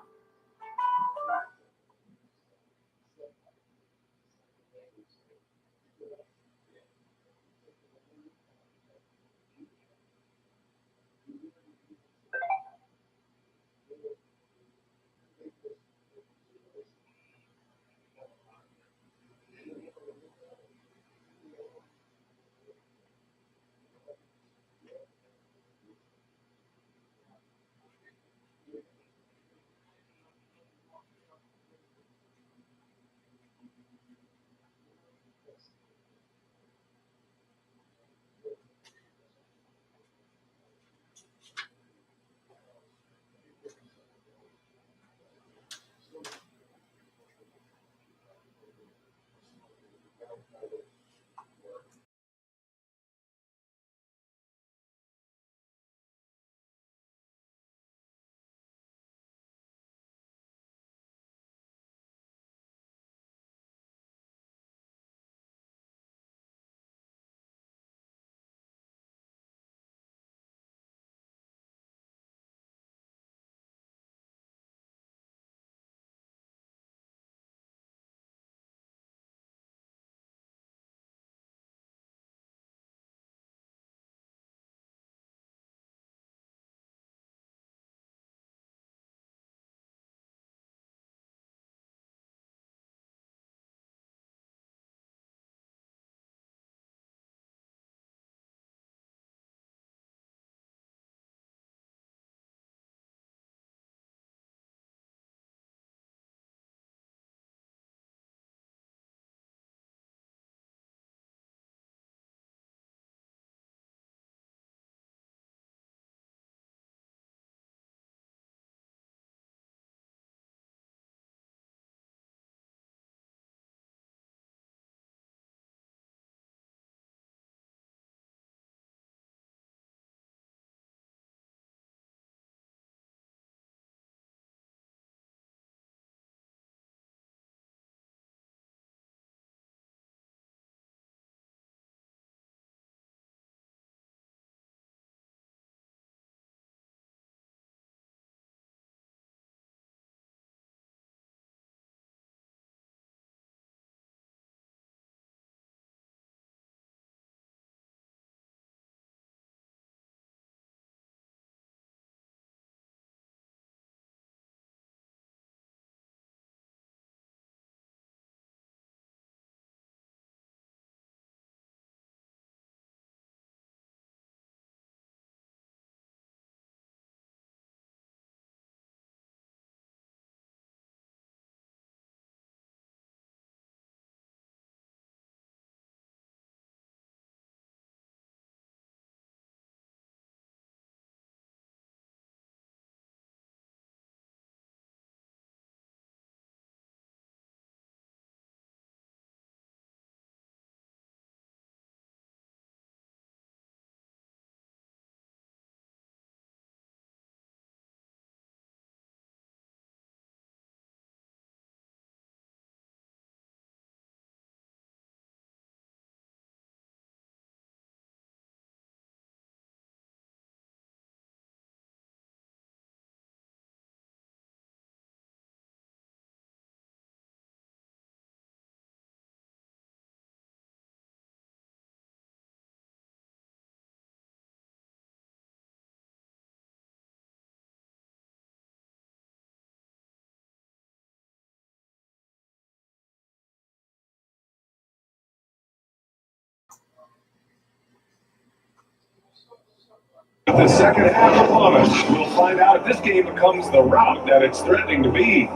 With the second half upon us, we'll find out if this game becomes the rout that it's threatening to be.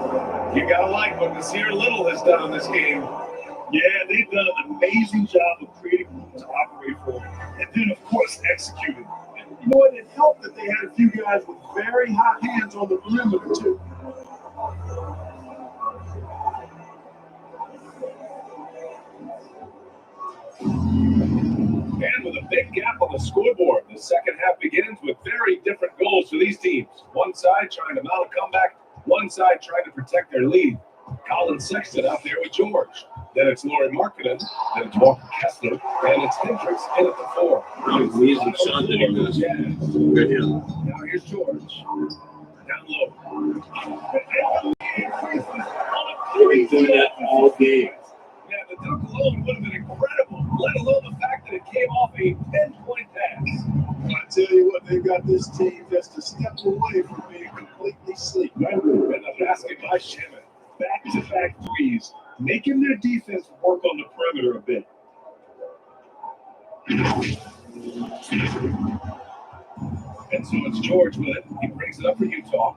You gotta like what Nasir Little has done in this game. Yeah, they've done an amazing job of creating room to operate for, and then of course executing. And you know what? It helped that they had a few guys with very hot hands on the perimeter too. And with a big gap on the scoreboard, the second half begins with very different goals for these teams. One side trying to mount a comeback, one side trying to protect their lead. Colin Sexton out there with George. Then it's Laurie Markkinen, then it's Walker Kessler, and it's Hendricks in at the 4. He's the shot that he missed. Good hit. Now here's George. Down low. He's doing that all game. Yeah, the dunk alone would have been incredible, let alone the fact that it came off a 10-point pass. I tell you what, they've got this team just a step away from being completely asleep. And the basket by Shaman. Back-to-back threes, making their defense work on the perimeter a bit. And so it's George with it. He brings it up for Utah.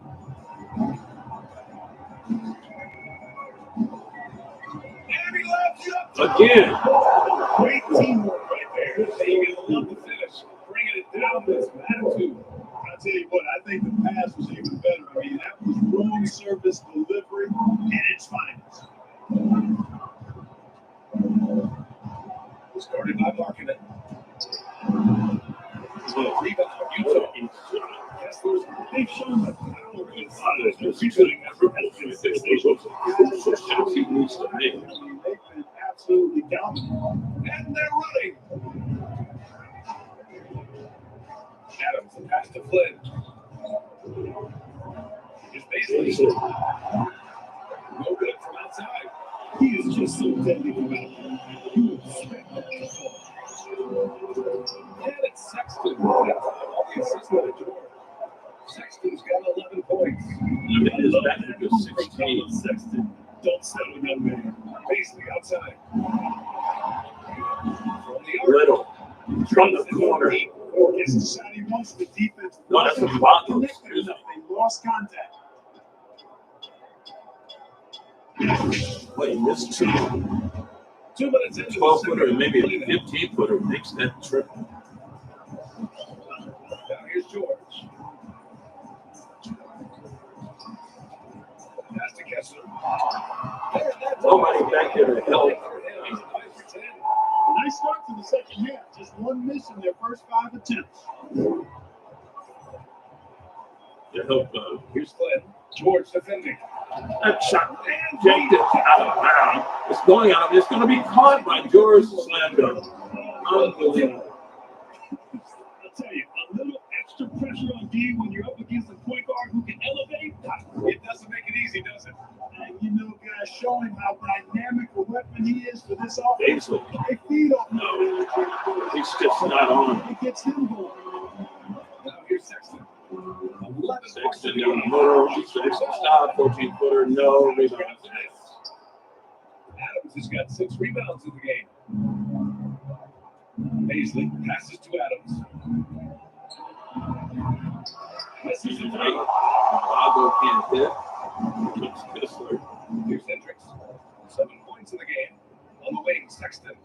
And he left you up Again. Great teamwork right there. They love the finish. Bringing it down with some attitude. I tell you what, I think the pass was even better. I mean, that was room service delivery at its finest. Started by Markkinen. Rebound, Utah. Kessler's, they've shown that He's shooting that from 6 shots he needs to make. they've been absolutely dominant. and they're running. Adams, the pass to Flynn. Here's Basley. No good from outside. He is just so deadly from out. You expect that to fall. And it's Sexton. All the assists by George. Sexton's got 11 points. It is back to go 16. Sexton, don't settle, young man. Basley outside. From the arc. Little. From the corner. Gets the shot he wants, the defense. No, that's a block. They lost contact. Well, he missed 2. 2 minutes into 12-footer and maybe a 15-footer makes that trip. Now here's George. Pass to Kessler. Nobody back there to help. Nice start to the second half. Just one miss in their first 5 attempts. To help. Here's Flynn. George defending. That shot yanked it out of bounds. It's going out of. It's going to be caught by George Slam dunk. Unbelievable. I'll tell you, a little extra pressure on D when you're up against a point guard who can elevate. It doesn't make it easy, does it? And you know, guys, showing how dynamic a weapon he is for this offense. Basically. They feed off No. He's just not on. It gets him going. Now here's Sexton. 11 Sexton down the middle. Sexton stop. 14-footer. No rebound. Adams has got 6 rebounds in the game. Basley passes to Adams. Misses it. Vago can't hit. Comes Kessler. Here's Hendricks. 7 points in the game. On the wing, Sexton.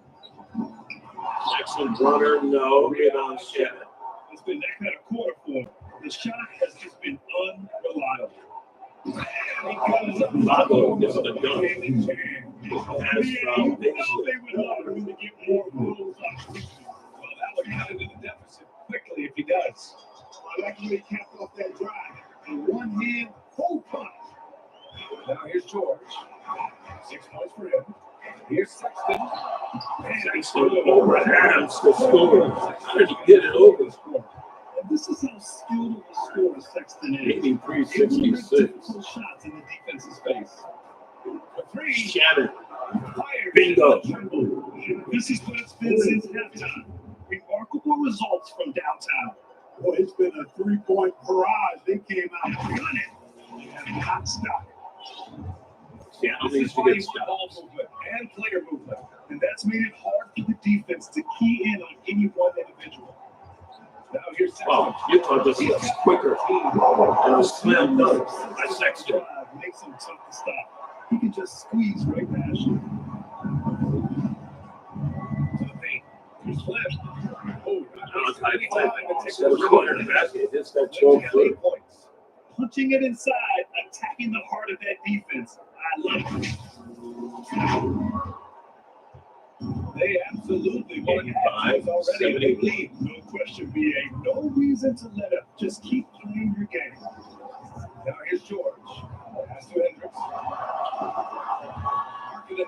Sexton runner. No rebound. Shit. It's been that kind of quarter for him. The shot has just been unreliable. Vago gets the dunk. Pass from They Basley. would love him to get more goals. Well, that would cut into the deficit quickly if he does. I like the way he capped off that drive. In one hand, full punch. Now here's George. 6 points for him. Here's Sexton. Sexton over Adams to score. How did he get it over? And this is how skilled of a scorer Sexton is. 83-66. Difficult shots in the defense's face. For 3. Shannon. Fire. Bingo. This is what it's been since halftime. Remarkable results from downtown. Boy, it's been a 3-point barrage. They came out running and not stopping. Shannon This needs is to why get you want ball stops. movement and player movement. And that's made it hard for the defense to key in on any one individual. Now here's Sexton. Well, you thought this was quicker. And a slam dunk by Sexton. Makes him tough to stop. He can just squeeze right past you. To the paint. Here's Flynn. Oh, Instead of going in the basket, it's that choke foot. points. Punching it inside, attacking the heart of that defense. I love it. They absolutely want to have already in the lead. No question, BA. No reason to let up. Just keep playing your game. Now here's George. Pass to Hendricks. Marking it in.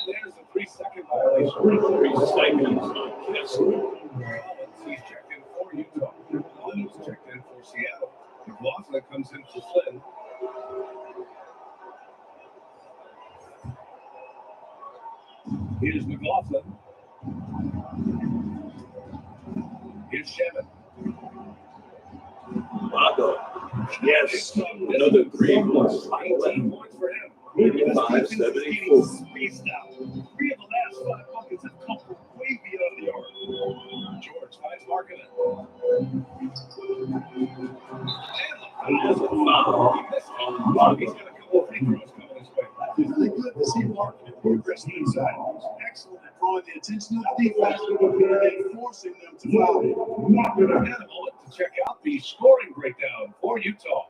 And there's a 3-second violation. 3 seconds on Kessler. Collins, he's checked in for Utah. Leonard's checked in for Seattle. McLaughlin comes in for Flynn. Here's McLaughlin. Here's Shannon. Vago. Yes. Another 3 points. 18 points for him. 85-74. Spaced out. 3 of the last 5 buckets have come from way beyond the arc. George finds Markkinen. And there's a foul on Vago. He's got a couple of free throws coming his way. It's really good to see Markkinen progress inside. He's excellent at drawing the attention of the defense and forcing them to foul. And a moment to check out the scoring breakdown for Utah.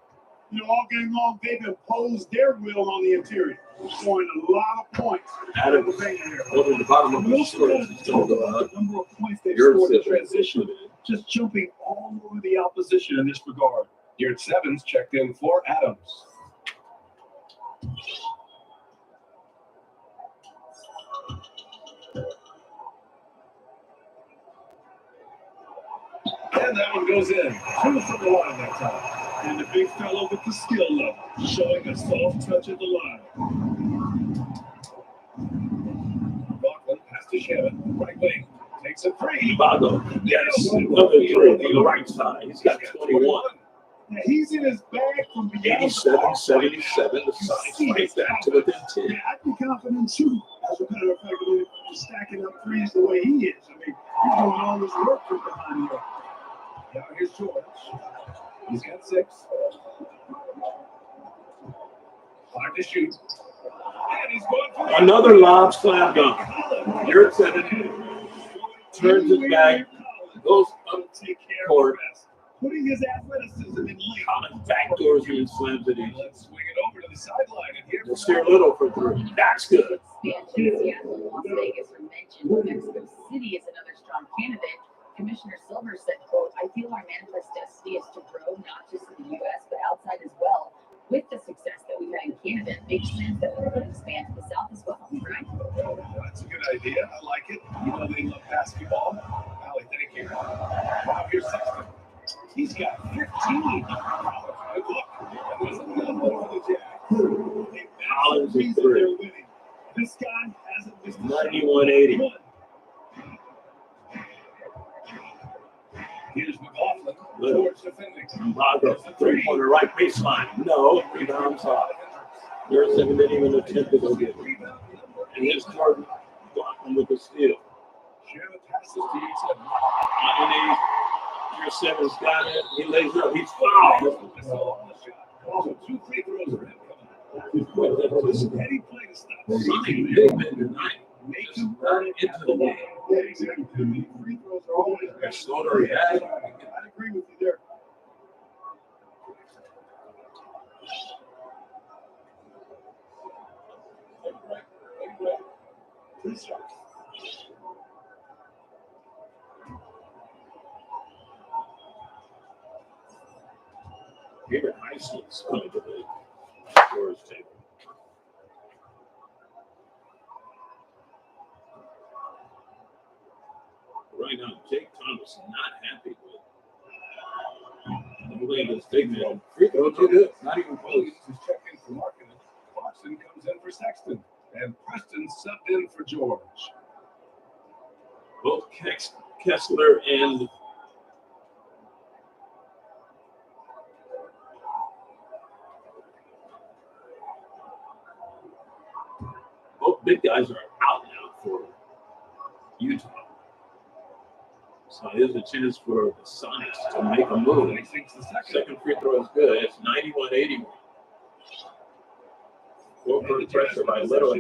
You know, all game long, they've imposed their will on the interior, scoring a lot of points. Adam, over the bottom of the score, it's going to go out. The number of points they've Your scored in system. transition, just jumping all over the opposition in this regard. Garrett Sevens checked in for Adams. And that one goes in. 2 from the line that time. And the big fellow with the skill level, showing a soft touch at the line. McLaughlin pass to Shannon. Right wing. Takes a 3. Vago. Yes. Another 3 on the right side. He's got 21. Now he's in his bag from beyond. 87-77. The side's right back to within 10. Yeah, I'd be confident too. As a matter of fact, when he's stacking up threes the way he is. I mean, he's doing all this work from behind the arc. Now here's George. He's got 6. 5 to shoot. And he's going for Another lob slam dunk. Garrett Sevens turns his back, goes up Take care court. of the rest. Putting his athleticism in lane. Collins backdoors him and slams it in. Let's swing it over to the sideline. And here Steer Little for 3. That's good. Expansion, Seattle and Las Vegas are mentioned. Mexico City is another strong candidate. Commissioner Silver said, quote, I feel our manifest destiny is to grow not just in the U.S., but outside as well. With the success that we've had in Canada, it makes sense that we could expand to the South as well, right? That's a good idea. I like it. You know they love basketball. Allie, thank you. Now here's Sexton. He's got 15. Good look. That was another one for the Jazz. Collins Reason is they're 3. winning. This guy hasn't missed a 91-80. Here's McLaughlin. George defending. Vago. 3-pointer right baseline. No. Rebounds off. Garrett Sevens didn't even attempt to go get it. And here's Jordan blocking with the steal. Shannon passes to each other. Underneath. Garrett Sevens got it. He lays it up. He's fouled. Also, 2 free throws for him Steady play to stop. Something big been tonight. Make Just him run into the game. Yeah, exactly. Free throws are always They're slow to react. I'd agree with you there. David Heisman's coming to the scorer's table. Right now, Jake Thomas not happy with the way this big man. Free throw too good. Not even close. Williams is checking for Markkinen. Clarkson comes in for Sexton. And Preston subbed in for George. Both Kessler and both big guys are out now for Utah. So So here's a chance for the Sonics to make a move. Second free throw is good. It's 91-81. Forward pressure by Little.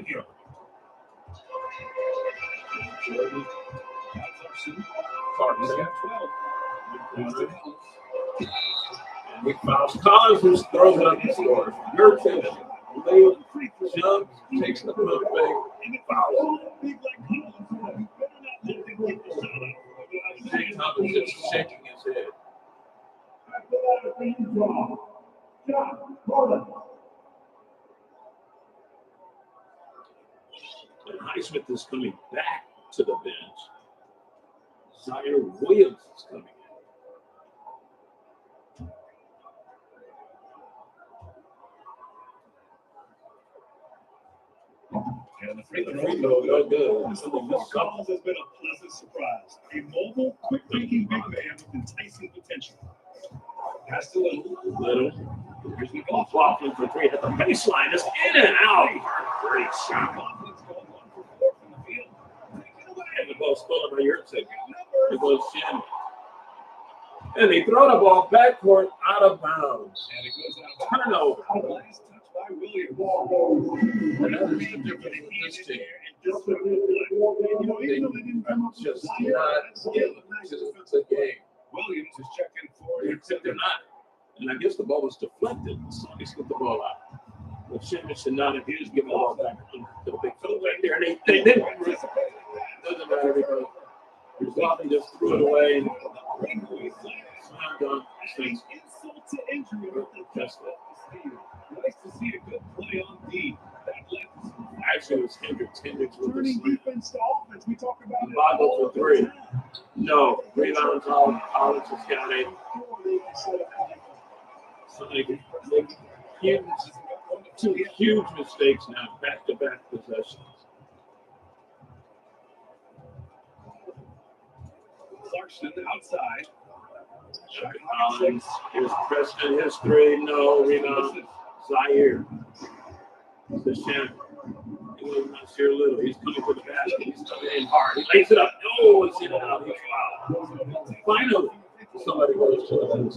Clarkson. And we found Collins, who throws it up the score. Merton, late jump, takes the pump fake, and fouls. Jay Thomas just shaking his head. And Highsmith is coming back to the bench. Zaire Williams is coming in. And the free throw go good. This Collins has been a pleasant surprise. A mobile, quick-thinking big man with enticing potential. Pass to Little. Here's McLaughlin for three at the baseline. It's in and out. Great shot. And the ball stolen by Yurtsev. It goes Shin. And they throw the ball backcourt out of bounds. And it goes out. Turnover. Nice touch by Williams. And that's the difference with this team. They just not into the game. Williams is checking for it. Except they're not. And I guess the ball was deflected. The Sonics get the ball out. But Shin should not have used giving the ball back to the big fella right there. And they didn't. Doesn't matter because McLaughlin just threw it away. And slam dunk. Insult to injury with the just nice to see a good play on D. Actually, it was Hendricks. Hendricks with the Turning slam. defense to offense. We talk about it. Boggle for three. No. Rebounds all. Collins has got it. So two huge mistakes now. Back-to-back possessions. Clarkson outside. Collins. Here's Preston. His three. No. Rebound. Zaire. The champ. He was not sure little. He's coming to the basket. He's coming in hard. He lays it up. No, it's in and out. He's fouled. Finally, somebody goes to the line.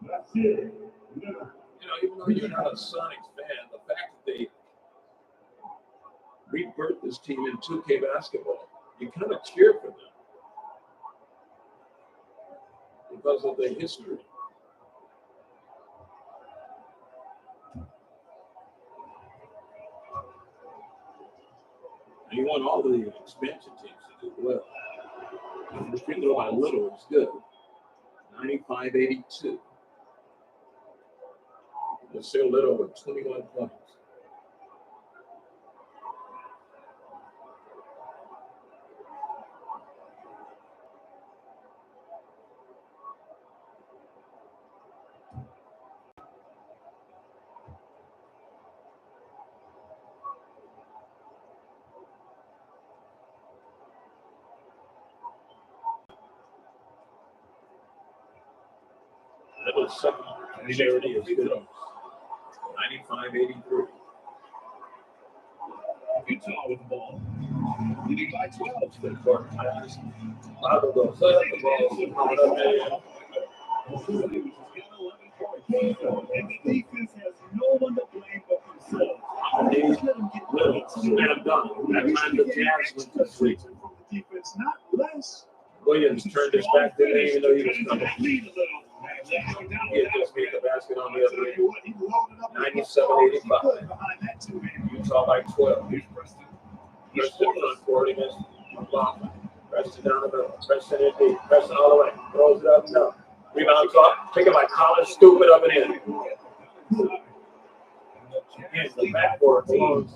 That's it. You know, even though you're not a Sonics fan, the fact that they rebirthed this team in 2K basketball, you kind of cheer for them because of the history. And you want all the expansion teams to do well. The free throw by Little is good. 95-82. Lucille Little with 21 points. That was second. Charity is good. 95-83. Utah with the ball. Leading by 12. Good court pass. Bobble goes up. The ball is coming up. And the defense has no one to blame but themselves. Little slam dunk. That time the Jazz went to sleep. From the defense, not less. Williams turned his back to him even though he was coming. He had just made the basket on the other end. 97-85. Utah by 12. Preston on court against McLaughlin. Preston down the middle. Preston in deep. Preston all the way. Throws it up. No. Rebounds up. Taken by Collins. Stupid up and in. Again, the backboard belongs.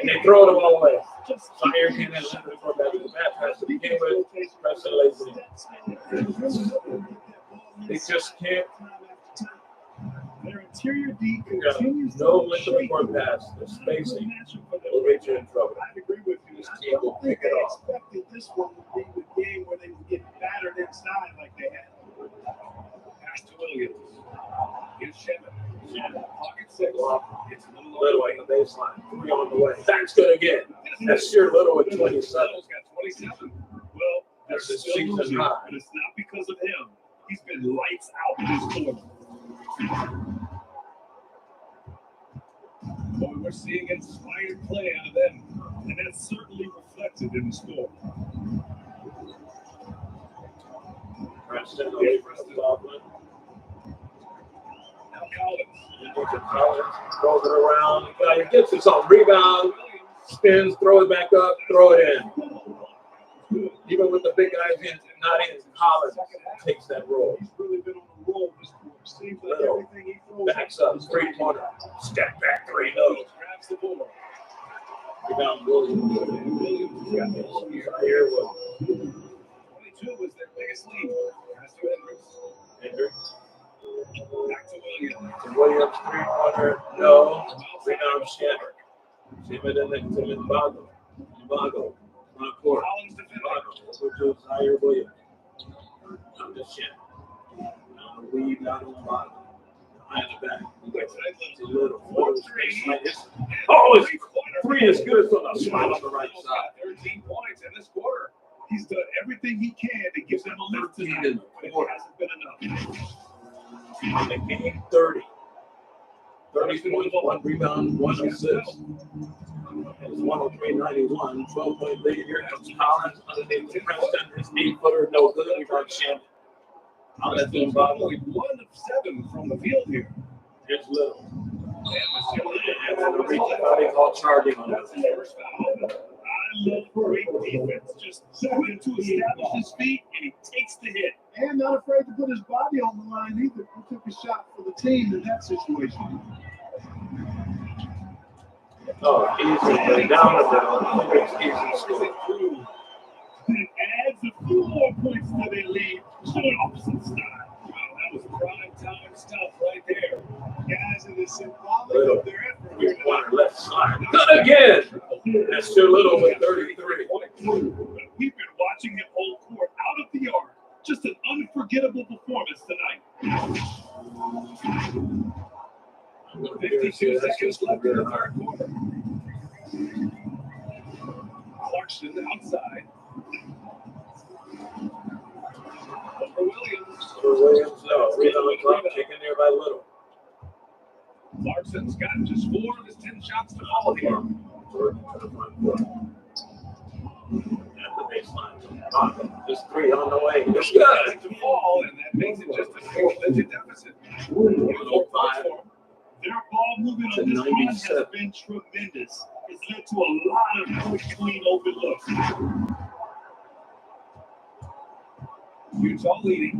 And they throw the ball away. Zaire came in and left it for back to the back pass to begin with. Preston lays it in. They just can't. Their interior D got no length of the court pass. The spacing will get you in trouble. I agree with you. This team will pick it off. I expected this one would be the game where they would get battered inside like they had. Pass to Williams. Here's Shevin. Pocket six. It's Little on the baseline. 3 on the way. That's good again. That's Sheer Little at 27. Little's got 27. Well, That's his still season losing, high. but it's not because of him. He's been lights out in this quarter. Boy, we're seeing inspired play out of them, and that's certainly reflected in the score. Preston away from Baldwin. Now Collins. Collins throws it around. He gets us on rebound, spins, throw it back up, throw it in. Even with the big guys in, not in, Collins takes that role. He's really been on a roll this quarter. Seems like Little. everything he throws Backs up, 3-pointer. Step back, 3 no. Grabs the ball. Rebound Williams. Here was 22 was their biggest lead. Pass to Hendricks. Hendricks. Back to Williams. To Williams, 3-pointer. No. Rebound Shannon. Timid and then Timid Bago. On court. Collins to finish. Over to Zaire Williams. Now to Shannon. Now the lead, not on bottom. Behind the back. It's a little. Oh, it's 3 is good from the spot on the right side. 13 points in this quarter. He's done everything he can to give them a lift 13 tonight, in the but it quarter. hasn't been enough. On the game, 30. 30 points, 1 rebound, 1 assist. It's 103-91, 12-point lead. Here comes Collins underneath the Preston. His 8-footer, no good. Rebound Shannon. I'll let them bottom. Only 1 of 7 from the field here. Here's Little. And And then the reaching all charging on that's it. his first foul. I love great defense. Just quick to establish his feet, and he takes the hit. and not afraid to put his body on the line either. He took a shot for the team in that situation. Oh, easy. Down the middle. Hendricks easy score. It adds a few more points to their lead to an opposite side. Wow, that was prime time stuff right there. Guys, it is symbolic Little. of their effort. 3-pointer left side. Good again. That's too little with 33. We've been watching him hold court out of the yard. Just an unforgettable performance tonight. 52 seconds left in the third quarter. Clarkson outside. Over Williams. Williams, no. Rebound clock taken there by Little. Clarkson's got just 4 of his 10 shots to fall here. Jordan to the front court. At the baseline. Just 3 on the way. It's good. To fall, and that makes it just a single-digit deficit. 105. Their ball movement To on this run 97. has been tremendous. It's led to a lot of quick, clean, open looks. Utah leading.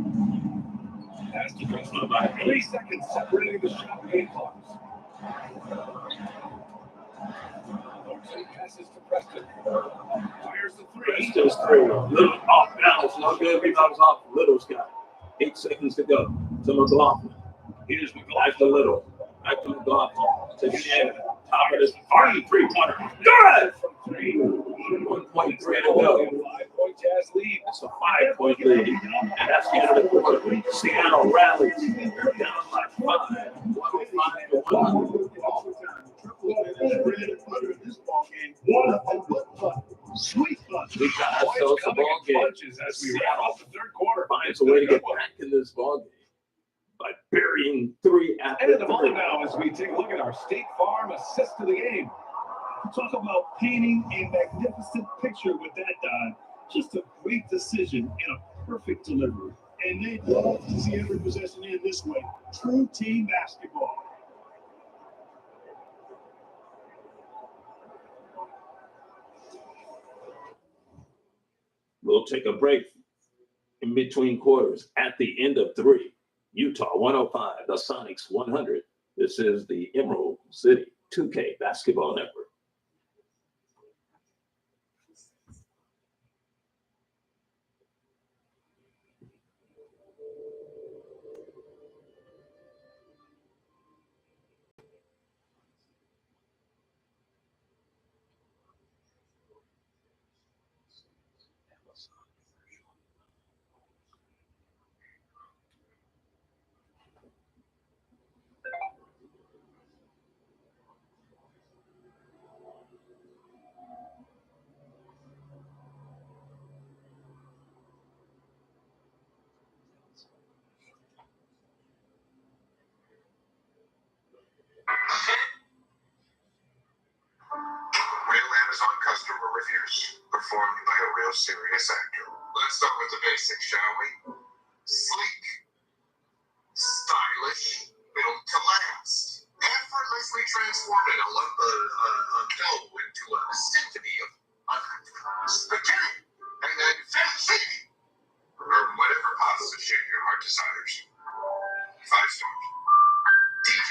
Pass to Preston by 3 seconds, separating the shot game clocks. Clarkson passes to Preston. Fires the 3. Preston's 3. Little off balance. No good. Rebounds off. Little's got 8 seconds to go. To McLaughlin. Here's Back to McLaughlin. Little. Back to McLaughlin. To Shannon. Top of this 3-pointer. Good! From 3. 1.3 to go. 5-point Jazz lead. It's a 5-point lead. And that's the end of the quarter. Seattle rallies. They're down by 5. 105 to 100. Sweet punch. We got ourselves a ball game. Punches as we wrap up the third quarter. Finds a way to get back in this ball game by burying 3 And after at the moment 3. now, as we take a look at our State Farm assist to the game. Talk about painting a magnificent picture with that dive. Just a great decision and a perfect delivery. And they'd love to see every possession end this way. True team basketball. We'll take a break in between quarters at the end of 3. Utah 105, the Sonics 100. This is the Emerald City 2K Basketball Network. with years performing like a real serious actor. Let's start with the basics, shall we? Sleek, stylish, built to last. Effortlessly transforming a lump of dough into a symphony of spaghetti and then fettuccine, or whatever pasta shape your heart desires. 5 stars. DJ.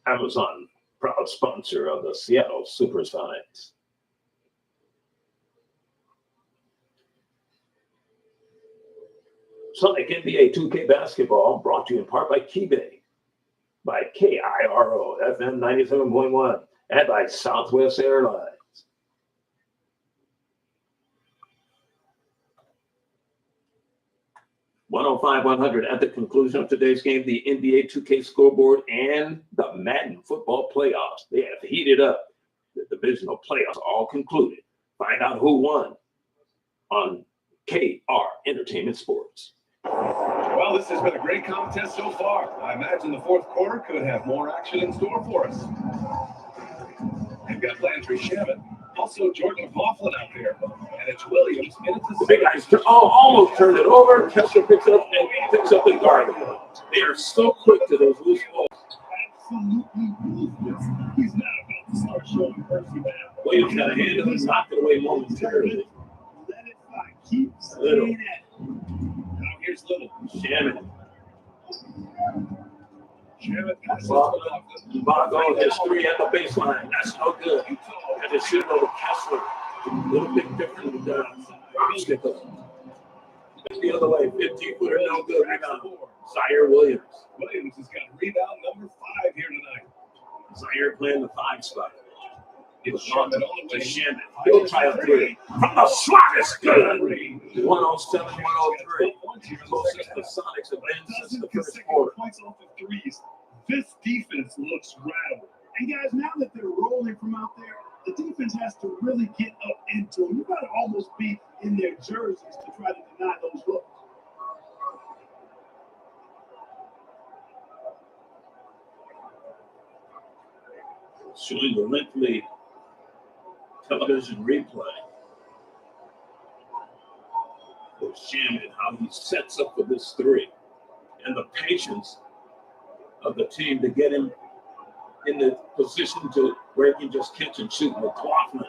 Amazon, proud sponsor of the Seattle SUPERSONICs. Sonic NBA 2K basketball brought to you in part by Keybay, by KIRO FM 97.1, and by Southwest Airlines. $105-100 at the conclusion of today's game, the NBA 2K scoreboard and the Madden football playoffs. They have heated up. The divisional playoffs all concluded. Find out who won on KR Entertainment Sports. Well, this has been a great contest so far. I imagine the fourth quarter could have more action in store for us. We've got Landry Shaman, also Jordan McLaughlin out there, and it's Williams in it. The big guys almost turned it over. Kessler picks it up and picks up the guard. They are so quick to those loose balls. Absolutely ruthless. He's not about to start showing mercy now. Williams got a hand and knocked it away momentarily. Let it fly. Keep Little. staying at it. Now here's Little. Shaman. Shaman passes to Vago McLaughlin. his three at the baseline. That's no good. And it should go to Kessler. A little bit different sticker. The other way, 15-footer, no good. Rebound. Zaire Williams. Williams has got rebound number 5 here tonight. Zaire playing the 5 spot. It's Shaman all the way. Shaman. He'll try a three. From the slot, it's good. 107-103. Closest the Sonics have been since the first quarter. Points off of threes. This defense looks rattled. And guys, now that they're rolling from out there, the defense has to really get up into them. You got to almost be in their jerseys to try to deny those looks. Showing the lengthy television replay for Shaman, how he sets up for this three, and the patience of the team to get him in the position to where he can just catch and shoot. McLaughlin,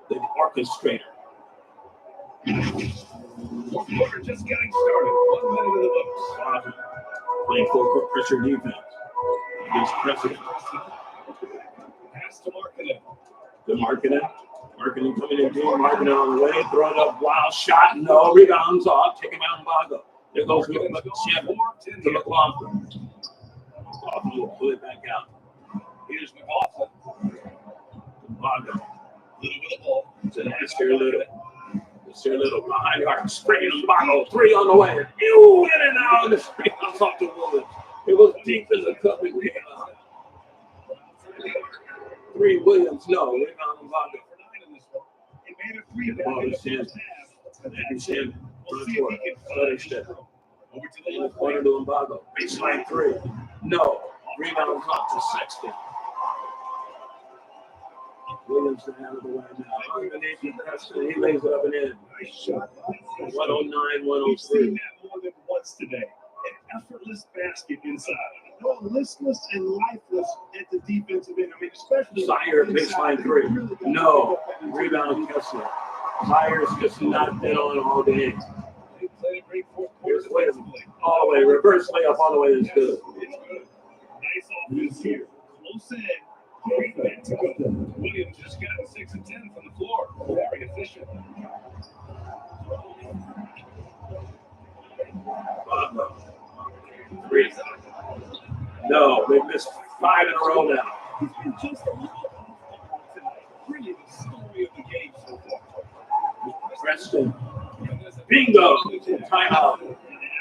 the orchestrator. Fourth quarter just getting started. 1 minute in the books. McLaughlin playing full court pressure defense against President. Pass to Markkinen. Good Markkinen. Markkinen coming in deep. Markkinen on the way. Throw it up. Wild shot. No. Rebounds off. Take him out in Vago. There goes Shaman to McLaughlin. McLaughlin will pull it back out. Here's McLaughlin. Vago. Little with the ball. To Esther Little. Esther Little behind the arc. Spraying him. Vago. 3 on the way. Ew, in and out. The screen comes off the woman. It was deep as a cup. 3 Williams. No. Rebound on Vago. It made a 3 back in the first half. And Shaman. We'll see if he can Stutter step. Over to the In the left corner wing. to Mbago. Baseline 3. No. Rebound off to Sexton. Williams out of the way now. Underneath the Preston. He lays it up and in. Nice shot. 109, We've seen 103. that more than once today. An effortless basket inside. No, listless and lifeless at the defensive end. I mean, especially Zaire, inside. baseline They 3. really got to No. pick up that Rebound Kessler. Zaire's just not been on all day. They played a great fourth Here's quarter. Williams. All the way. Reverse layup all the way is good. It's good. Nice offense here. Close in. Great back to go. Williams just got 6 and 10 from the floor. Very efficient. Vago. 3. No. They missed 5 in a row now. He's been just a little off tonight. Really the story of the game so far. Preston. Bingo. Timeout. And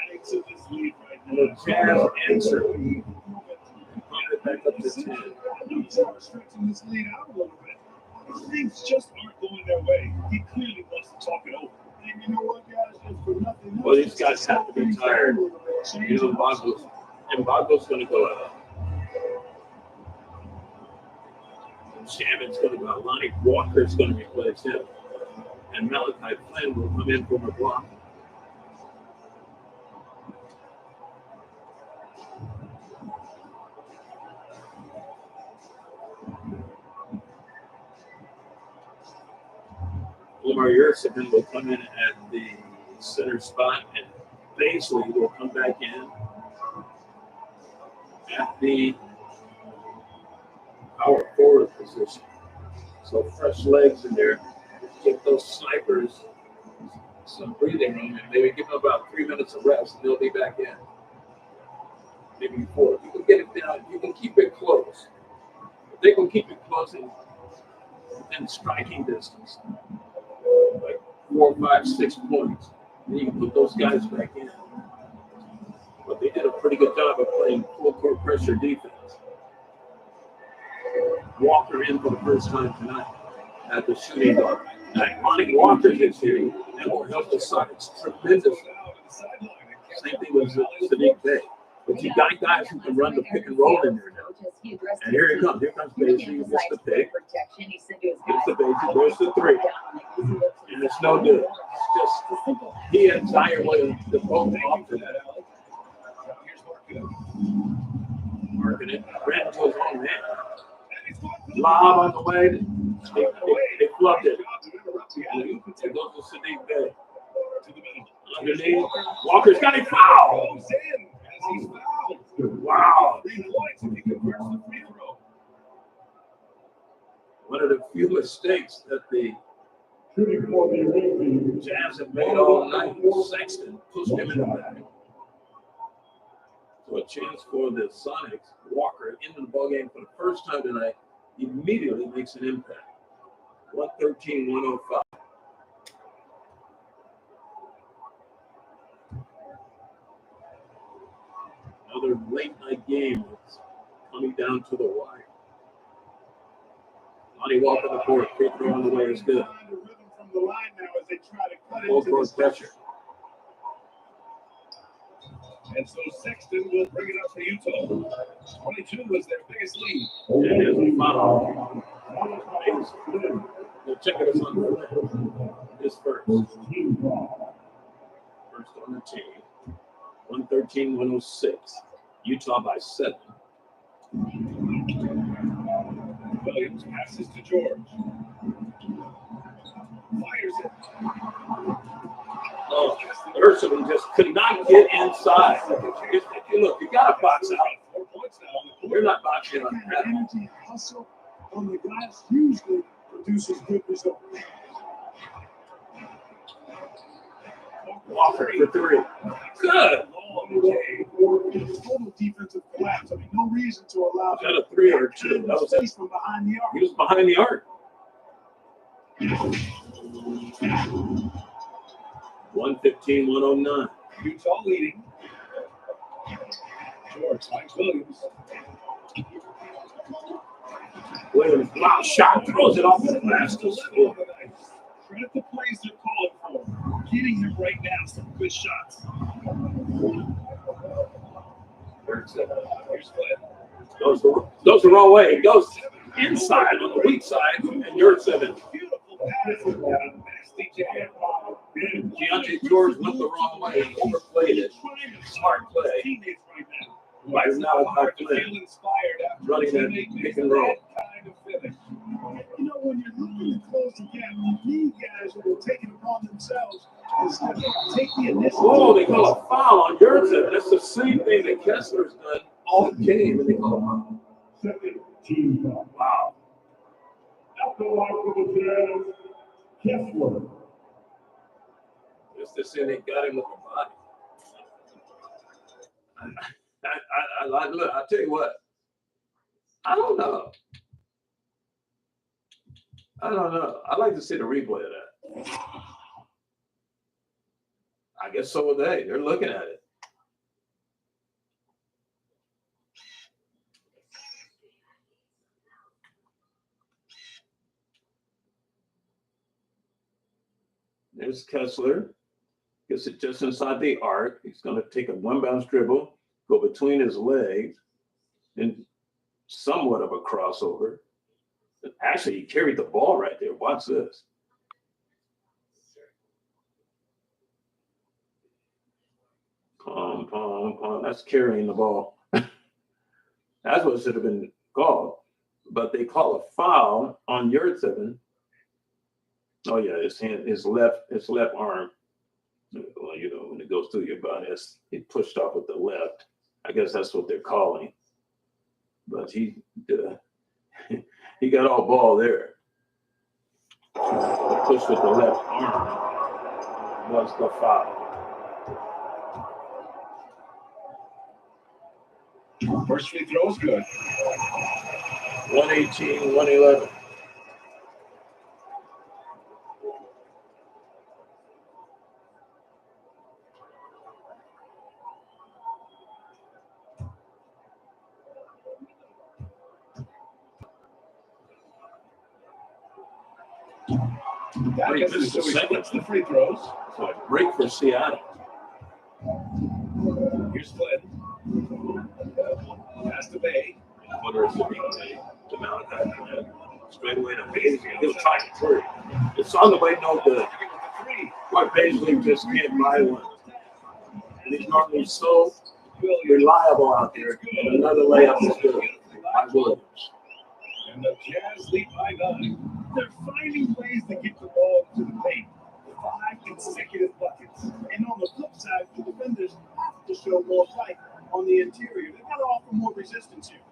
adding to this lead right And now. the Jazz answer. Pump it back up to 10. Start stretching this lead out a little bit. Things just aren't going their way. He clearly wants to talk it over. And you know what, guys? Well, these guys have to be tired. You know, Mbagos going to go out. Shaman's going to go out. Lonnie Walker's going to replace him. And Malachi Flynn will come in from a block. Lamar Yersin will come in at the center spot, and Baisley will come back in at the power forward position. So fresh legs in there. Give those snipers some breathing room, and maybe give them about 3 minutes of rest, and they'll be back in. Maybe 4. You can get it down. You can keep it close. If they can keep it close in striking distance, like 4, 5, 6 points, then you can put those guys back in. But they did a pretty good job of playing full court pressure defense. Walker in for the first time tonight at the shooting guard. Lonnie Walker's in shooting, and will help the Sonics tremendously. Same thing with Sadiq Bey. But you got guys who can run the pick and roll in there now. And here it comes. Here comes Baisley. He gets the pick. Gets the Baisley. There's the 3. And it's no good. It's just he and Zaire Williams, the both off to that. Marking it. Ran to his own man. Lob on the way. They flubbed it. And it goes to Sadiq Bey. Underneath. Walker's got a foul. Wow. One of the few mistakes that the Jazz have made all night. Sexton pushed him in the back. So a chance for the Sonics. Walker into the ballgame for the first time tonight. Immediately makes an impact. 113-105. Another late night game that's coming down to the wire. Lonnie Walker the court. Free throw on the way is good. Full court pressure. And so Sexton will bring it up for Utah. 22 was their biggest lead. And there's a foul. They're checking us on the this first. First on the team. 113-106. Utah by 7. Williams passes to George. Fires it. Oh, Ursulin just could not get inside. Look, you got to box out. 4 points now. You're not boxing out. Energy and hustle on the glass usually produces good results. Walker for 3. Good. Total defensive collapse. I mean, no reason to allow Got a 3 or 2. That was it. from behind the arc. He was behind the arc. 115-109. Utah leading. George finds Williams. Williams, wow, shot, throws it off the glass. Credit the plays they're calling for. Getting him right now some good shots. Here's Flynn. Goes the wrong way. It goes inside on the weak side, and you're 7. Beautiful pass. Nasty jam. Deontay George went the wrong way and overplayed it. Smart play. By Malachi Flynn running that pick and roll. You know, when you're looking to close the gap, you need guys who will take it upon themselves to take the initiative. Oh, they call a foul on Yurtseven. That's the same thing that Kessler's done all game, and they call a foul. Second team foul. Wow. Out the line for the Jazz, Kessler. Just to say they got him with the body. Look, I'll tell you what. I don't know. I'd like to see the replay of that. I guess so would they. They're looking at it. There's Kessler. Gets it just inside the arc. He's going to take a one-bounce dribble, go between his legs, and somewhat of a crossover. Actually, he carried the ball right there. Watch this. Pom, pom, pom. That's carrying the ball. That's what should have been called. But they call a foul on Yurtsevin. Oh yeah, his left arm. Well, you know, when it goes through your body, it pushed off with the left. I guess that's what they're calling. But he got all ball there. Push with the left arm was the foul. First free throw is good. 118, 111. That gets so he splits the free throws. So a break for Seattle. Here's Flynn. Pass to Bay. Wonder if to Malachi Flynn. Straight away to Paisley. He'll try to three. It's on the way, no good. But Paisley just can't buy one. And he's normally so reliable out there. And another layup is good by Williams. And the Jazz lead by 9. They're finding ways to get the ball to the paint. 5 consecutive buckets. And on the flip side, the defenders have to show more fight on the interior. They've got to offer more resistance here.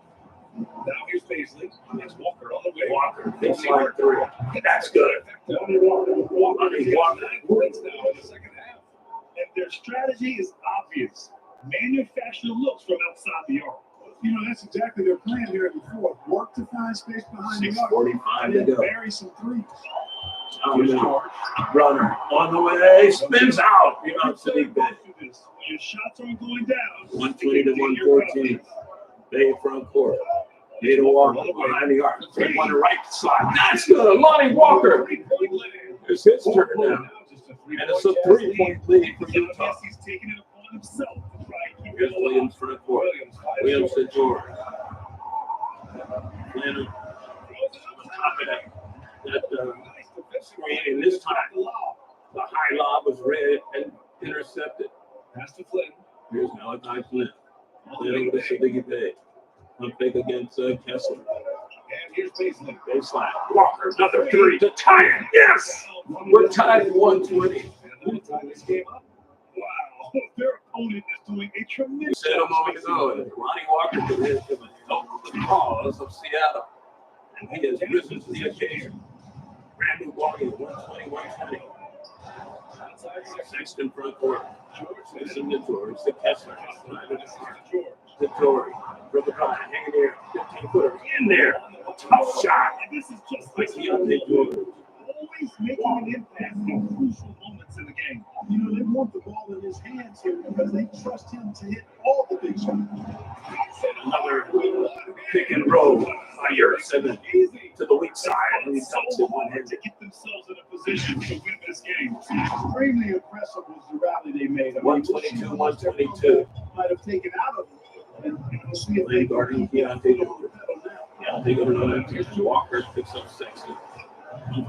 Now here's Paisley. It's Walker on the way. Walker, big slide three. That's good. Walker has got 9 points now in the second half. And their strategy is obvious. Manufacture looks from outside the arc. You know, that's exactly their plan here in the fourth. Work to find space behind the arc. 6:45 to go. Bury some threes. Runner on the way, spins out. You know, Sadiq Bay. Your shots aren't going down. 120 to 114. Bay front court. Ada Walker behind the arc. Take one to right side. That's good. Lonnie Walker. It's his turn now. And it's a 3-point lead for Utah. He's taking it upon himself to try and keep Here's it Williams front court. Williams to George. Leonard. On top of that screen, and this time the high lob was read and intercepted. Pass to Flynn. Here's Malachi Flynn. Flynn with a Sadiq Bay. Pump fake against Kessler. And here's Paisley. Baseline. Walker, another three to tie it. Yes! We're tied at 120. And tie this game up. Wow. Their opponent is doing a tremendous Said a moment ago, Lonnie Walker could hit him a help the cause of Seattle. And he has risen to the occasion. Brand new ball game, 120, 120. Sexton front court. Listen to George, to Kessler. To George. Dribble drive, hanging there, 15-footer in there. Tough shot. And this is just Like Deontay George. always making an impact in crucial moments in the game. You know, they want the ball in his hands here because they trust him to hit all the big shots. And another pick and roll by Yurtsevin to the weak side. And he dumps it one-handed. To get themselves in a position to win this game. Extremely impressive was the rally they made. 122, 122. Might have taken out of it. And we'll see if Lane guarding Deontay George. Deontay George. Here's Walker, picks up Sexton.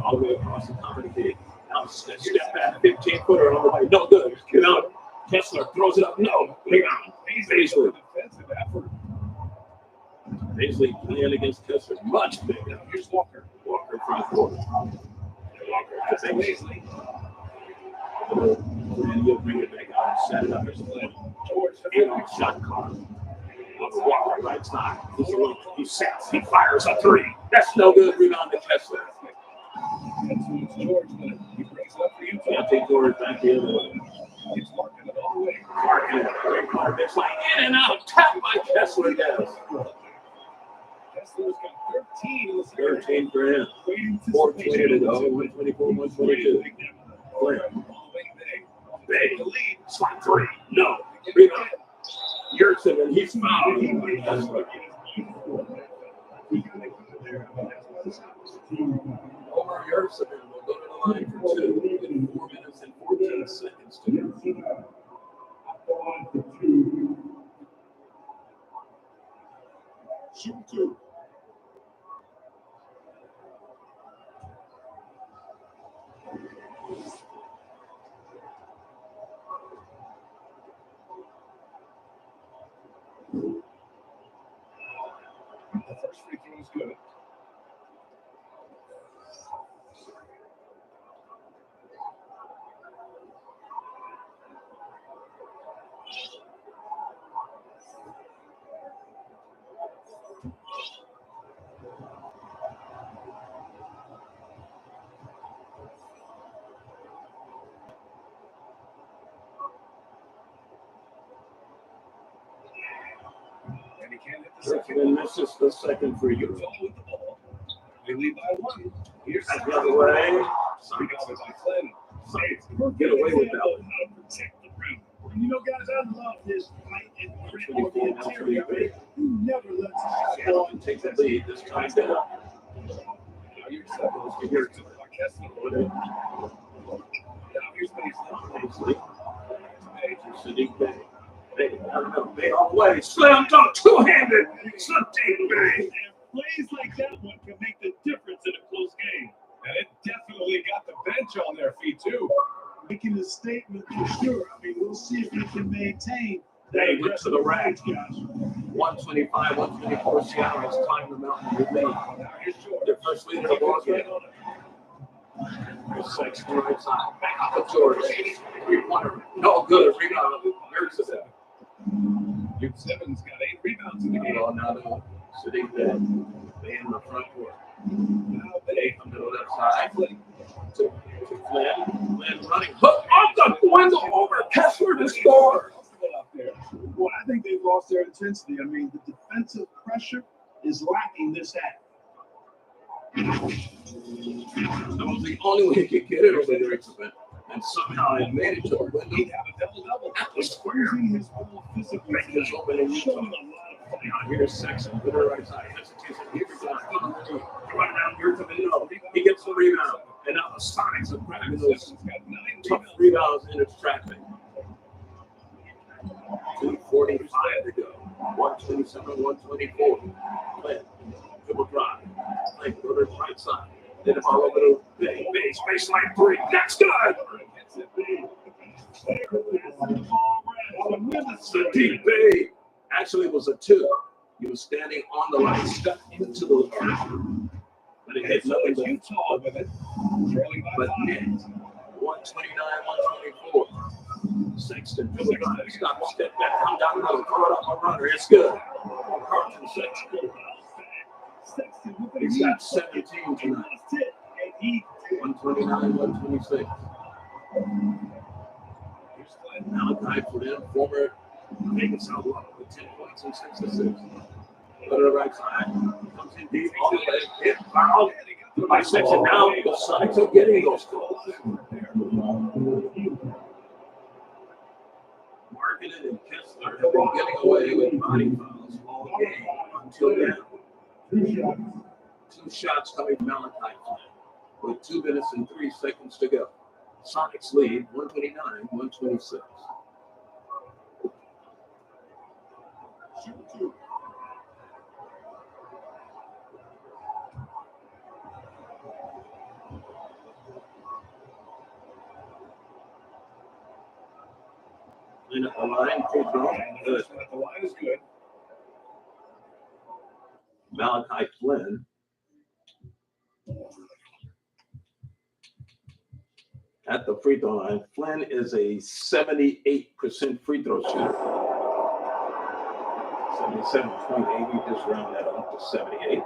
All the way across the top of the gate. Now step back, 15-footer on the way. No good. Get out. Kessler throws it up. No. Rebound. Paisley. Defensive effort. Paisley playing against Kessler. Much bigger. Here's Walker. Walker front court. Walker to Paisley. And you'll bring it back out and set it up as George. 8 shot clock. Walker right side. He sets. He fires a three. That's no good. Rebound to Kessler. George, he brings it up for you. Deontay George back the other way. He's marking it all the way. Marking it. Great corner. It's like in and out. Tapped by Kessler. Yes. Kessler's got 13 in the second. 13 for him. 14 to go. 124, 122. Flynn. Bay. Slot three. No. Rebound. Yurtsevin. He's fouled. Kessler. Over Yurtsevin will go to the line for two in 4 minutes and 14 seconds to go. Shoot two. The first free throw is good. And he can't hit the second. And this is the second for you. With the ball. They lead by one. Here's That's the other way. rebounded by Flynn. Get away with that one. How to protect the rim. And you know, guys, I love his fight and grit on the interior. Man. He never lets his shot go. And take the lead this time down. Now you're supposed to hear to Now here's Paisley. Sadiq Bey. Bey, I don't know. Bey all the way. Slam dunk, two-handed. Sadiq Bey. Plays like that one can make the difference in a close game. And it definitely got the bench on their feet, too. Making a statement for sure. I mean, we'll see if he can maintain that. They went to the rack, guys. 125, 124 Seattle has time the mountain to remain. Their first lead of the ball game. Here's Sexton right side. Back up to George. Three-pointer. No good. Rebound. There's the seven. Duke Simmons got 8 rebounds in the game. Well, now to Sadiq Bey. Bey in the front court. Now Bey from the left side. To Flynn. Flynn running. Hook off the window over Kessler to score. Well, I think they've lost their intensity. I mean, the defensive pressure is lacking this half. That was the only way he could get it over there, and somehow it made it to the window. He'd have a double-double. At the square. His whole physical Is open and showing a lot of fight. now here's Sexton to the right side. Hesitation. Here's right down here to the middle. He gets the rebound. And now the Sonics are grabbing those tough rebounds in its traffic. 2:45 to go. 127, 124. Flynn. Dribble drive. Flynn go to the right side. Then it's all over to Bey. Bey, baseline three. That's good. Sadiq Bey actually was a two. He was standing on the line, stuck into the line. But it hit nothing but Utah with it. But net. 129, 124. Sexton, dribble drive. Stop, step back. Come down the middle. Throw it up a runner. It's good. Carlton Sexton. He's got 17 tonight. 129, 126. Malachi Flynn, former Vegas Outlaw, with 10 points and 6 assists. Go to the right side. Comes in deep all the way. Hit foul by Sexton. Now the Sonics are getting those calls. Marketed and Kessler have been getting away with body fouls all game until now. 2 shots coming from Malachi Flynn with 2 minutes and 3 seconds to go. Sonics lead 129, 126. And at the line, free throw. Good. The line is good. Malachi Flynn. At the free throw line, Flynn is a 78% free throw shooter. 77.8. We just round that up to 78.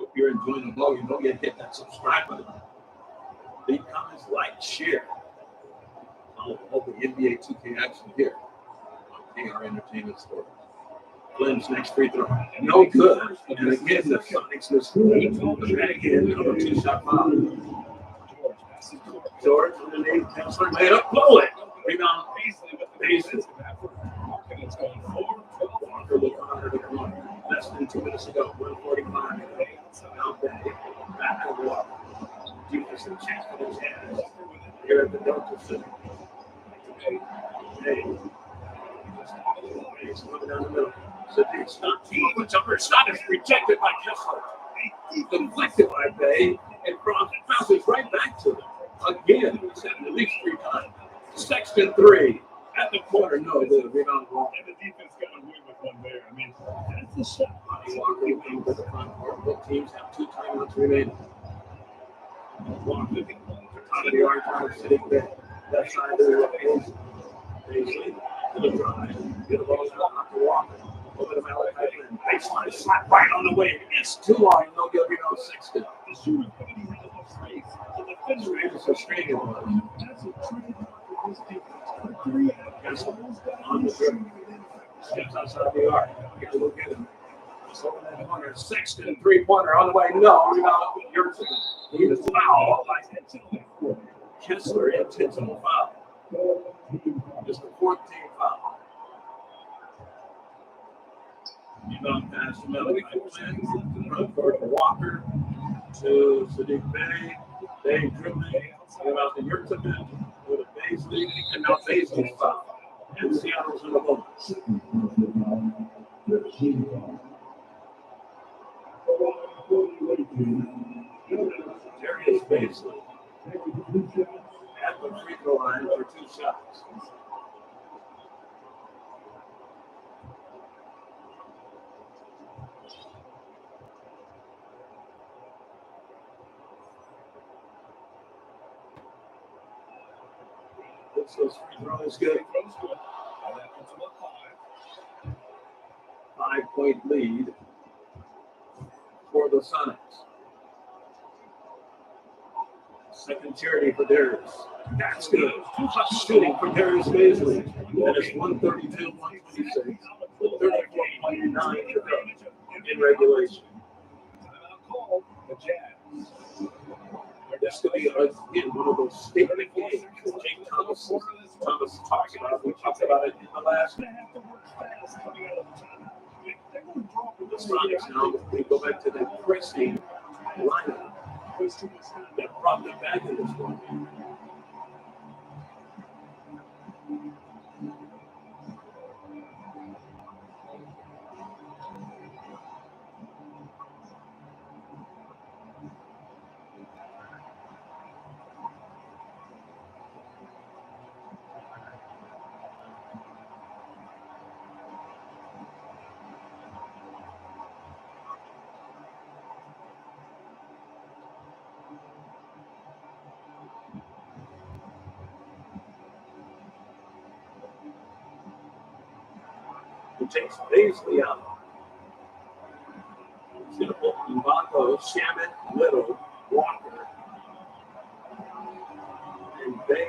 If you're enjoying the blog, you know you hit that subscribe button. Leave comments, like, share. I'll open NBA2K action here on KR Entertainment Store. Flynn's next free throw. No good. And again, the Sonics miss. But then again, another 2-shot foul. George underneath. Kessler made up. Blow it. Rebound. Paisley. It's going 4-12. Walker with under the corner. Less than 2 minutes ago. 1:45. Now back to Walker. Defensive chance for the Jazz. Here at the Delta Center. Hey. He's coming down the middle. Sadiq Scott. The jumper shot is rejected by Kessler. Deflected by Bay. And bounces right back to them. Again, it's happened at least 3 times. Sexton 3 at the corner. No, the rebound wrong. And the defense got away with one there. I mean, that's a shot. Walker came to the front court. Both teams have 2 timeouts remaining. Walker, top of the arc, trying to sit there. Left side of the field. Paisley to the drive. Get the ball out to Walker. Over the Malachi Flynn. Baseline slap right on the way. It's too long. No good. Rebound Sexton. The shooter thought he had enough space. The defender It's a screen. That's a tricky part for this defense. 3 on the dribble. Steps outside the arc. Get a look at him. Over that corner. Sexton 3-pointer on the way. No. Rebound. Yerson. He was foul. Kessler intentional foul. Just the 14th foul. Rebound pass to Malachi Flynn. Front court to Walker. To Sadiq Bey. They dribbling. Give out to Yerson with a Paisley. And now Paisley's foul. And Seattle's in the bonus. Darius Paisley at the free throw line for 2 shots. This free throw is good. 5-point lead for the Sonics. Second charity for Darius. That's good. 2-shot shooting for Darius Paisley. And it's 132-126 with 34.9 to go in regulation. The Jazz. This could be again one of those statement games. Jake Thomas talks about. We talked about it in the last. The Sonics now we go back to that pressing lineup that brought them back in this one. Takes Paisley out. It's going to open Baco, Shamit, Little, Walker, and Bay.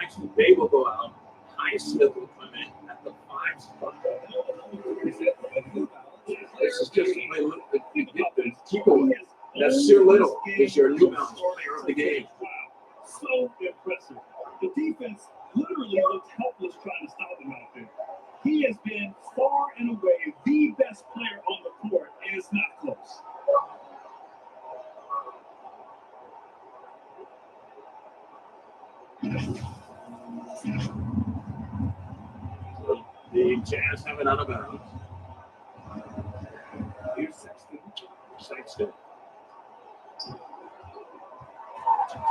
Actually, Bay will go out. Highsmith will come in at the 5 spot. This is just a way to look at the keep away. That's Sir Little is your new player of the game. Wow, so impressive. The defense literally looked helpless trying to stop him out there. He has been far and away the best player on the court, and it's not close. So the Jazz have it out of bounds. Here's Sexton. Sexton.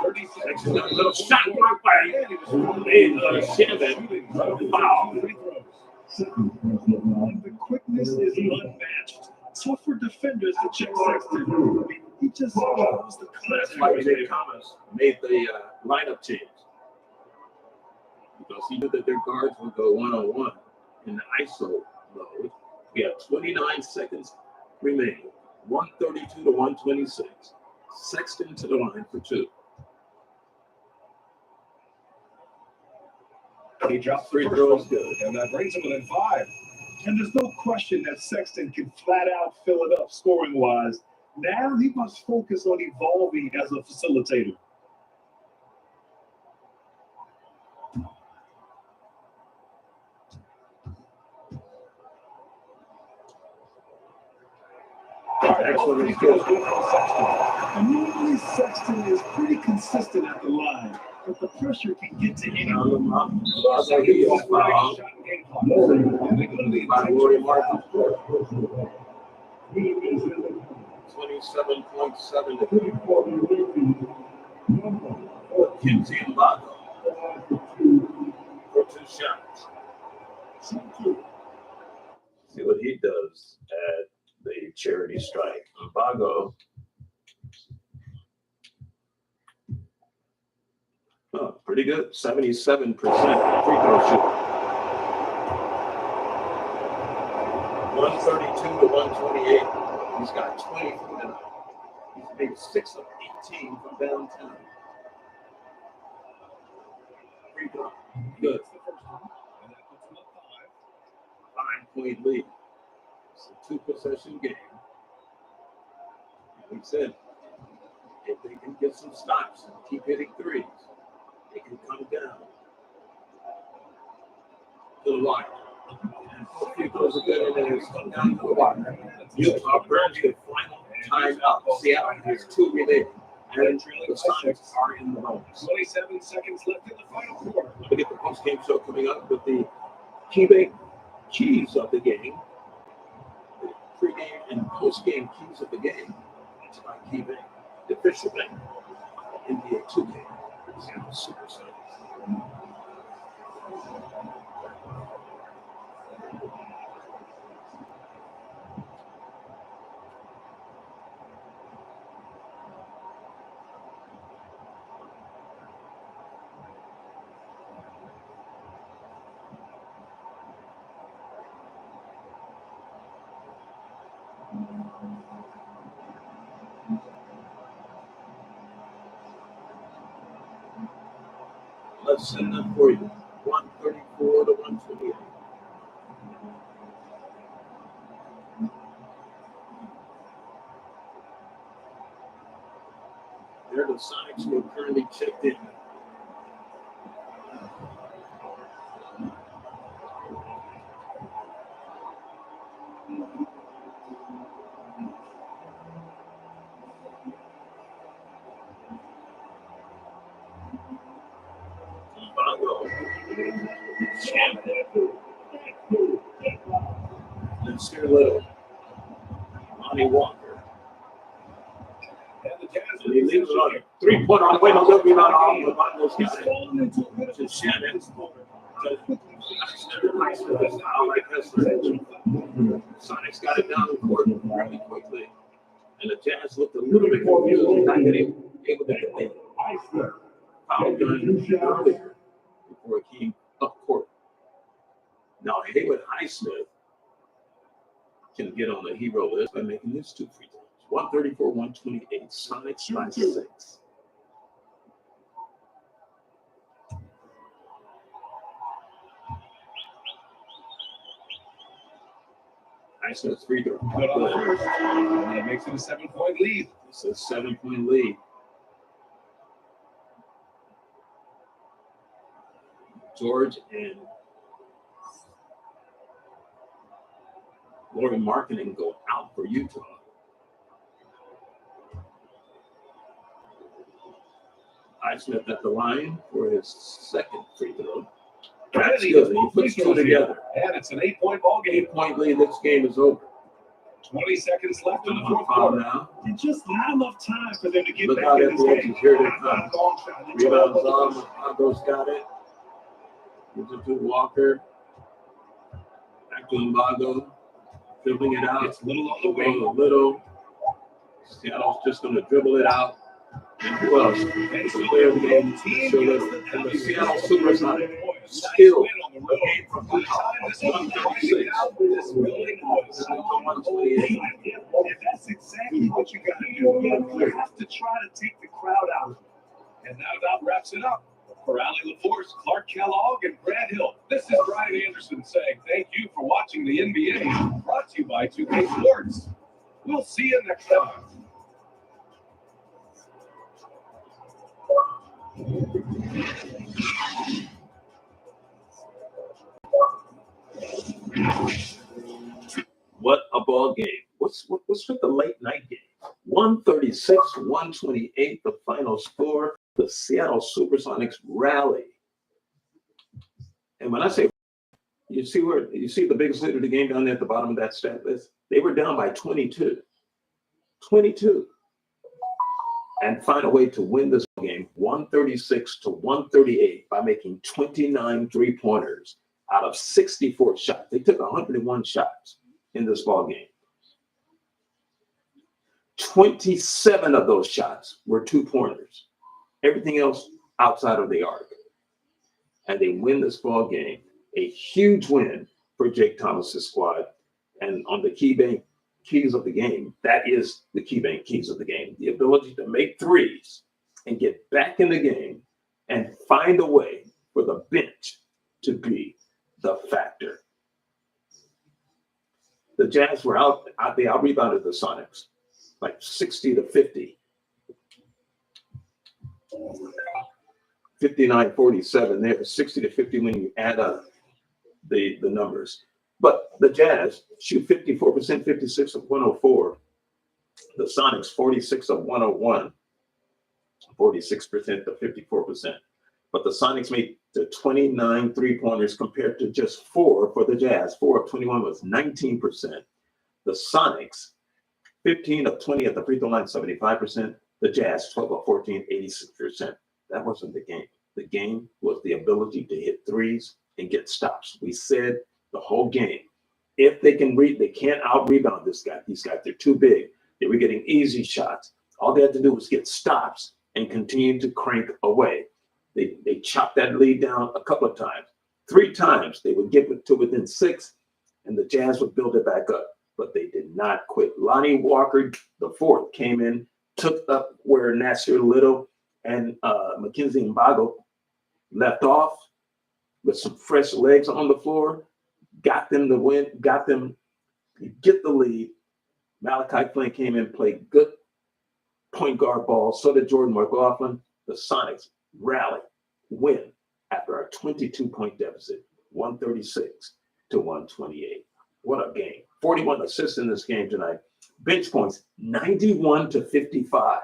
36. A little shot blocked by Shamit. Foul. The quickness is unmatched. Tough for defenders to check Sexton. He just chose the That's why Jake Thomas made the lineup change. Because he knew that their guards would go 1-on-1 in the ISO mode. We have 29 seconds remaining. 132 to 126. Sexton to the line for 2. He dropped Free throws good. and that brings him within 5. And there's no question that Sexton can flat out fill it up scoring wise. Now he must focus on evolving as a facilitator. Excellent. And usually Sexton is pretty consistent at the line, but the pressure can get to anyone. 4 seconds left for the shot and game clock. And they go to the intentional foul. 27.7 to Kinsey and Bago for 2 shots. See what he does at the charity strike. Bago. Oh, pretty good. 77% free throw shooting. 132 to 128. He's got 20 from tonight. He's made 6 of 18 from downtown. Free throw. Good. 5-point lead. It's a 2-possession game. Like I said, if they can get some stops and keep hitting threes, they can come down to the line. And hopefully those are good and it's come down to the wire. Utah burns the final timeout. Seattle has 2 remaining. And the Sonics are in the bonus. 27 seconds left in the final quarter. We get the post-game show coming up with the KeyBank keys of the game. The pre-game and post-game keys of the game. It's by KeyBank, the official bank of NBA2K. SUPERSONICS. Let's send them for you. 134 to 128. They're the Sonics who are currently checked in. Let's hear little. Lonnie Walker. And he leaves it on a 3-pointer on the way. No good rebound off. Longo's got it. To Shannon. Sonics got it down the court really quickly. And the Jazz looked a little bit confused, not getting able to get the foul done earlier before it came up court. Now, Haywood Highsmith can get on the hero list by making his 2 free throws. 134-128. Sonics by 6. Highsmith's free throw. Good on the first. And that makes it a 7-point lead. It's a 7-point lead. George and Laurie Marketing go out for Utah. Highsmith at the line for his 2nd free throw. That's good. He puts 2 together. And it's an 8-point ball game. 8-point lead. This game is over. 20 seconds left in the fourth quarter. Now. And just not enough time for them to get Look back out in at this the game. edges. Here they come. Rebounds on. Mongo's got it. Gives it to Walker. Back to Mbago. Dribbling it out. It's little on the wing. Little. Seattle's just going to dribble it out. And who else? It's a player of the game. And the Seattle Supersonics still a game from the top of 136. And that's exactly what you got to do. You have to try to take the crowd out. And that about wraps it up. For Ali LaForce, Clark Kellogg, and Brad Hill, this is Brian Anderson saying thank you for watching the NBA, brought to you by 2K Sports. We'll see you next time. What a ball game. What's with the late night game? 136-128, the final score. The Seattle Supersonics rally. And when I say, you see the biggest leader of the game down there at the bottom of that stat list? They were down by 22. 22. And find a way to win this game 136-138 by making 29 3-pointers out of 64 shots. They took 101 shots in this ball game. 27 of those shots were 2-pointers. Everything else outside of the arc. And they win this ball game. A huge win for Jake Thomas's squad. And on the keys of the game, that is the keys of the game. The ability to make threes and get back in the game and find a way for the bench to be the factor. The Jazz were they out-rebounded the Sonics like 60-50. 59-47 there, 60-50 when you add up the numbers. But the Jazz shoot 54%, 56 of 104. The Sonics 46 of 101, 46% to 54%. But the Sonics made the 29 3-pointers compared to just 4 for the Jazz. 4 of 21 was 19%. The Sonics 15 of 20 at the free throw line, 75%. The Jazz 12 of 14, 86%. That wasn't the game. The game was the ability to hit threes and get stops. We said the whole game, if they can they can't out-rebound this guy. These guys, they're too big. They were getting easy shots. All they had to do was get stops and continue to crank away. They chopped that lead down a couple of times. 3 times they would get to within 6, and the Jazz would build it back up. But they did not quit. Lonnie Walker, the fourth, came in, took up where Nasir Little and Mackenzie Mbago left off with some fresh legs on the floor, got them the win, got them get the lead. Malachi Flynn came in, played good point guard ball. So did Jordan McLaughlin. The Sonics rally, win after a 22-point deficit, 136-128. What a game. 41 assists in this game tonight. Bench points, 91-55.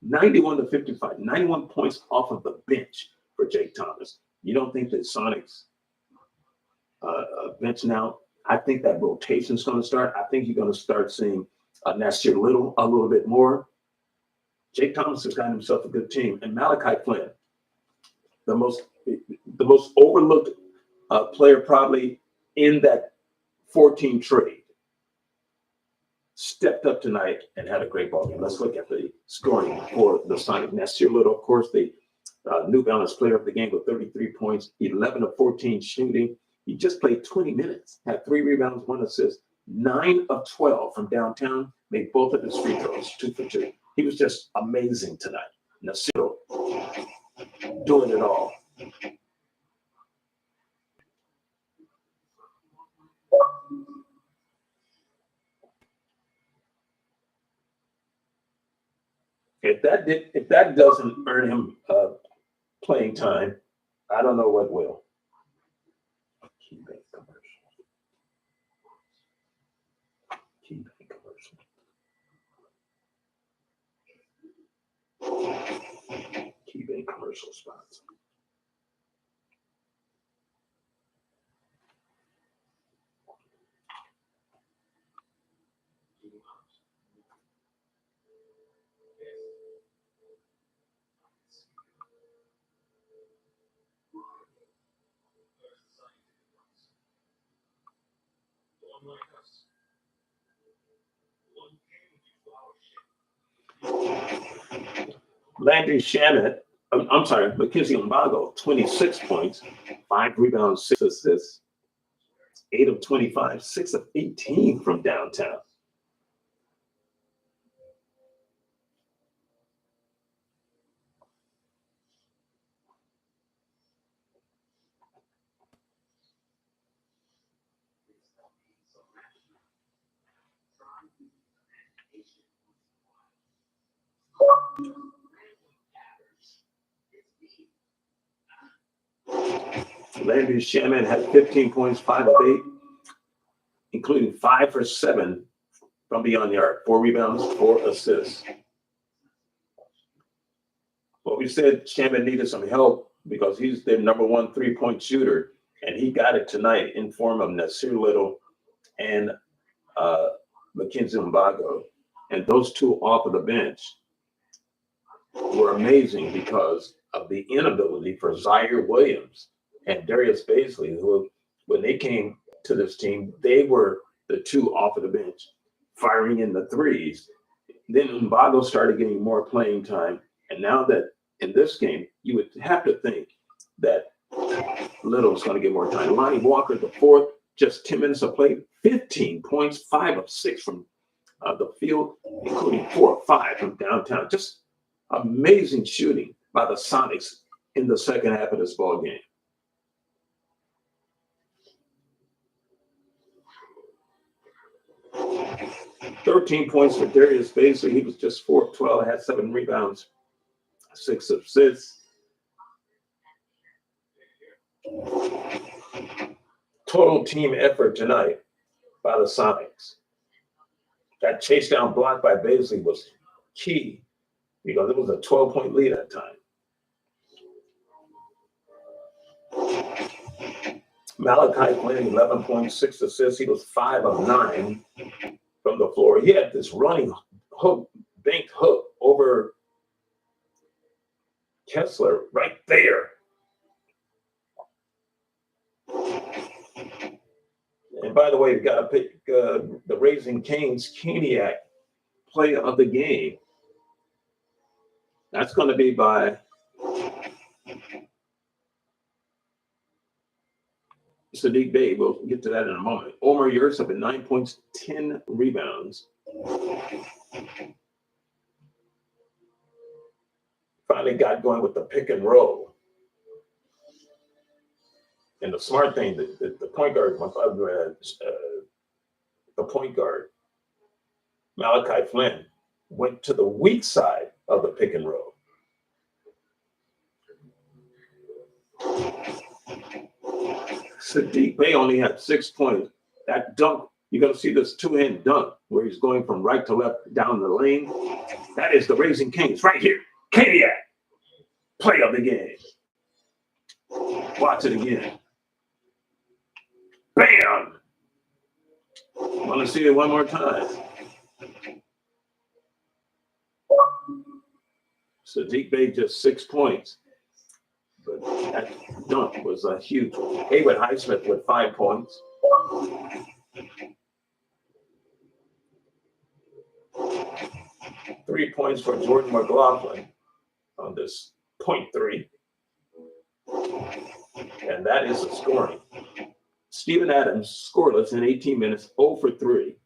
91-55. 91 points off of the bench for Jake Thomas. You don't think that Sonics bench now? I think that rotation is going to start. I think you're going to start seeing Nasir Little a little bit more. Jake Thomas has gotten himself a good team. And Malachi Flynn, the most overlooked player probably in that 14 trade, stepped up tonight and had a great ball game. Let's look at the scoring for the Sonic. Nasir Little, of course, the New Balance player of the game with 33 points, 11 of 14 shooting. He just played 20 minutes, had 3 rebounds, 1 assist, 9 of 12 from downtown, made both of his free throws, 2 for 2. He was just amazing tonight. Nasir doing it all. If that doesn't earn him playing time, I don't know what will. Key bank commercial spots. Landry Shamet, Mackenzie Mbago, 26 points, 5 rebounds, 6 assists, 8 of 25, 6 of 18 from downtown. Landry Shaman had 15 points, 5 of 8, including 5 for 7 from beyond the arc, 4 rebounds, 4 assists. Well, we said Shaman needed some help because he's their #1 3-point shooter, and he got it tonight in form of Nasir Little and Mackenzie Mbago. And those two off of the bench were amazing because of the inability for Zaire Williams and Darius Baisley, who, when they came to this team, they were the two off of the bench, firing in the threes. Then Mbago started getting more playing time. And now that in this game, you would have to think that Little's going to get more time. Lonnie Walker, the fourth, just 10 minutes of play, 15 points, 5 of 6 from the field, including 4 of 5 from downtown. Just amazing shooting by the Sonics in the second half of this ball game. "13 points for Darius Baisley. He was just 4 of 12, had 7 rebounds, 6 assists. Total team effort tonight by the Sonics. That chase down block by Baisley was key because it was a 12-point lead at the time. Malachi Flynn, 11 points, 6 assists. He was 5 of 9 from the floor. He had this running hook, banked hook over Kessler right there. And by the way, we got to pick the Raising Cane's Caniac play of the game. That's going to be by Sadiq Bey. We'll get to that in a moment. Omer Yurtseven, 9 points, 10 rebounds. Finally got going with the pick and roll. And the smart thing, the point guard, Malachi Flynn, went to the weak side of the pick and roll. Sadiq Bey only had 6 points. That dunk, you're going to see this two-hand dunk where he's going from right to left down the lane. That is the Raising Cane's right here. Caniac, play of the game. Watch it again. Bam! Want to see it one more time. Sadiq Bey just 6 points. But that dunk was a huge one. Haywood Highsmith with 5 points. Three points for Jordan McLaughlin on this point 3. And that is the scoring. Steven Adams scoreless in 18 minutes, 0 for 3.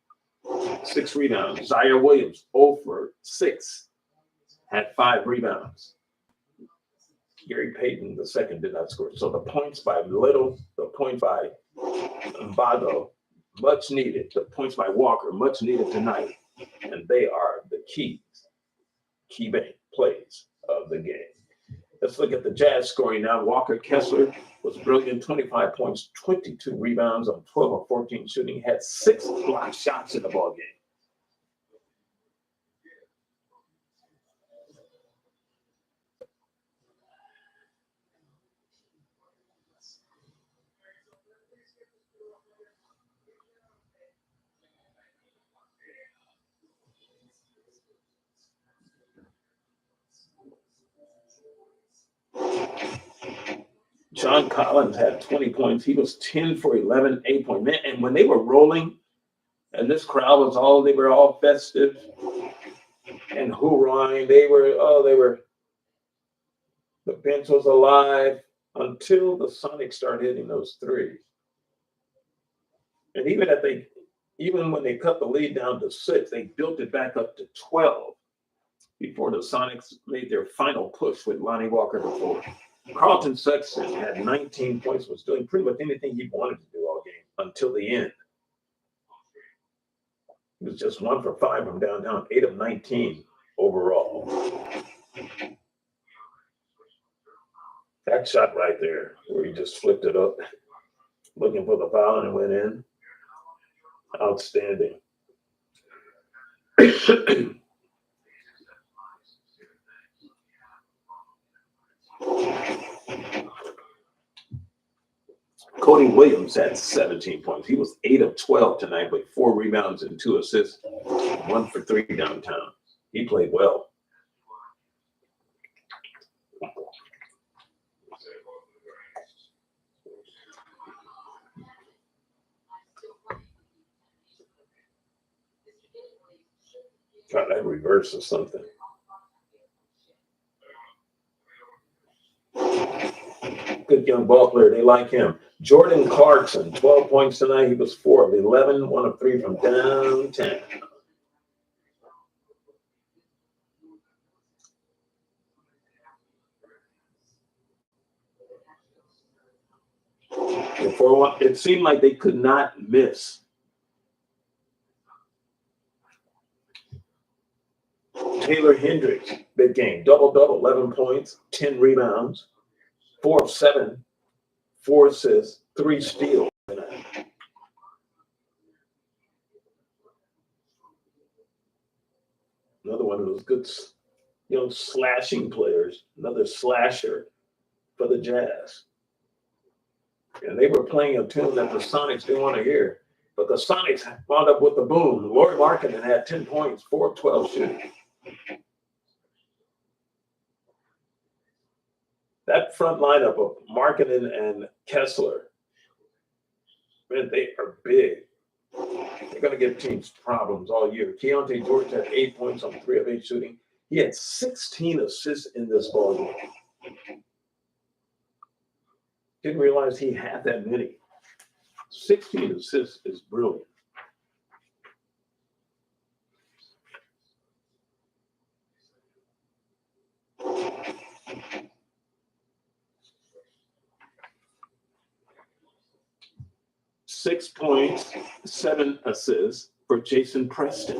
6 rebounds. Zaire Williams, 0 for 6. Had 5 rebounds. Gary Payton, the second, did not score. So the points by Little, the point by Mbago, much needed. The points by Walker, much needed tonight. And they are the key bank plays of the game. Let's look at the Jazz scoring now. Walker Kessler was brilliant, 25 points, 22 rebounds on 12 of 14 shooting, had 6 block shots in the ball game. John Collins had 20 points. He was 10 for 11, 8-point man. And when they were rolling, and this crowd was they were all festive and hoorahing. The bench was alive until the Sonics started hitting those threes. And even when they cut the lead down to 6, they built it back up to 12 before the Sonics made their final push with Lonnie Walker the fourth. Carlton Sexton had 19 points, was doing pretty much anything he wanted to do all game until the end. He was just 1 for 5 from downtown, 8 of 19 overall. That shot right there, where he just flipped it up, looking for the foul, and it went in. Outstanding. Cody Williams had 17 points. He was 8 of 12 tonight with 4 rebounds and 2 assists, 1 for 3 downtown. He played well. Got that reverse or something. Good young ball player. They like him. Jordan Clarkson, 12 points tonight. He was 4 of 11, 1 of 3 from downtown. And for a while, it seemed like they could not miss. Taylor Hendricks, big game. Double-double, 11 points, 10 rebounds, 4 of 7, 4 assists, 3 steals. Another one of those good, slashing players. Another slasher for the Jazz. And they were playing a tune that the Sonics didn't want to hear. But the Sonics wound up with the boom. Lauri Markkanen had 10 points, 4 of 12 shooting. That front lineup of Markkanen and Kessler, man, they are big. They're going to give teams problems all year. Keontae George had 8 points on 3 of 8 shooting. He had 16 assists in this ballgame. Didn't realize he had that many. 16 assists is brilliant. Six points, 7 assists for Jason Preston.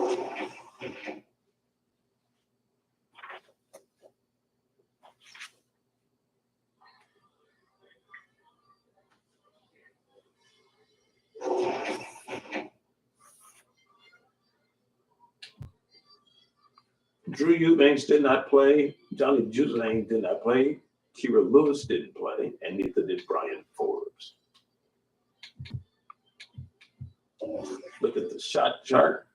Drew Eubanks did not play. Johnny Juzang did not play. Kira Lewis didn't play, and neither did Brian Forbes. Look at the shot chart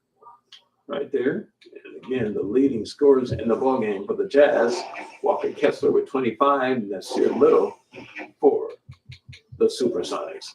right there. And again, the leading scorers in the ballgame for the Jazz, Walker Kessler with 25, Nasir Little for the Supersonics.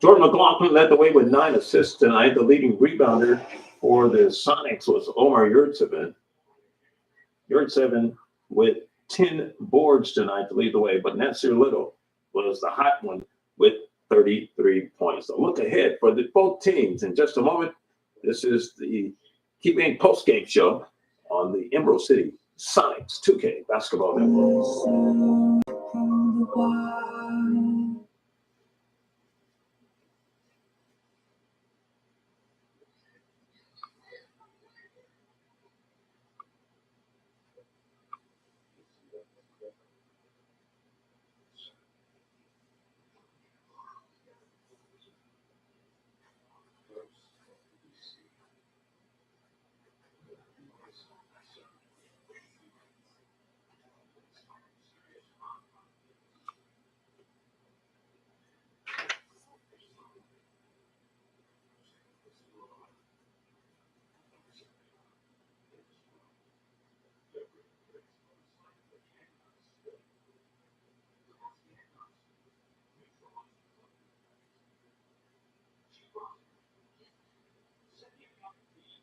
Jordan McLaughlin led the way with 9 assists tonight. The leading rebounder for the Sonics was Omar Yurtseven. Yurtseven with 10 boards tonight to lead the way, but Nasir Little was the hot one with 33 points. So look ahead for both teams in just a moment. This is the KeyBank postgame show on the Emerald City Sonics 2K Basketball Network.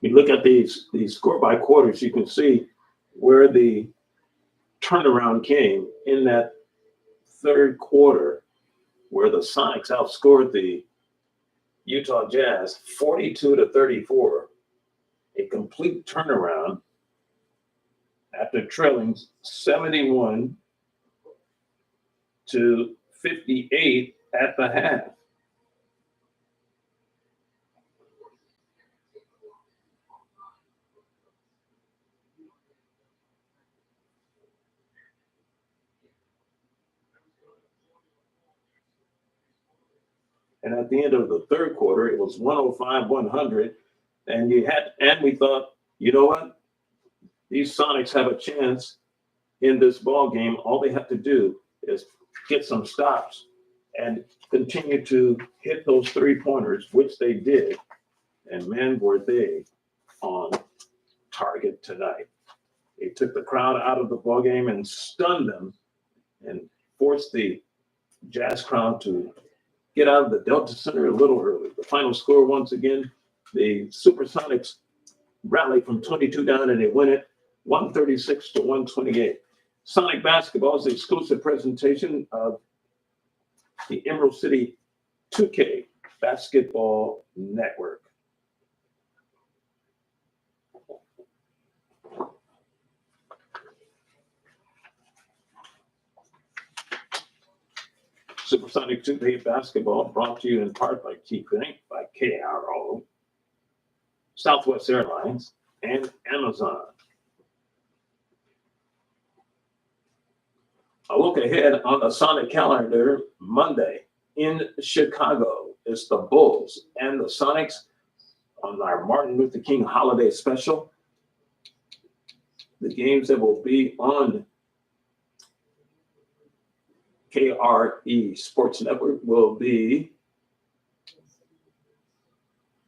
You look at these score by quarters, you can see where the turnaround came in that third quarter, where the Sonics outscored the Utah Jazz 42-34. A complete turnaround after trailing 71-58 at the half. And at the end of the third quarter, it was 105-100. And we thought, you know what? These Sonics have a chance in this ball game. All they have to do is get some stops and continue to hit those 3-pointers, which they did. And man, were they on target tonight. They took the crowd out of the ball game and stunned them and forced the Jazz crowd to get out of the Delta Center a little early. The final score, once again, the Supersonics rally from 22 down and they win it 136-128. Sonic Basketball is the exclusive presentation of the Emerald City 2K Basketball Network. Supersonic 2K Basketball brought to you in part by KeyBank, by KRO, Southwest Airlines, and Amazon. A look ahead on the Sonic calendar. Monday in Chicago is the Bulls and the Sonics on our Martin Luther King holiday special. The games that will be on KRE Sports Network will be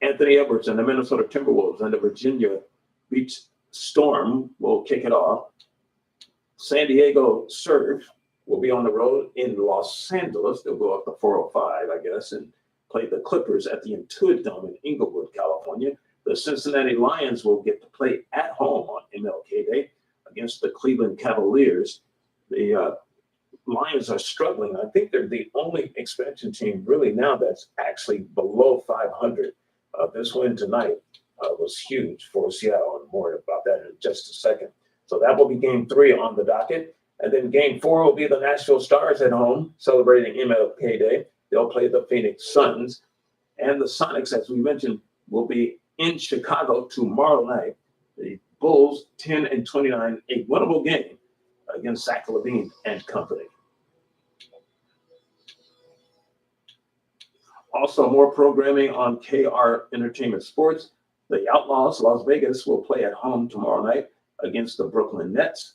Anthony Edwards and the Minnesota Timberwolves and the Virginia Beach Storm will kick it off. San Diego Surf will be on the road in Los Angeles. They'll go up the 405, I guess, and play the Clippers at the Intuit Dome in Inglewood, California. The Cincinnati Lions will get to play at home on MLK Day against the Cleveland Cavaliers. The Lions are struggling. I think they're the only expansion team really now that's actually below 500. This win tonight was huge for Seattle, and more about that in just a second. So that will be game 3 on the docket. And then game 4 will be the Nashville Stars at home, celebrating MLK Day. They'll play the Phoenix Suns. And the Sonics, as we mentioned, will be in Chicago tomorrow night. The Bulls, 10-29, a winnable game against Zach LaVine and company. Also, more programming on KR Entertainment Sports. The Outlaws, Las Vegas, will play at home tomorrow night against the Brooklyn Nets.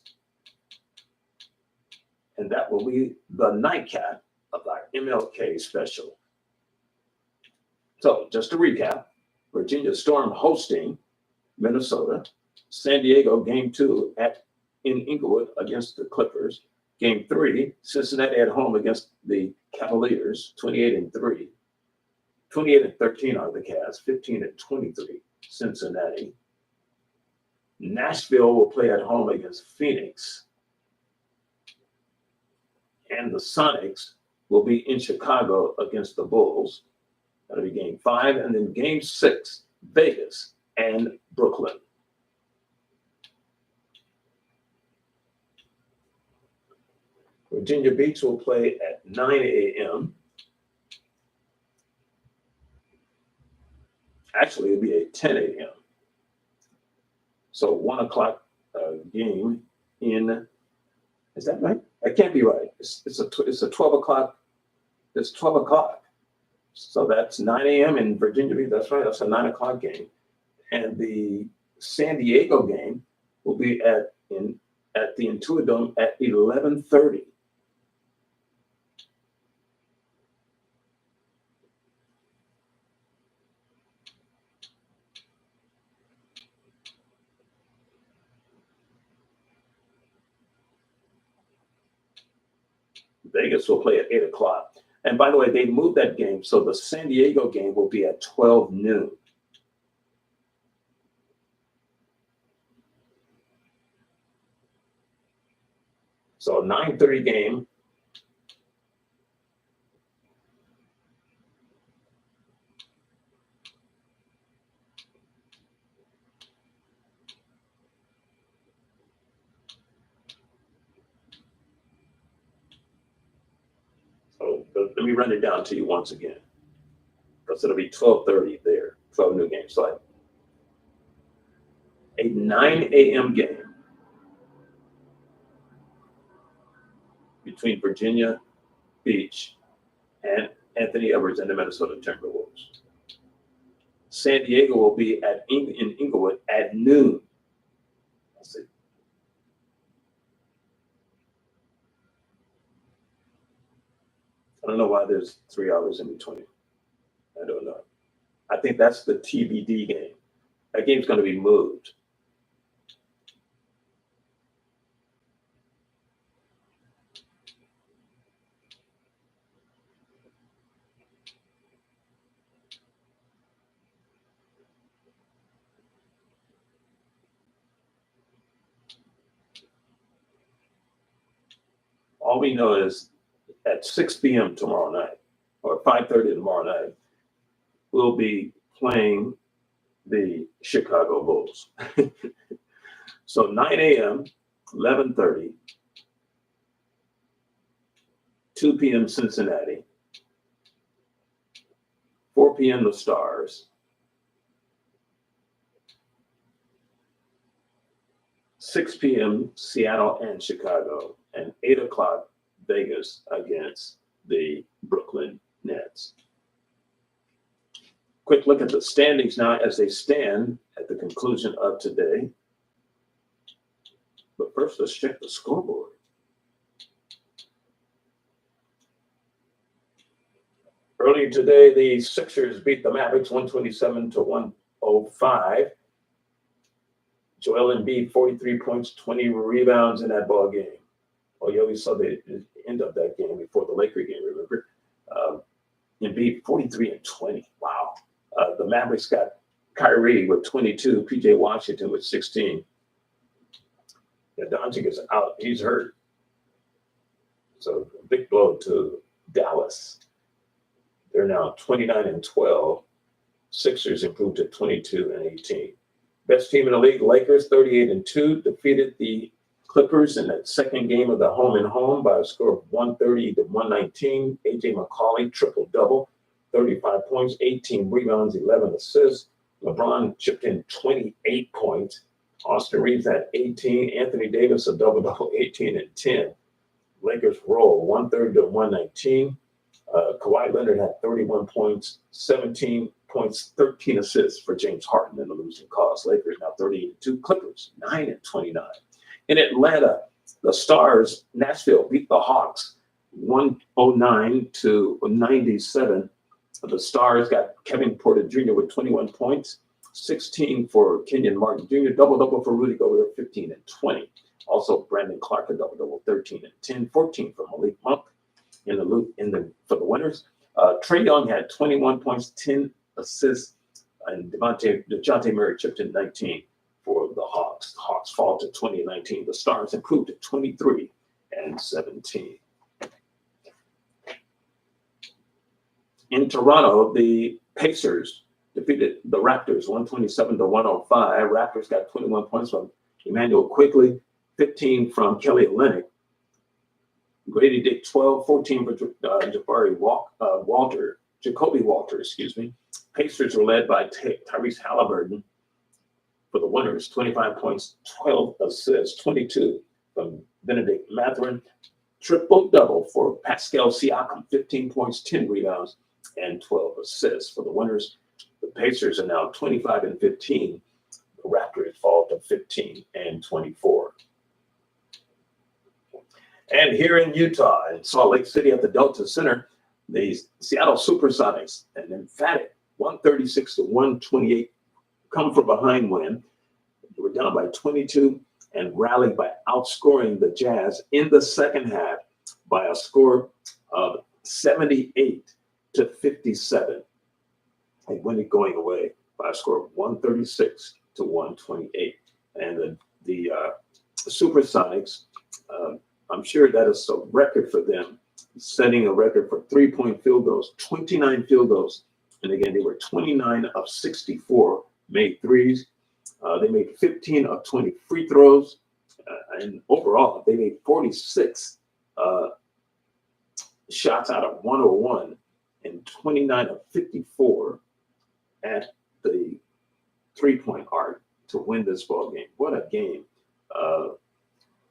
And that will be the nightcap of our MLK special. So just to recap, Virginia Storm hosting Minnesota. San Diego, game 2 in Inglewood against the Clippers. Game 3, Cincinnati at home against the Cavaliers, 28-3. 28-13 are the Cavs. 15-23, Cincinnati. Nashville will play at home against Phoenix. And the Sonics will be in Chicago against the Bulls. That'll be game 5. And then game 6, Vegas and Brooklyn. Virginia Beach will play at 9 a.m. Actually, it'll be at 10 a.m. So 1 o'clock game in, is that right? That can't be right. It's a 12 o'clock. It's 12 o'clock. So that's 9 a.m. in Virginia Beach. That's right. That's a 9 o'clock game. And the San Diego game will be at the Intuit at 11:30. Vegas will play at 8 o'clock. And by the way, they moved that game. So the San Diego game will be at 12 noon. So 9:30 game. So let me run it down to you once again. Because it'll be 12:30 there, 12 new games. So a 9 a.m. game between Virginia Beach and Anthony Edwards and the Minnesota Timberwolves. San Diego will be in Inglewood at noon. Let's see. I don't know why there's 3 hours in between. I don't know. I think that's the TBD game. That game's going to be moved. All we know is at 6 p.m. tomorrow night, or 5:30 tomorrow night, we'll be playing the Chicago Bulls. So 9 a.m., 11:30, 2 p.m. Cincinnati, 4 p.m. the Stars, 6 p.m. Seattle and Chicago, and 8 o'clock Vegas against the Brooklyn Nets. Quick look at the standings now as they stand at the conclusion of today. But first, let's check the scoreboard. Earlier today, the Sixers beat the Mavericks 127-105. Joel Embiid, 43 points, 20 rebounds in that ball game. Oh, yeah, we saw the end of that game before the Laker game, remember? Embiid, 43 and 20. Wow. The Mavericks got Kyrie with 22, PJ Washington with 16. Yeah, Doncic is out. He's hurt. So a big blow to Dallas. They're now 29 and 12. Sixers improved to 22 and 18. Best team in the league, Lakers, 38 and 2, defeated the Clippers in that second game of the home and home by a score of 130-119. AJ McCauley, triple-double, 35 points, 18 rebounds, 11 assists. LeBron chipped in 28 points. Austin Reeves had 18. Anthony Davis, a double-double, 18 and 10. Lakers roll 130-119. Kawhi Leonard had 31 points, 17 points, 13 assists for James Harden in the losing cause. Lakers now 38-2. Clippers 9 and 29. In Atlanta, the Stars, Nashville beat the Hawks 109-97. The Stars got Kevin Porter Jr. with 21 points, 16 for Kenyon Martin Jr., double-double for Rudy Gobert, 15 and 20. Also, Brandon Clark, a double-double, 13 and 10, 14 for Malik Monk for the winners. Trae Young had 21 points, 10 assists, and DeJounte Murray chipped in 19 for the Hawks. The Hawks fall to 20 and 19. The Stars improved to 23 and 17. In Toronto, the Pacers defeated the Raptors 127 to 105. Raptors got 21 points from Emmanuel Quickly, 15 from Kelly Olynyk. Grady Dick 12, 14 for Jacoby Walter, Pacers were led by Tyrese Halliburton for the winners, 25 points, 12 assists, 22 from Benedict Mathurin. Triple-double for Pascal Siakam, 15 points, 10 rebounds, and 12 assists for the winners. The Pacers are now 25 and 15. The Raptors fall to 15 and 24. And here in Utah, in Salt Lake City at the Delta Center, the Seattle Supersonics, an emphatic 136 to 128 come from behind win. They were down by 22 and rallied by outscoring the Jazz in the second half by a score of 78 to 57. They win it going away by a score of 136 to 128. And the Supersonics, I'm sure that is a record for them, setting a record for three-point field goals, 29 field goals. And again, they were 29 of 64 made threes. They made 15 of 20 free throws. And overall, they made 46 shots out of 101 and 29 of 54 at the three-point arc to win this ball game. What a game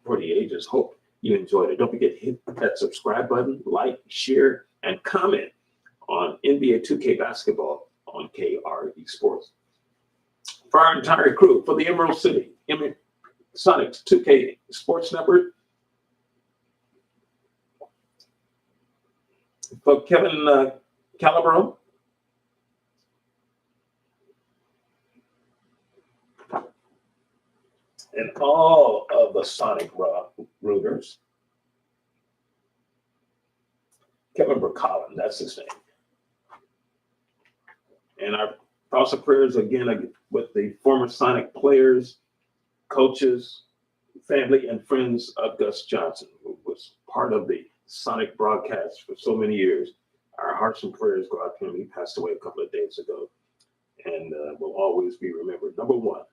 for the ages. Hope you enjoyed it. Don't forget to hit that subscribe button, like, share, and comment on NBA2K basketball on KRE Sports. For our entire crew, for the Emerald City Sonics 2K Sports Network, for Kevin Calabro, and all of the Sonic Rooters, Kevin Burkholland, that's his name. And our thoughts and prayers again with the former Sonic players, coaches, family, and friends of Gus Johnson, who was part of the Sonic broadcast for so many years. Our hearts and prayers go out to him. He passed away a couple of days ago and will always be remembered. Number one,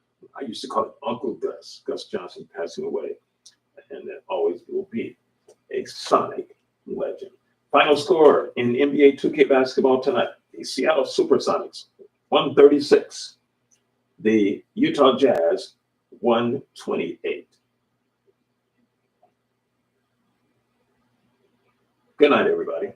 I used to call it Uncle Gus, Gus Johnson passing away, and that always will be a Sonic legend. Final score in NBA 2K basketball tonight, the Seattle Supersonics, 136. The Utah Jazz, 128. Good night, everybody.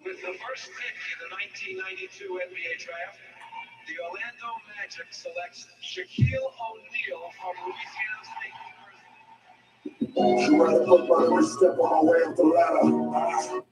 With the first pick in the 1992 NBA draft, the Orlando Magic selects Shaquille O'Neal from Louisiana State University. You ready to put my step on my way up the ladder?